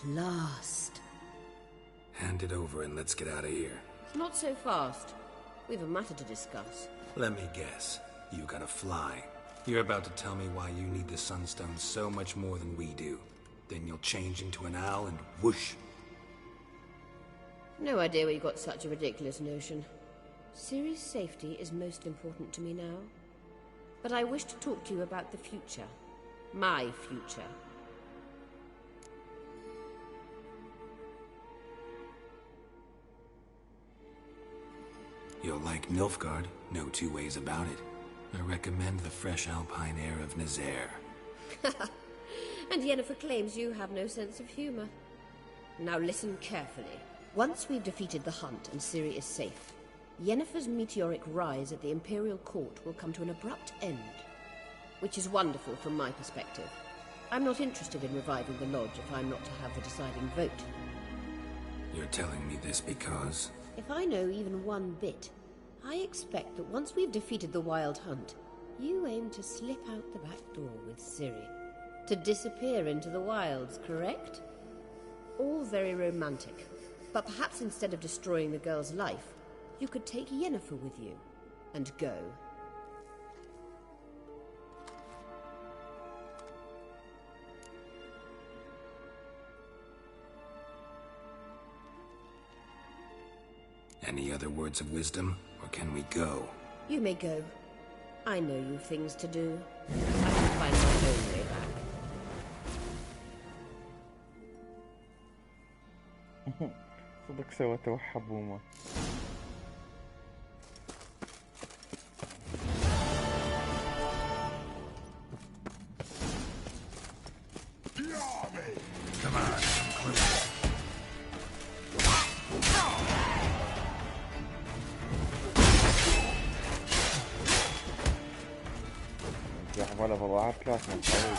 Last. Hand it over and let's get out of here. Not so fast. We've a matter to discuss. Let me guess. You gotta fly. You're about to tell me why you need the Sunstone so much more than we do. Then you'll change into an owl and whoosh. No idea where you got such a ridiculous notion. Ciri's safety is most important to me now. But I wish to talk to you about the future. My future. You'll like Nilfgaard, no two ways about it. I recommend the fresh alpine air of Nazaire. And Yennefer claims you have no sense of humor. Now listen carefully. Once we've defeated the Hunt and Ciri is safe, Yennefer's meteoric rise at the Imperial Court will come to an abrupt end. Which is wonderful from my perspective. I'm not interested in reviving the Lodge if I'm not to have the deciding vote. You're telling me this because... If I know even one bit, I expect that once we've defeated the Wild Hunt, you aim to slip out the back door with Ciri. To disappear into the wilds, correct? All very romantic. But perhaps instead of destroying the girl's life, you could take Yennefer with you, and go. Any other words of wisdom, or can we go? You may go. I know you've things to do. I can find my own way back. صدق سوته حبومة. Come on, close. ولا بضاعات لكن قوي.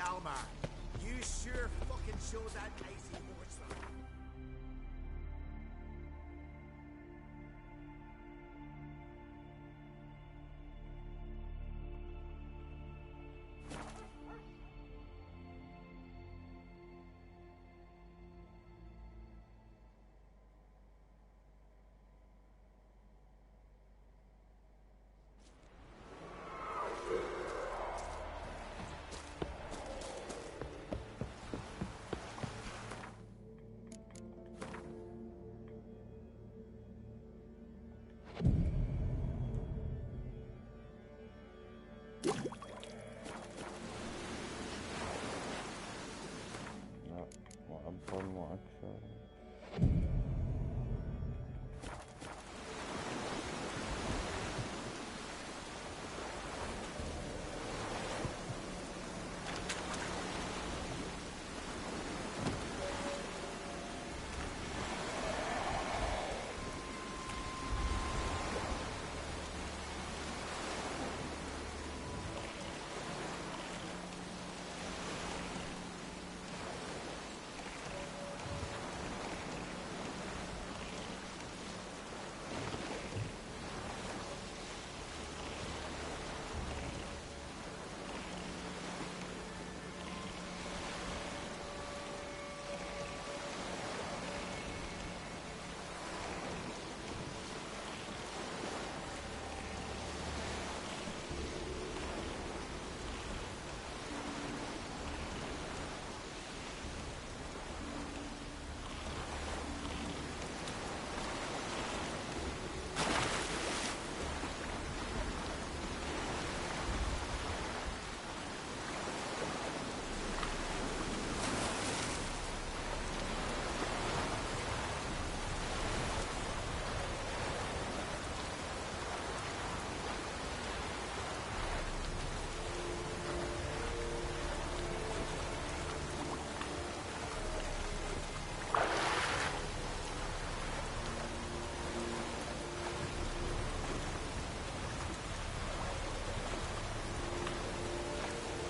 Hjalmar. You sure fucking showed that icy horse though. وأكبر وأكثر.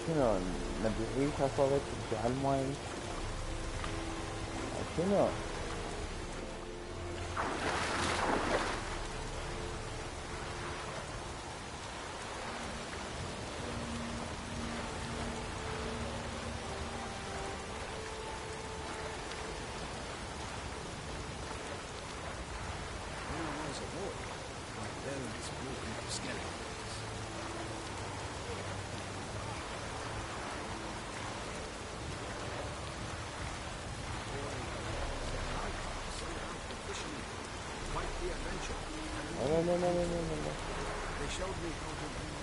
شنو نبي حصلت على الماي شنو No. They showed me how to do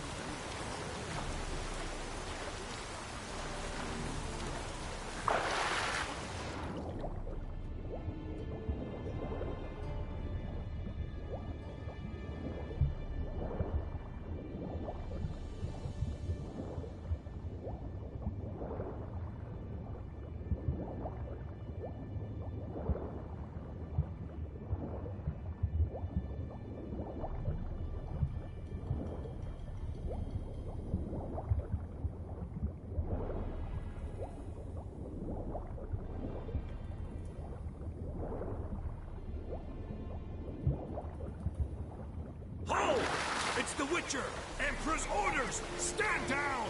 It's the Witcher! Emperor's orders! Stand down!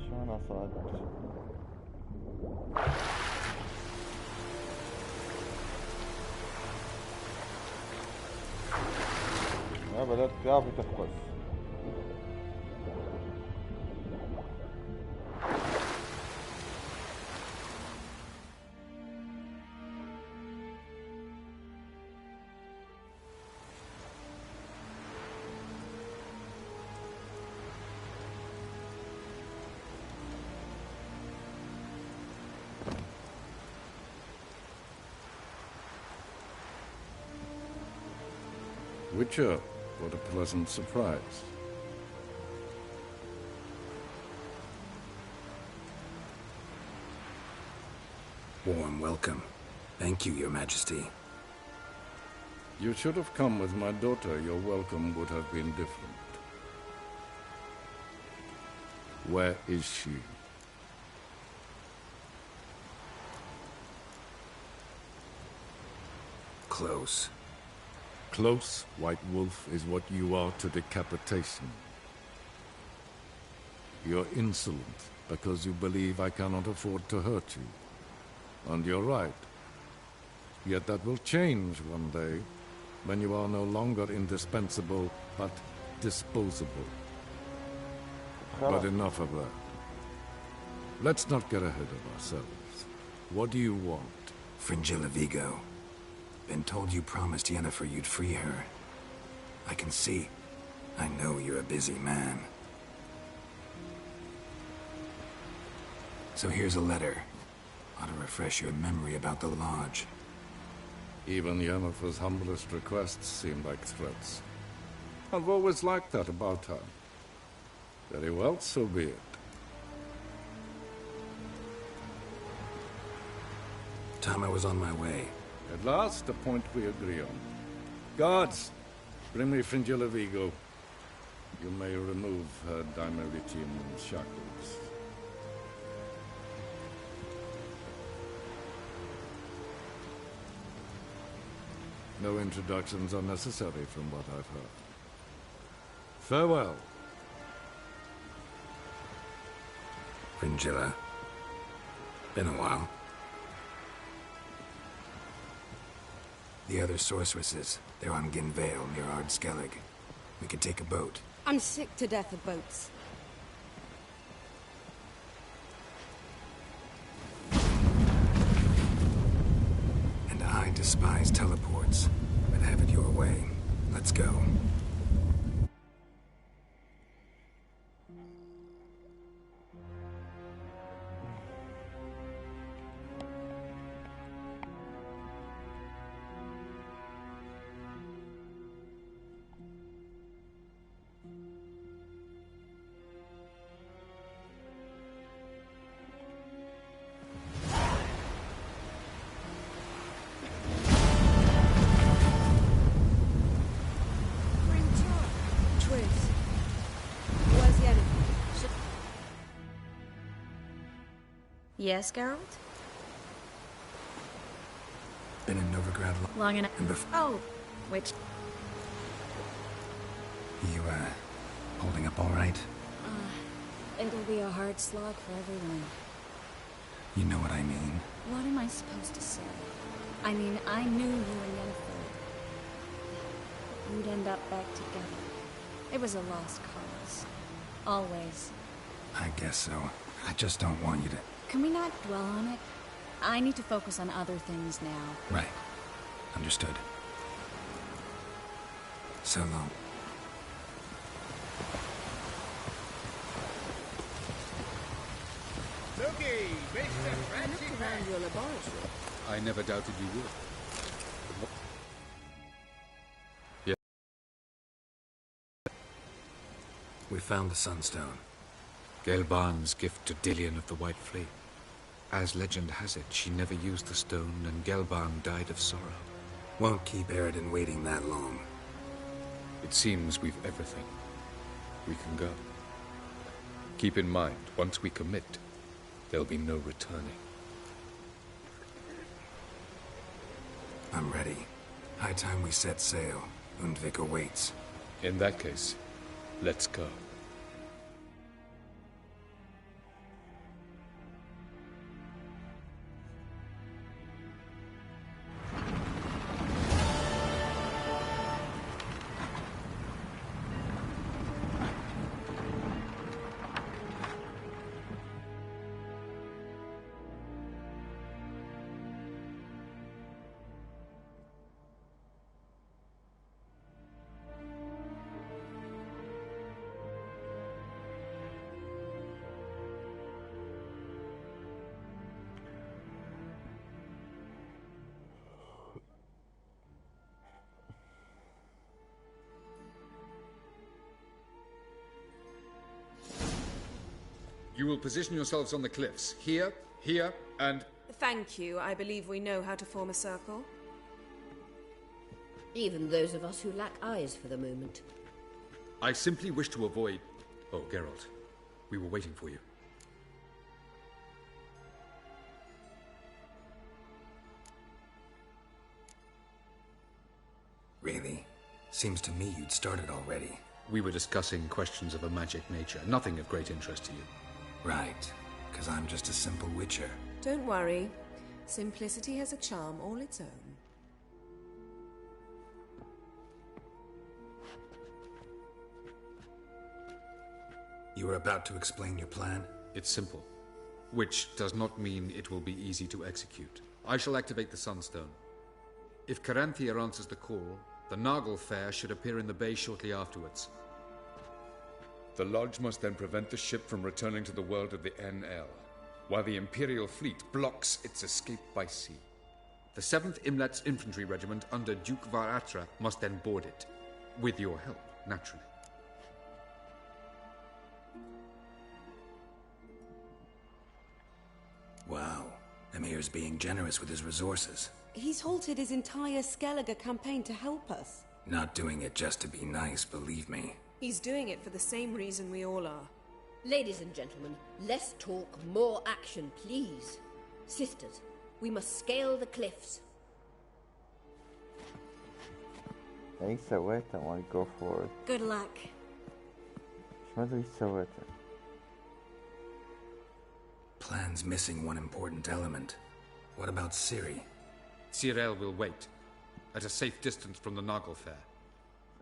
شو أنا صادق ما بدأت ثيابي تخبص Witcher, what a pleasant surprise. Warm welcome. Thank you, Your Majesty. You should have come with my daughter. Your welcome would have been different. Where is she? Close. Close, White Wolf, is what you are to decapitation. You're insolent because you believe I cannot afford to hurt you. And you're right. Yet that will change one day, when you are no longer indispensable, but disposable. But enough of that. Let's not get ahead of ourselves. What do you want? Fringilla Vigo. Been told you promised Yennefer you'd free her. I can see. I know you're a busy man. So here's a letter. Ought to refresh your memory about the Lodge. Even Yennefer's humblest requests seem like threats. I've always liked that about her. Very well, so be it. Time I was on my way. At last, a point we agree on. Guards, bring me Fringilla Vigo. You may remove her Dimeritian shackles. No introductions are necessary from what I've heard. Farewell. Fringilla. Been a while. The other sorceresses, they're on Ginvale near Ard-Skellig. We could take a boat. I'm sick to death of boats. And I despise teleports, but have it your way. Let's go. Yes, Geralt? Been in Novigrad Long enough. And before. Oh, which? You, holding up all right? It'll be a hard slog for everyone. You know what I mean. What am I supposed to say? I mean, I knew you and Yennefer. You'd end up back together. It was a lost cause. Always. I guess so. I just don't want you to... Can we not dwell on it? I need to focus on other things now. Right. Understood. So long. Looky, Mr. Francis around your laboratory. I never doubted you would. Yeah. We found the Sunstone. Gelban's gift to Dillion of the White Fleet. As legend has it, she never used the stone, and Gelban died of sorrow. Won't keep Eridan waiting that long. It seems we've everything. We can go. Keep in mind, once we commit, there'll be no returning. I'm ready. High time we set sail. Undvik awaits. In that case, let's go. You will position yourselves on the cliffs. Here, here, and... Thank you. I believe we know how to form a circle. Even those of us who lack eyes for the moment. I simply wish to avoid... Oh, Geralt. We were waiting for you. Really? Seems to me you'd started already. We were discussing questions of a magic nature, nothing of great interest to you. Right, because I'm just a simple witcher. Don't worry. Simplicity has a charm all its own. You were about to explain your plan? It's simple. Which does not mean it will be easy to execute. I shall activate the Sunstone. If Caranthia answers the call, the Nagel Fair should appear in the bay shortly afterwards. The Lodge must then prevent the ship from returning to the world of the NL, while the Imperial fleet blocks its escape by sea. The 7th Imlet's infantry regiment under Duke Varatra must then board it. With your help, naturally. Wow. Emir's being generous with his resources. He's halted his entire Skellige campaign to help us. Not doing it just to be nice, believe me. He's doing it for the same reason we all are. Ladies and gentlemen, less talk, more action, please. Sisters, we must scale the cliffs. اي سويته ما go for it. Good luck. ما ادري ايش سويته. Plan's missing one important element. What about Ciri? Cyril will wait, at a safe distance from the Nagel Fair.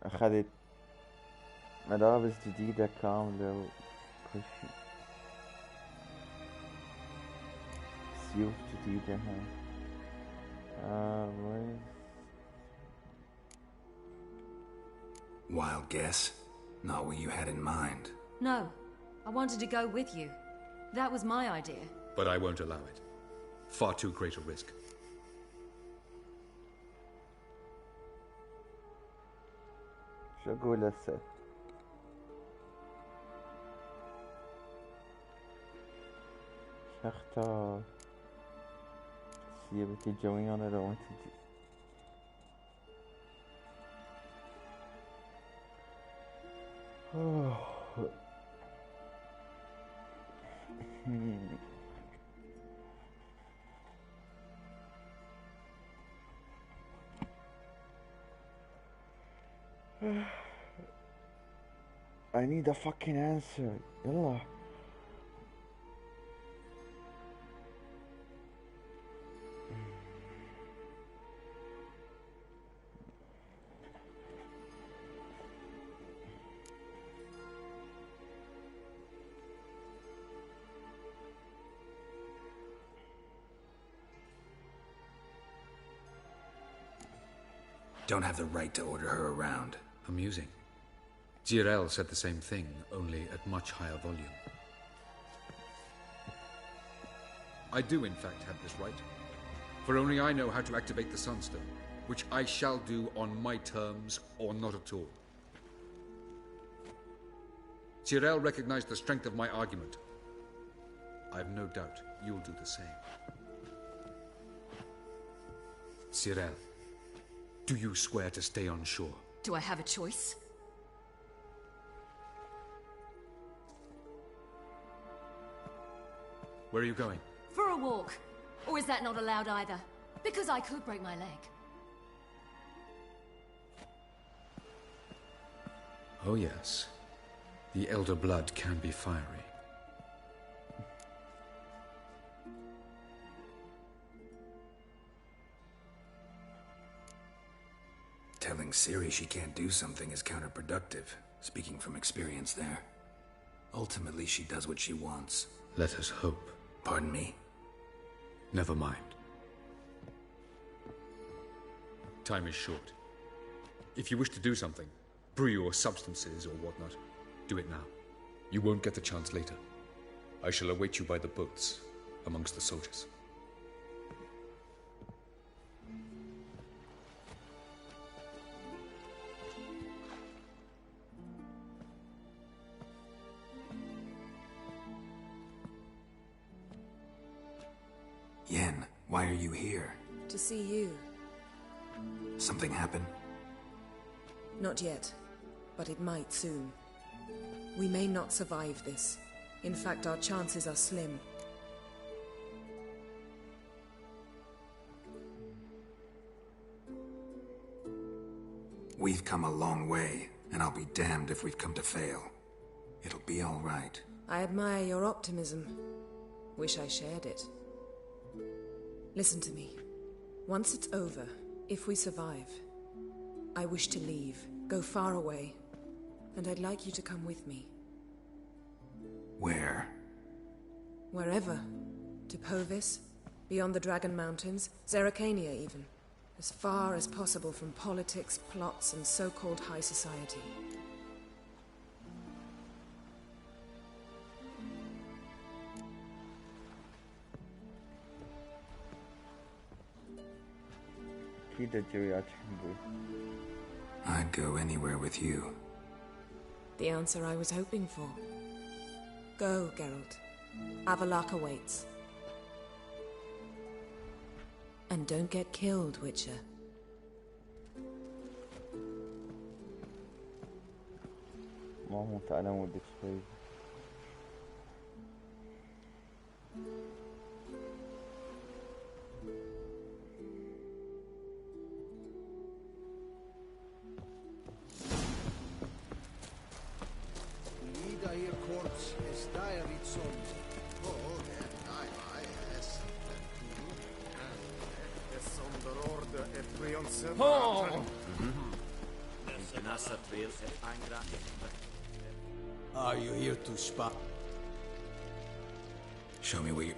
أخذت ملابس جديدة كاملة وكل شيء. سيوف جديدة وين؟ Wild guess? Not what you had in mind. No, I wanted to go with you. That was my idea. But I won't allow it. Far too great a risk. شو أقول هسه؟ شو أختار؟ سيبتي جويانا لو أنت I need a fucking answer. يلا. Don't have the right to order her around. Amusing. Jirel said the same thing, only at much higher volume. I do, in fact, have this right. For only I know how to activate the Sunstone, which I shall do on my terms or not at all. Jirel recognized the strength of my argument. I have no doubt you'll do the same. Cyril, do you swear to stay on shore? Do I have a choice? Where are you going? For a walk. Or is that not allowed either? Because I could break my leg. Oh yes. The elder blood can be fiery. Telling Ciri she can't do something is counterproductive, speaking from experience there. Ultimately, she does what she wants. Let us hope. Pardon me? Never mind. Time is short. If you wish to do something, brew your substances or whatnot, do it now. You won't get the chance later. I shall await you by the boats, amongst the soldiers. Yen, why are you here? To see you. Something happened? Not yet, but it might soon. We may not survive this. In fact, our chances are slim. We've come a long way, and I'll be damned if we've come to fail. It'll be all right. I admire your optimism. Wish I shared it. Listen to me. Once it's over, if we survive, I wish to leave, go far away, and I'd like you to come with me. Where? Wherever. To Povis, beyond the Dragon Mountains, Zeracania even. As far as possible from politics, plots, and so-called high society. I'd go anywhere with you. The answer I was hoping for. Go, Geralt. Avalok awaits. And don't get killed, Witcher. اللهم تعالى مودك شوي. Ida hier corpse is dire iets soms. Oh, I yes. Es onder orde e prionse. Oh! Are you here to spy? Show me where you...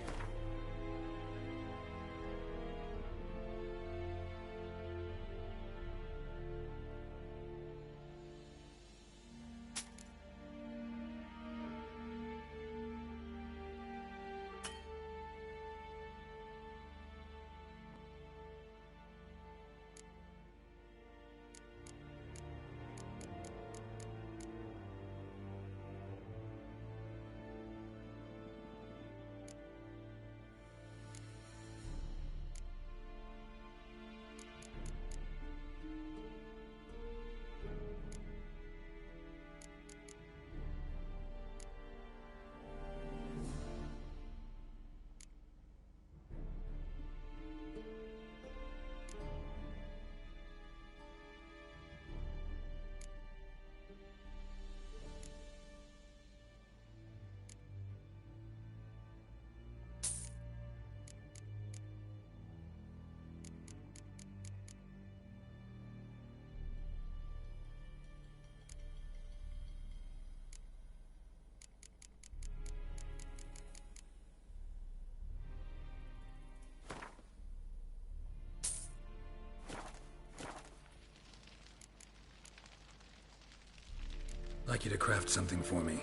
I'd like you to craft something for me.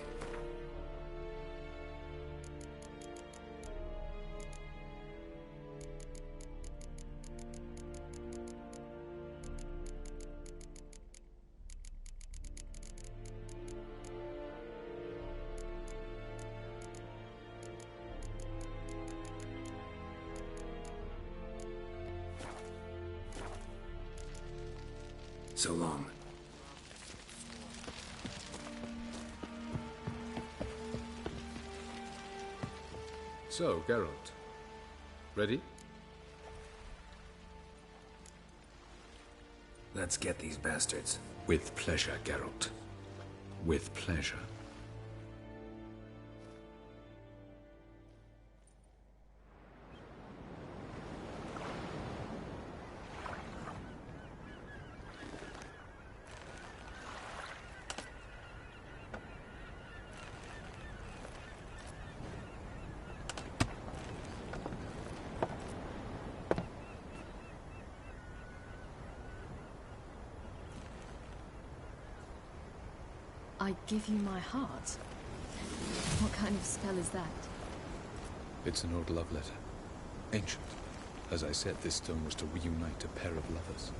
So long. So, Geralt. Ready? Let's get these bastards. With pleasure, Geralt. With pleasure. I give you my heart? What kind of spell is that? It's an old love letter. Ancient. As I said, this stone was to reunite a pair of lovers.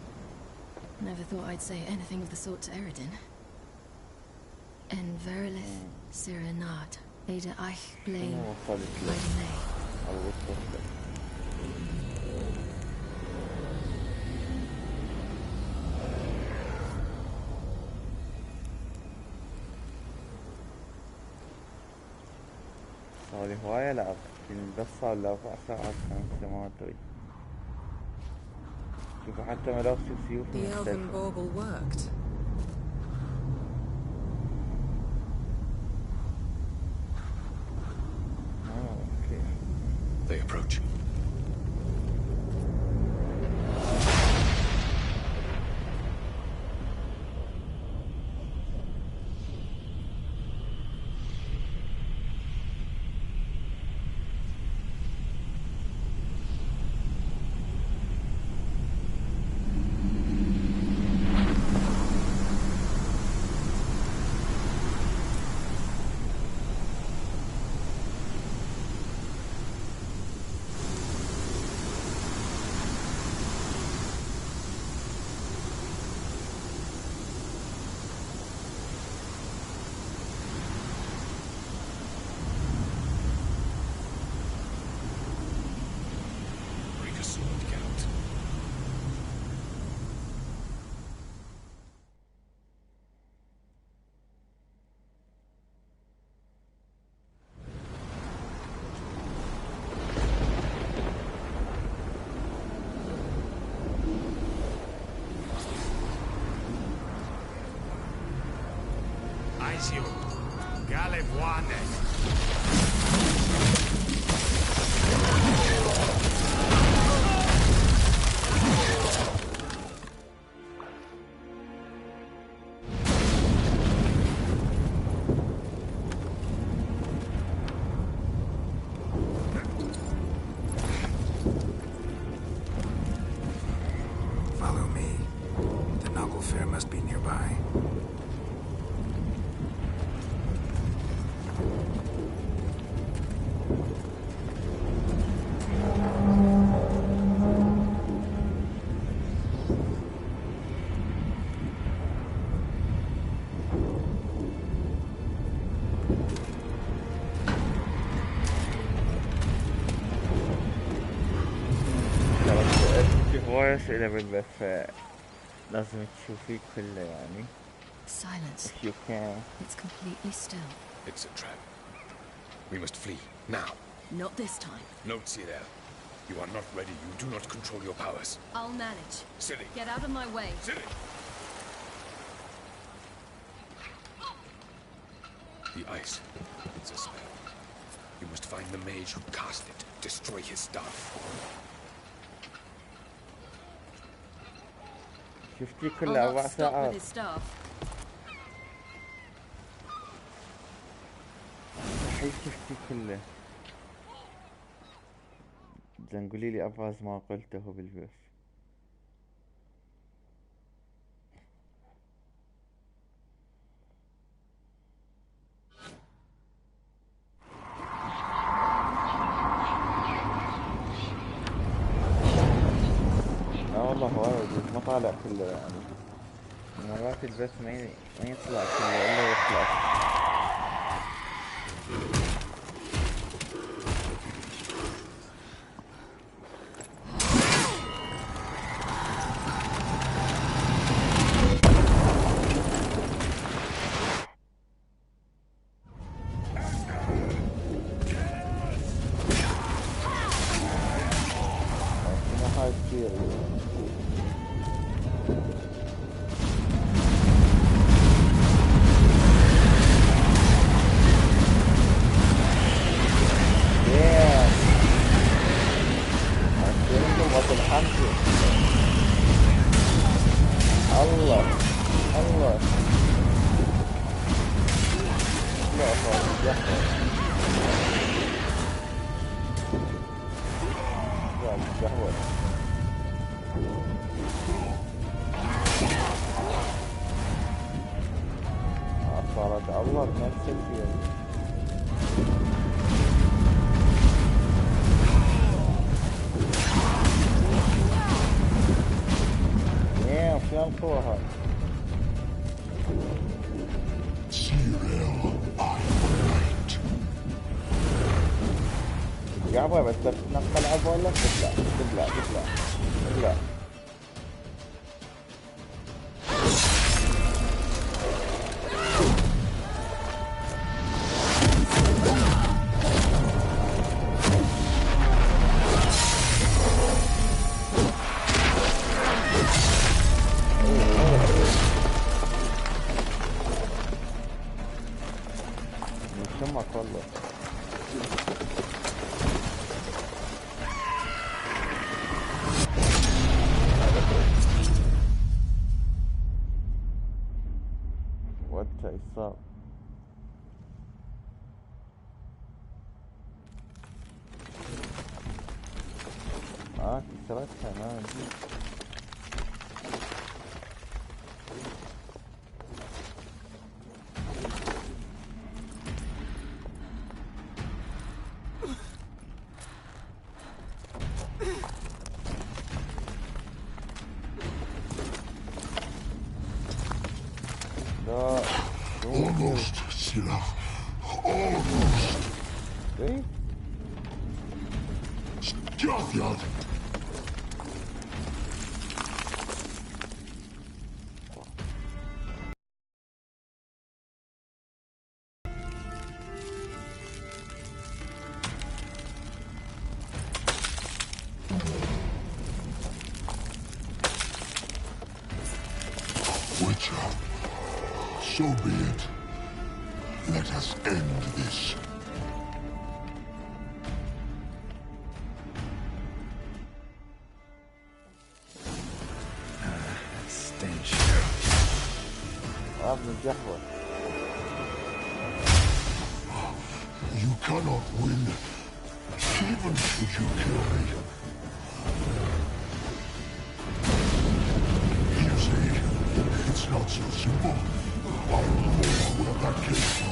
Never thought I'd say anything of the sort to Eredin. En verilith Sirenad, Ada eich blame, هواية لعب بس صار له 4 ساعات 5 ما ادري. شوفوا حتى ملابس السيوف The elven bauble worked. Okay. They approach. You, Galevuane. Follow me. The Noggle Fair must be nearby. هواية أسئلة بالبث لازم تشوفيه كله يعني. Silence. If you can. It's completely still. It's a trap. We must flee, now. Not this time. No, Cyril. You are not ready. You do not control your powers. I'll manage. Silly. Get out of my way. Silly. The ice. It's a spell. You must find the mage who cast it. Destroy his staff. شفتي كل 4 ساعات. مستحيل شفتي كله. زين قولي لي أبرز ما قلته بالبث. والله وايد ما طالع كله يعني. مرات البث ما يطلع كله إلا يطلع. يابا بس تتنقل عبا ولا تطلع كسرتها مان. Almost, Sila. Almost. See? Stjafjad. Witcher, so be it. Let us end this. Stench. You cannot win, even should you kill me. You see, it's not so simple. I know where that came from.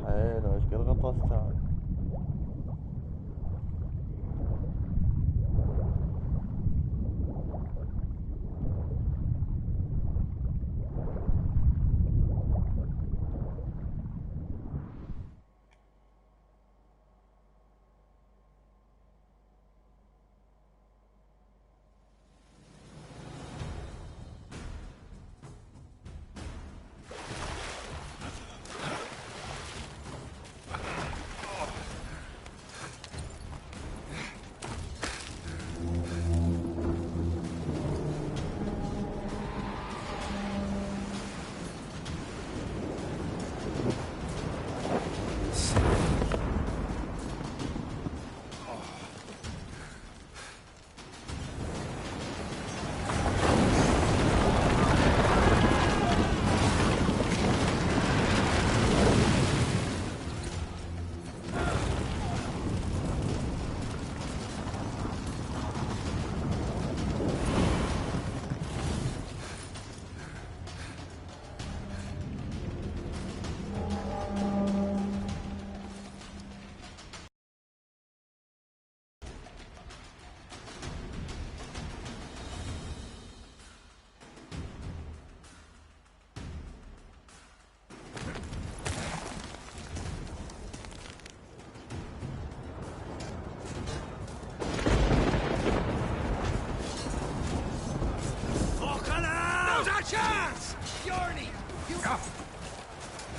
حلو، ايش قد غطستها.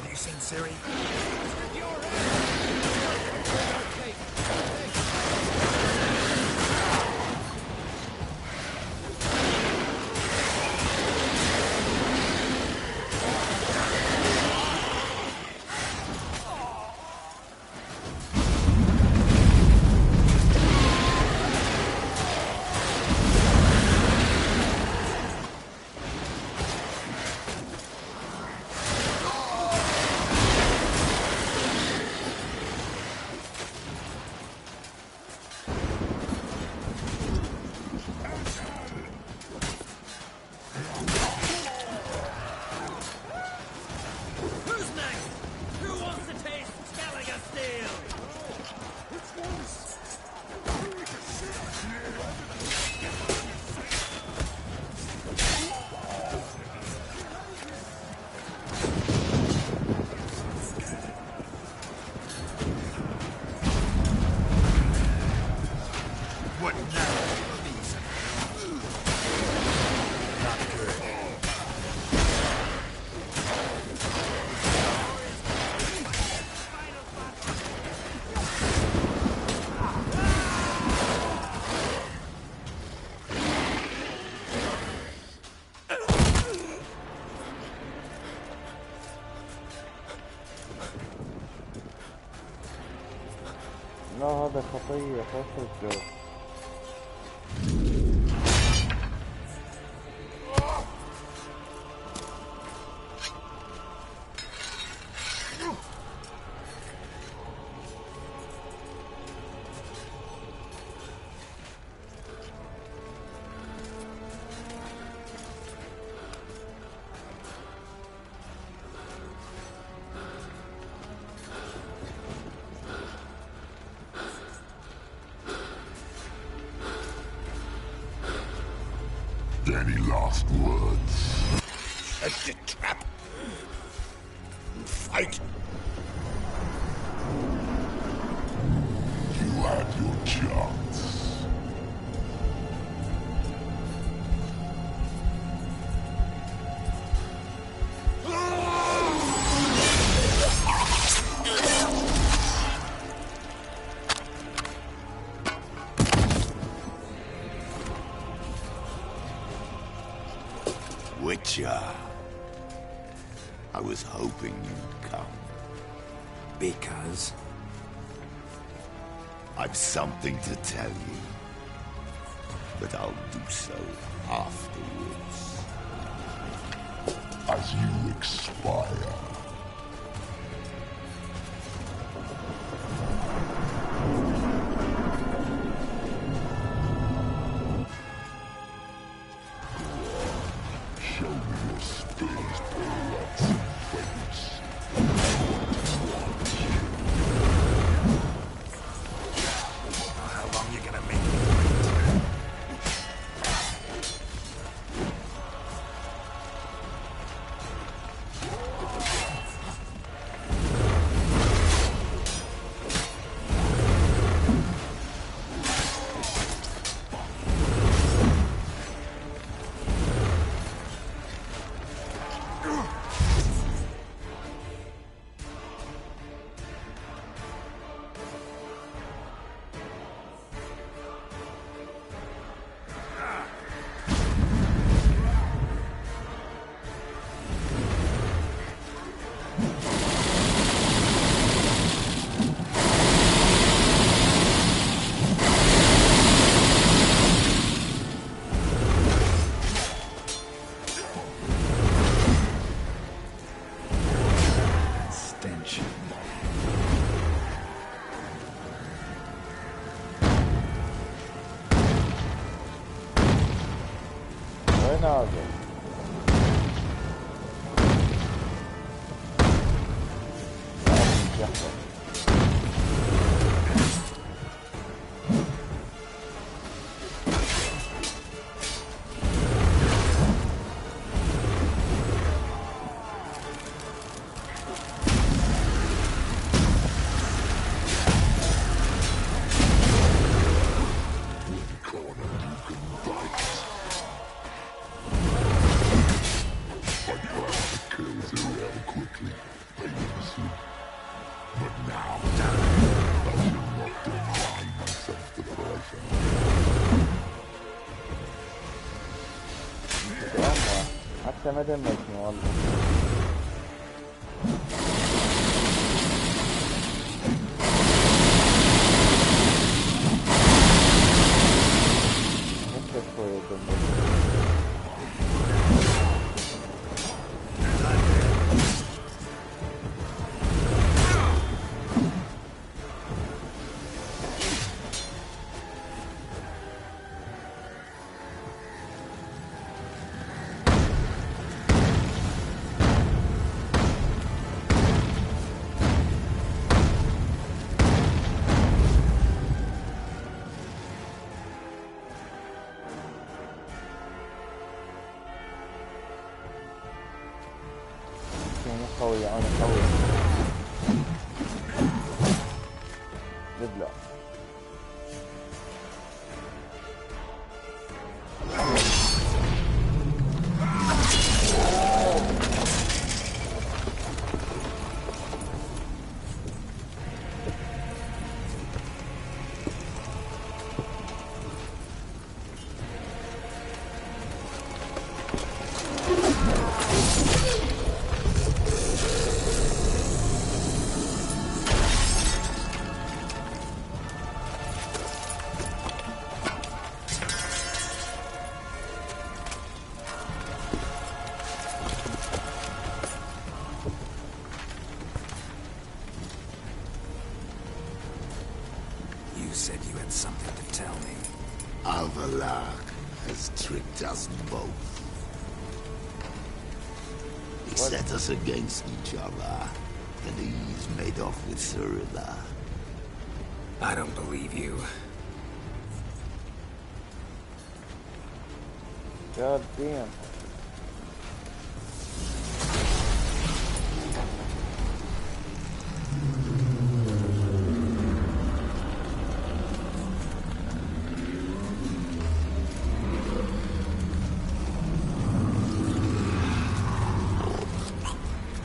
Have you seen Siri? Who's next? Who wants to taste Skelliger Steel? What now? Not good. لا هذا خطية خوش الجو. Any last words? Set the trap. Fight. You had your chance. Witcher. I was hoping you'd come. Because? I've something to tell you. But I'll do so afterwards. As you expire. Show me your spears, bullets, and weapons. How long you gonna make me? نازل. Kills her rather quickly. ما دمجني والله. ممكن شوية دمجني. قوي أنا قوي. بدلع. said you had something to tell me. l-Blacky has tricked us both. He set us against each other, and he's made off with Cyrilla. I don't believe you. God damn.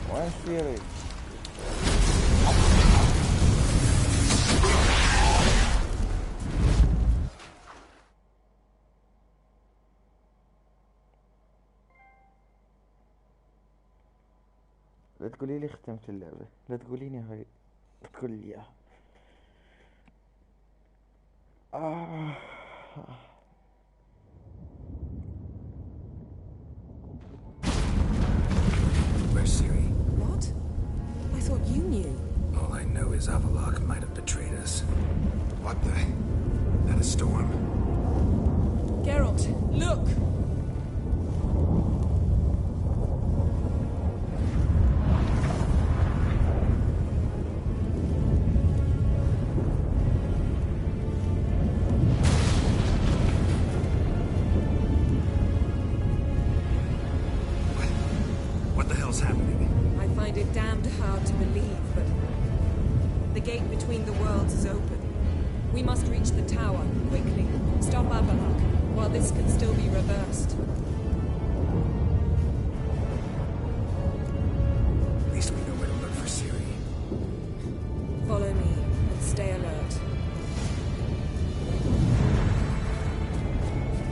Why Fury? لا تقولي لي ختمت اللعبة، لا تقوليني هاي، تقول لي اياها. Where's Siri? What? I thought you knew. All I know is l-Blacky might have betrayed us. What the? That a storm? Geralt, look! What the hell's happening? I find it damned hard to believe, but the gate between the worlds is open. We must reach the tower, quickly. Stop l-Blacky, while this can still be reversed. At least we know where to look for Siri. Follow me, and stay alert.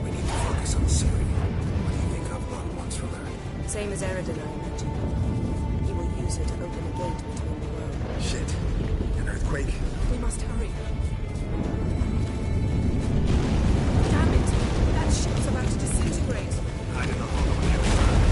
We need to focus on Siri. What do you think l-Blacky wants from her? Same as Eridan, I imagine. He will use her to open a gate between the worlds. Shit. An earthquake? We must hurry. Damn it! That ship's about to disintegrate. Hide in the hollow on the other side.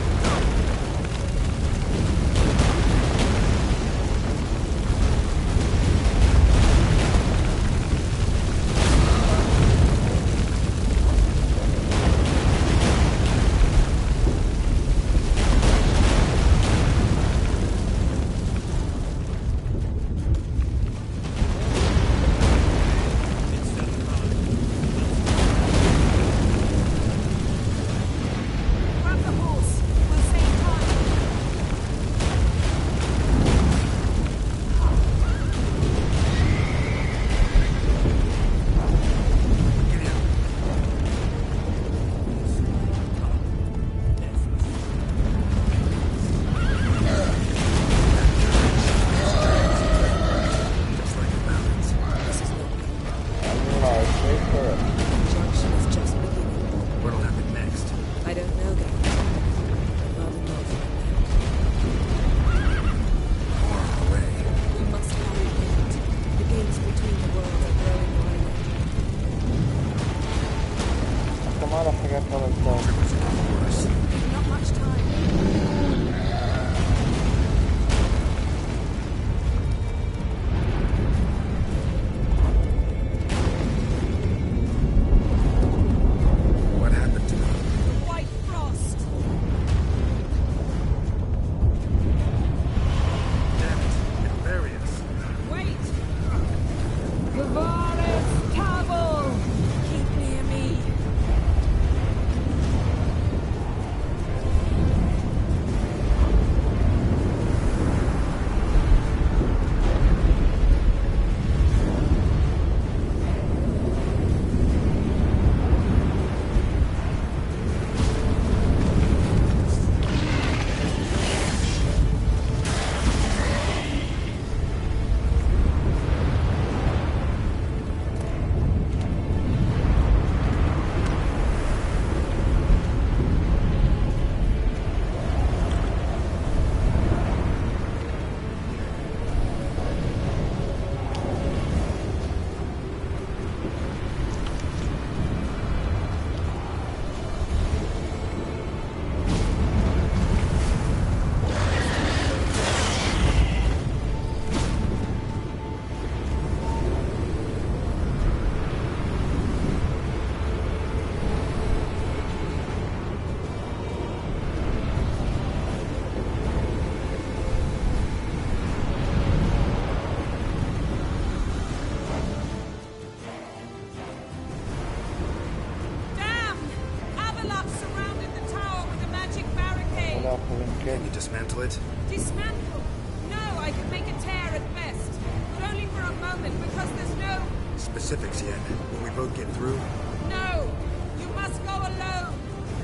dismantle it? Dismantle? No, I can make a tear at best. But only for a moment, because there's no... Specifics, Yen. Will we both get through? No! You must go alone!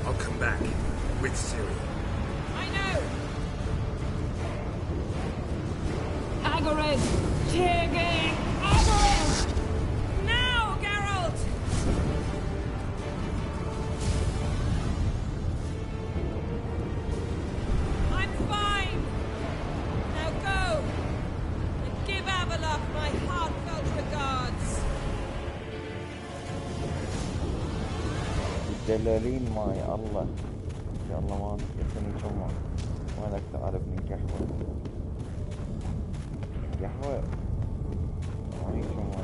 I'll come back. With Ciri. I know! Hagrid! Teargang! Hagrid! Now, Geralt! I'm fine! Now go! And give Avalok my heartfelt regards! الدلالين معي الله ان شاء الله ما تسكتني شمع ولك تعرفني قهوة قهوة معي شمع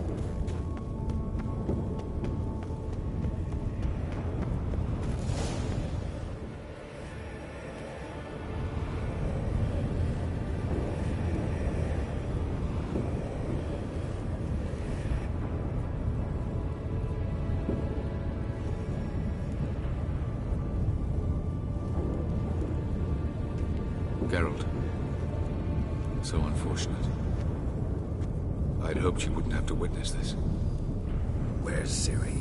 Geralt. So unfortunate. I'd hoped you wouldn't have to witness this. Where's Ciri?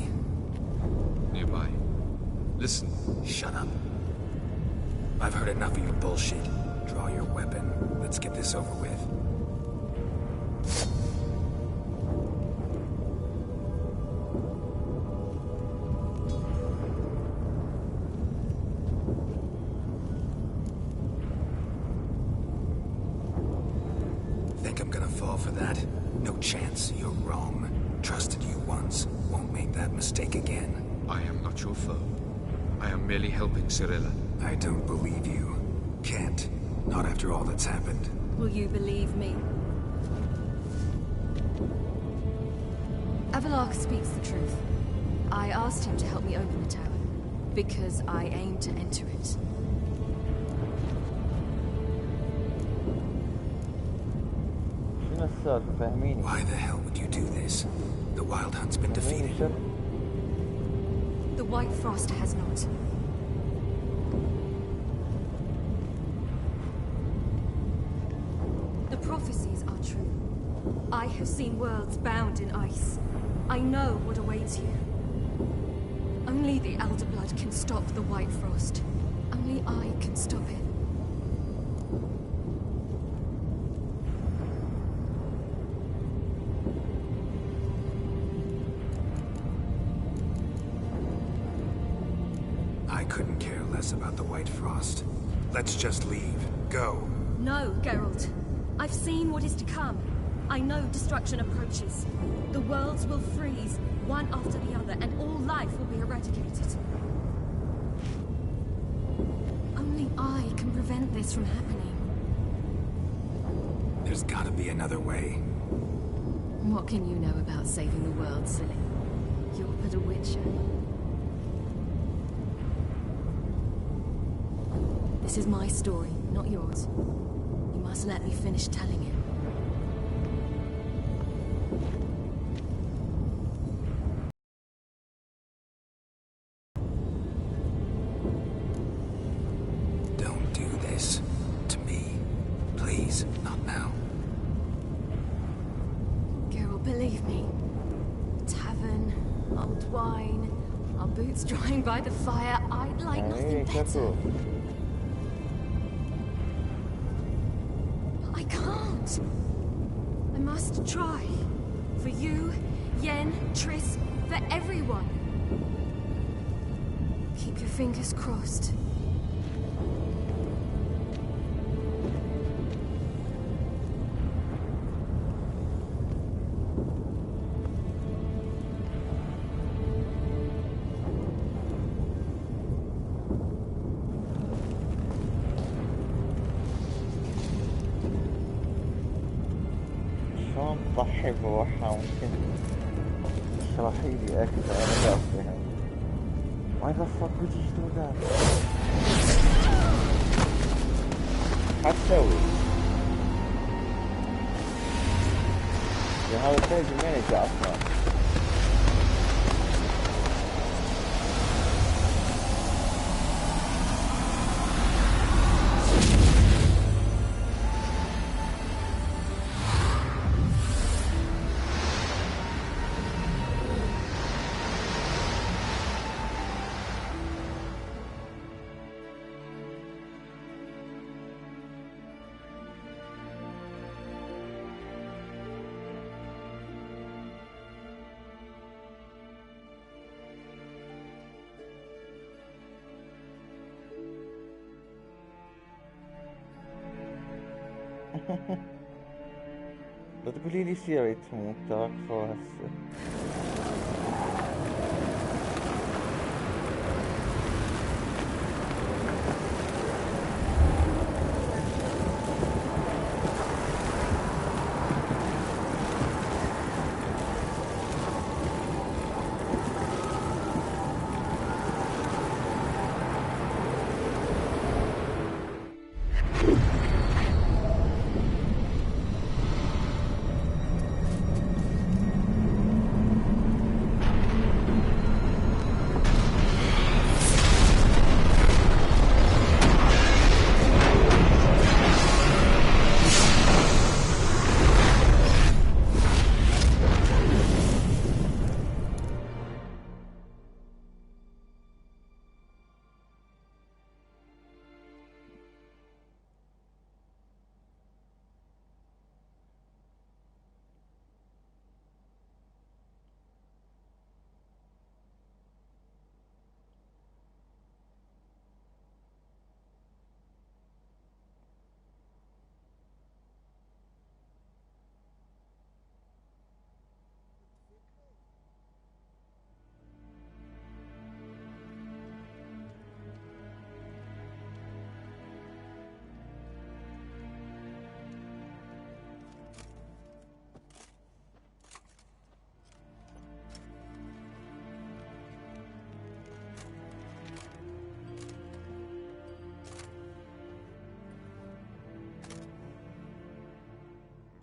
Nearby. Listen. Shut up. I've heard enough of your bullshit. Draw your weapon. Let's get this over with. Think I'm gonna fall for that? No chance. You're wrong. Trusted you once. Won't make that mistake again. I am not your foe. I am merely helping Cirilla. I don't believe you. Can't. Not after all that's happened. Will you believe me? Avalok speaks the truth. I asked him to help me open the tower, because I aim to enter it. Why the hell would you do this? The Wild Hunt's been defeated. The White Frost has not. The prophecies are true. I have seen worlds bound in ice. I know what awaits you. Only the Elder Blood can stop the White Frost. Only I can stop it. I couldn't care less about the White Frost. Let's just leave. Go. No, Geralt. I've seen what is to come. I know destruction approaches. The worlds will freeze, one after the other, and all life will be eradicated. Only I can prevent this from happening. There's gotta be another way. What can you know about saving the world, silly? You're but a witcher. This is my story, not yours. You must let me finish telling it. Don't do this. To me. Please, not now. Geralt, believe me. Tavern, old wine, our boots drying by the fire. I'd like nothing better. I can't. I must try. For you, Yen, Triss, for everyone. Keep your fingers crossed. شلون تضحي بروحها ممكن تشرحي لي اكثر انا لا افهم. Why the fuck would you do that? حتسوي هذا تاج مانجر اصلا. لا تقولي لي سيري تموت تراك فوق هسه.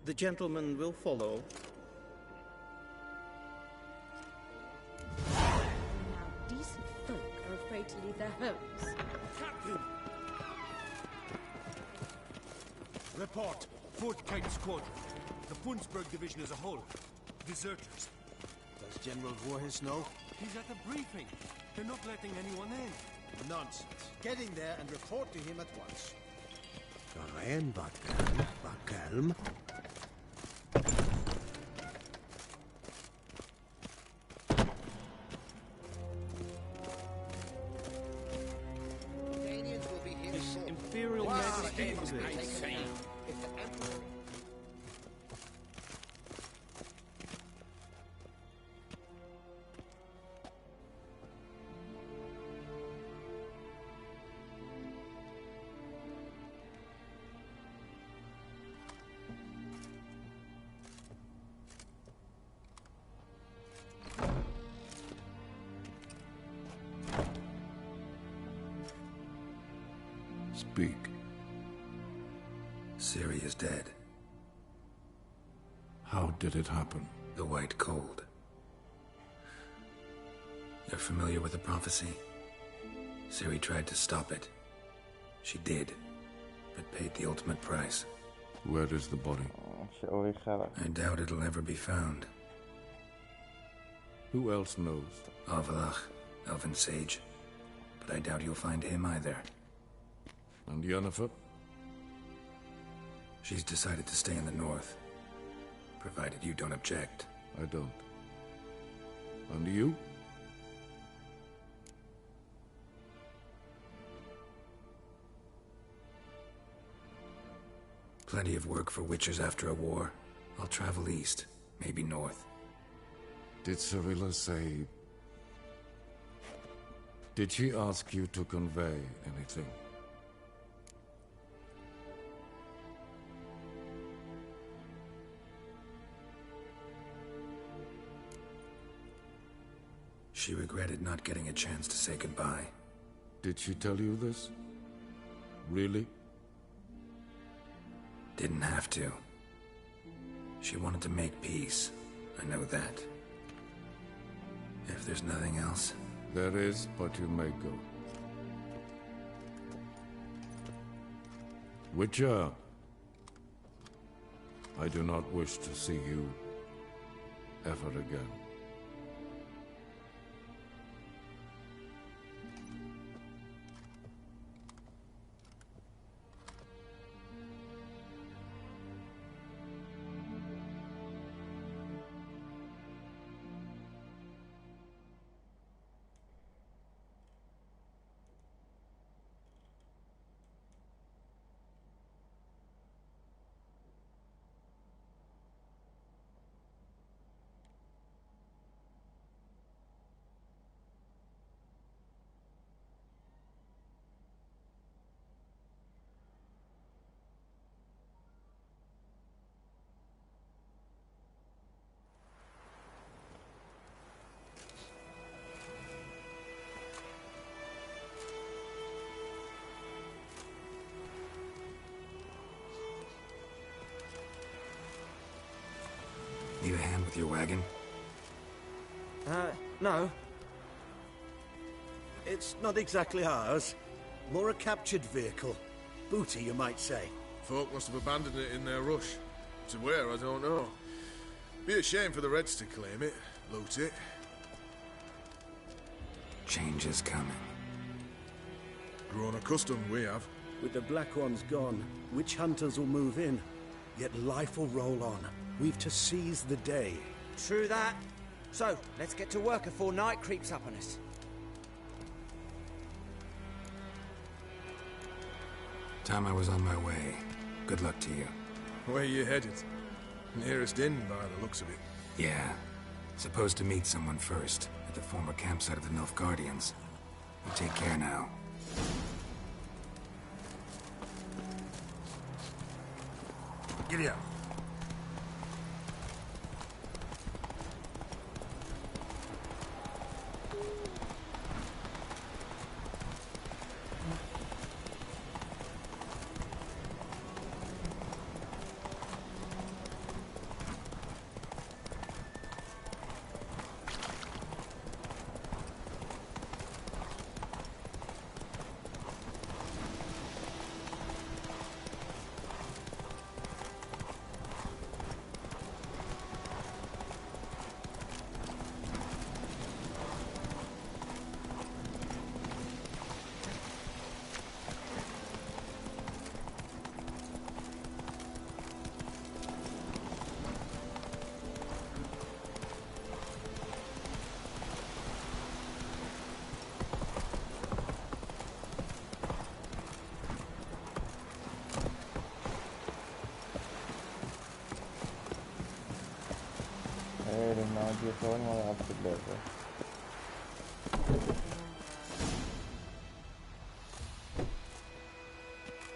The gentleman will follow. Now, decent folk are afraid to leave their homes. Captain! Report. 4th Kite Squadron. The Funsberg Division as a whole. Deserters. Does General Voorhis know? He's at the briefing. They're not letting anyone in. Nonsense. Get in there and report to him at once. Karen, war calm. Imperial Majesty was insane. Speak. Ciri is dead. How did it happen? The White Cold. You're familiar with the prophecy? Ciri tried to stop it. She did, but paid the ultimate price. Where is the body? I doubt it'll ever be found. Who else knows? Avlach, Elven Sage. But I doubt you'll find him either. And Yennefer? She's decided to stay in the north. Provided you don't object. I don't. And you? Plenty of work for witchers after a war. I'll travel east, maybe north. Did Cirilla say... Did she ask you to convey anything? She regretted not getting a chance to say goodbye. Did she tell you this? Really? Didn't have to. She wanted to make peace. I know that. If there's nothing else... There is, but you may go. Witcher, I do not wish to see you ever again. Need a hand with your wagon? No. It's not exactly ours. More a captured vehicle. Booty, you might say. Folk must have abandoned it in their rush. To where, I don't know. Be a shame for the Reds to claim it, loot it. Change is coming. Grown accustomed, we have. With the Black Ones gone, witch hunters will move in. Yet life will roll on. We've to seize the day. True that. So, let's get to work before night creeps up on us. Time I was on my way. Good luck to you. Where you headed? Nearest inn, by the looks of it. Yeah. Supposed to meet someone first, at the former campsite of the Nilfgaardians. You take care now. Giddy up.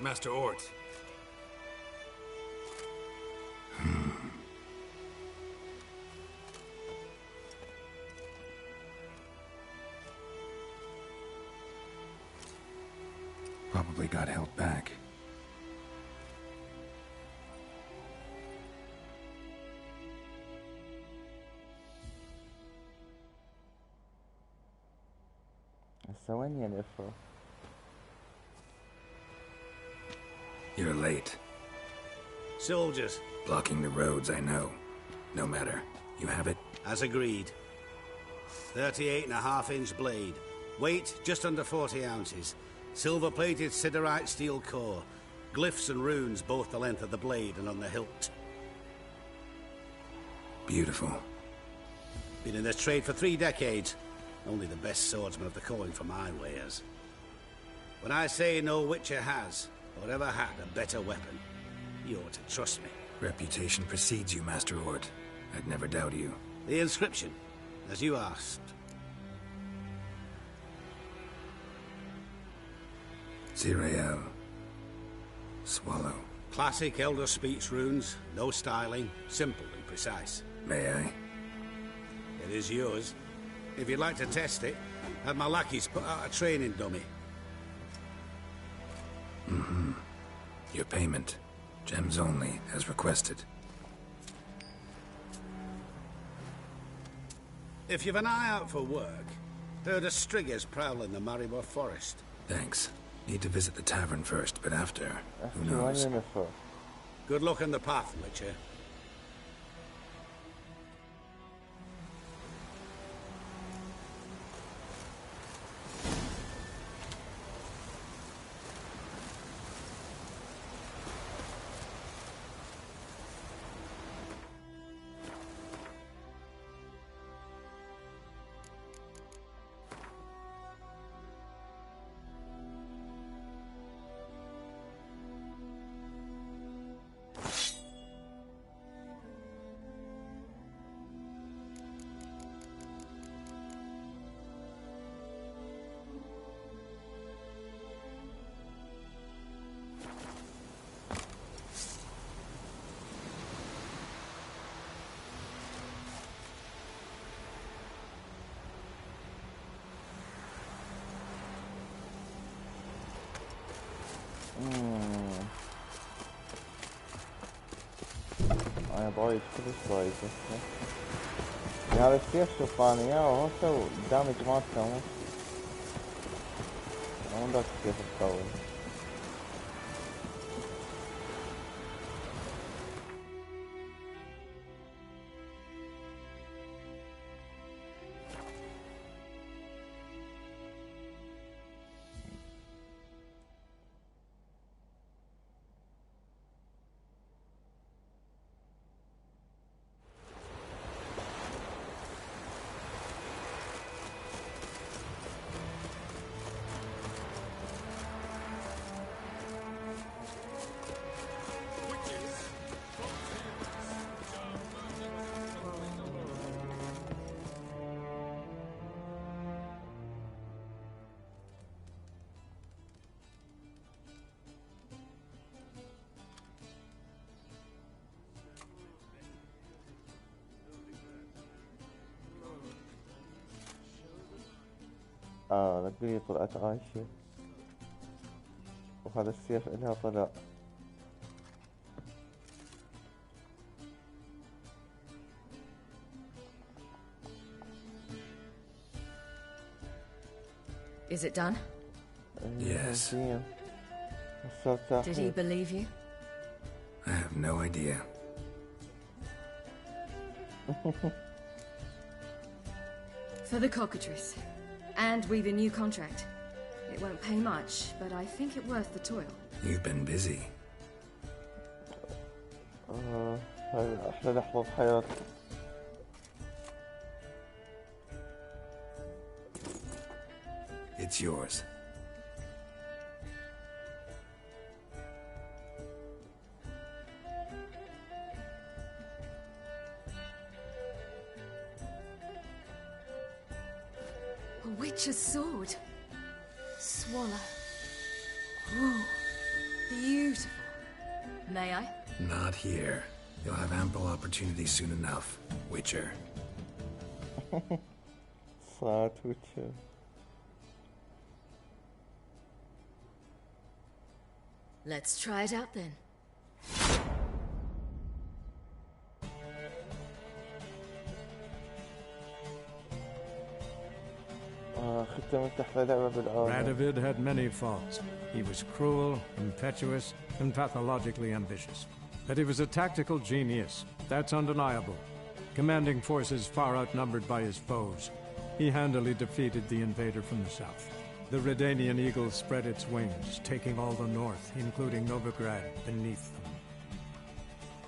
Master Ort. Probably got held back. ثواني الإفرا. You're late. Soldiers. Blocking the roads, I know. No matter. You have it? As agreed. 38.5-inch blade. Weight just under 40 ounces. Silver-plated siderite steel core. Glyphs and runes both the length of the blade and on the hilt. Beautiful. Been in this trade for 3 decades. Only the best swordsman of the coin for my wares. When I say no witcher has, or ever had, a better weapon, you ought to trust me. Reputation precedes you, Master Ort. I'd never doubt you. The inscription, as you asked. Zirael. Swallow. Classic Elder Speech runes, no styling, simple and precise. May I? It is yours. If you'd like to test it, have my lackeys put out a training dummy. Mm-hmm. Your payment. Gems only, as requested. If you've an eye out for work, heard of Striggers prowling the Maribor forest. Thanks. Need to visit the tavern first, but after, who knows? Good luck on the path, Witcher. انا ضايج كلش ضايج يعني هذا السيف شوف انا اياه وهسه الدامج مالته مو ذاك السيف القوي. لقلي طلعت عايشة وهذا السيف إلها طلع. Is it done? Yes. Did he believe you? I have no idea. For the cockatrice. And we've a new contract. It won't pay much, but I think it worth the toil. You've been busy. هاي أحلى لحظة بحياتي. It's yours. A witch's sword. Swallow. Ooh, beautiful. May I? Not here. You'll have ample opportunity soon enough, Witcher. صارت Witcher. Let's try it out then. Radovid had many faults. He was cruel, impetuous, and pathologically ambitious. But he was a tactical genius. That's undeniable. Commanding forces far outnumbered by his foes, he handily defeated the invader from the south. The Redanian eagle spread its wings, taking all the north, including Novigrad, beneath them.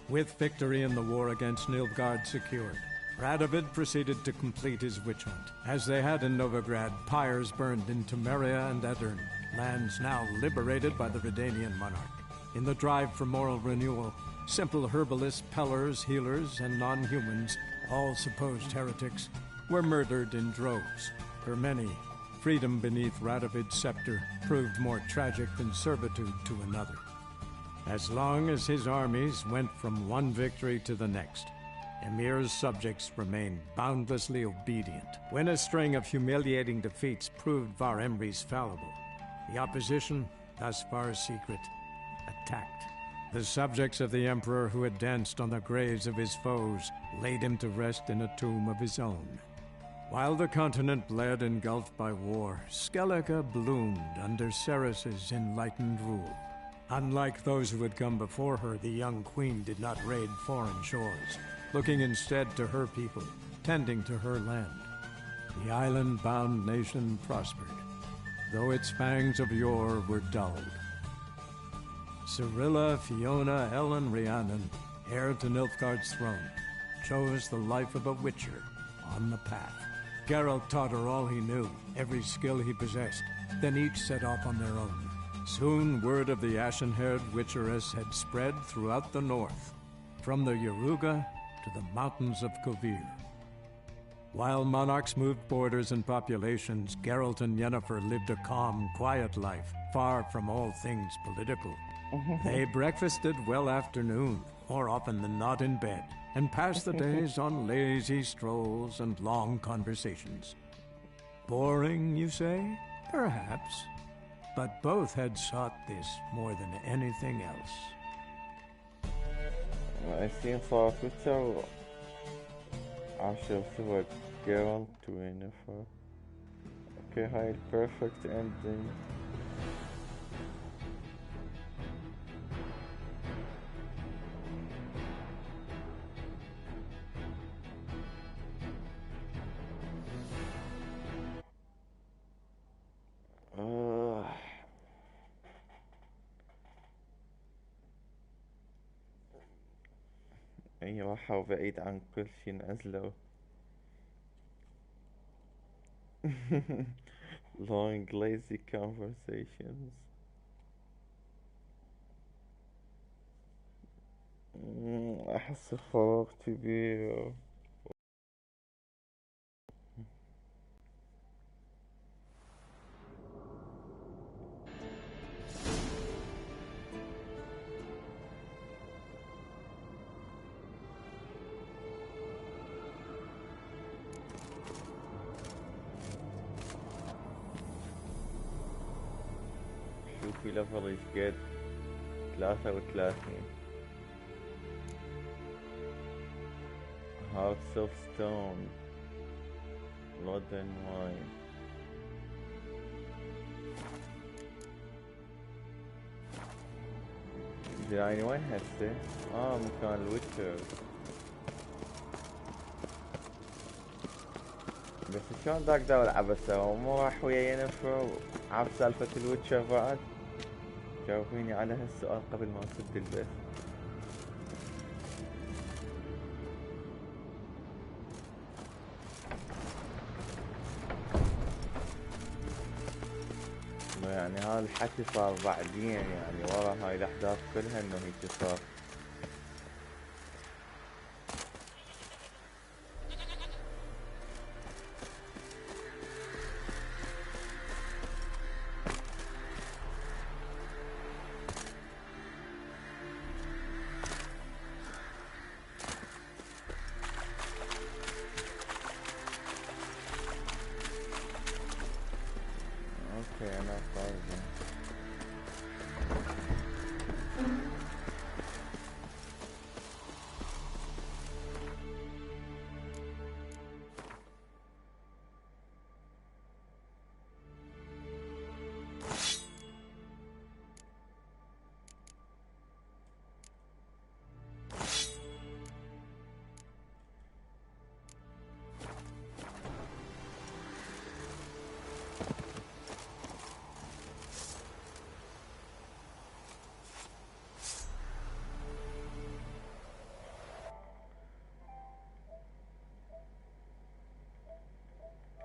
With victory in the war against Nilfgaard secured, Radovid proceeded to complete his witch hunt. As they had in Novigrad, pyres burned in Temeria and Aedirn, lands now liberated by the Redanian monarch. In the drive for moral renewal, simple herbalists, pellers, healers, and non-humans, all supposed heretics, were murdered in droves. For many, freedom beneath Radovid's scepter proved more tragic than servitude to another. As long as his armies went from one victory to the next, Emir's subjects remained boundlessly obedient. When a string of humiliating defeats proved Var Emreis fallible, the opposition, thus far secret, attacked. The subjects of the Emperor who had danced on the graves of his foes laid him to rest in a tomb of his own. While the continent bled engulfed by war, Skellige bloomed under Ceres's enlightened rule. Unlike those who had come before her, the young queen did not raid foreign shores, looking instead to her people, tending to her land. The island-bound nation prospered, though its fangs of yore were dulled. Cirilla, Fiona, Ellen, Rhiannon, heir to Nilfgaard's throne, chose the life of a witcher on the path. Geralt taught her all he knew, every skill he possessed, then each set off on their own. Soon word of the ashen-haired witcheress had spread throughout the north, from the Yaruga to the mountains of Kovir. While monarchs moved borders and populations, Geralt and Yennefer lived a calm, quiet life, far from all things political. They breakfasted well after noon, more often than not in bed, and passed the days on lazy strolls and long conversations. Boring, you say? Perhaps. But both had sought this more than anything else. عايزين صار تويتر 10 سوى جيرل to Yennefer. اوكي هاي البيرفكت اندينج. اي راحوا بعيد عن كل شي نزلوا. long lazy conversations. احس فراغ كبير. شوفي ليفل ايش قد 33. Hearts of Stone Blood and Wine. يعني وين هسه؟ مكان الويتشر. بس شلون دا اقدر العب سوا؟ مو راح ويا ينفر عارف سالفة الويتشر بعد؟ جاوبيني على هالسؤال قبل ما اسد البث. يعني هذا الحكي صار بعدين، يعني ورا هاي الاحداث كلها انه هيك صار.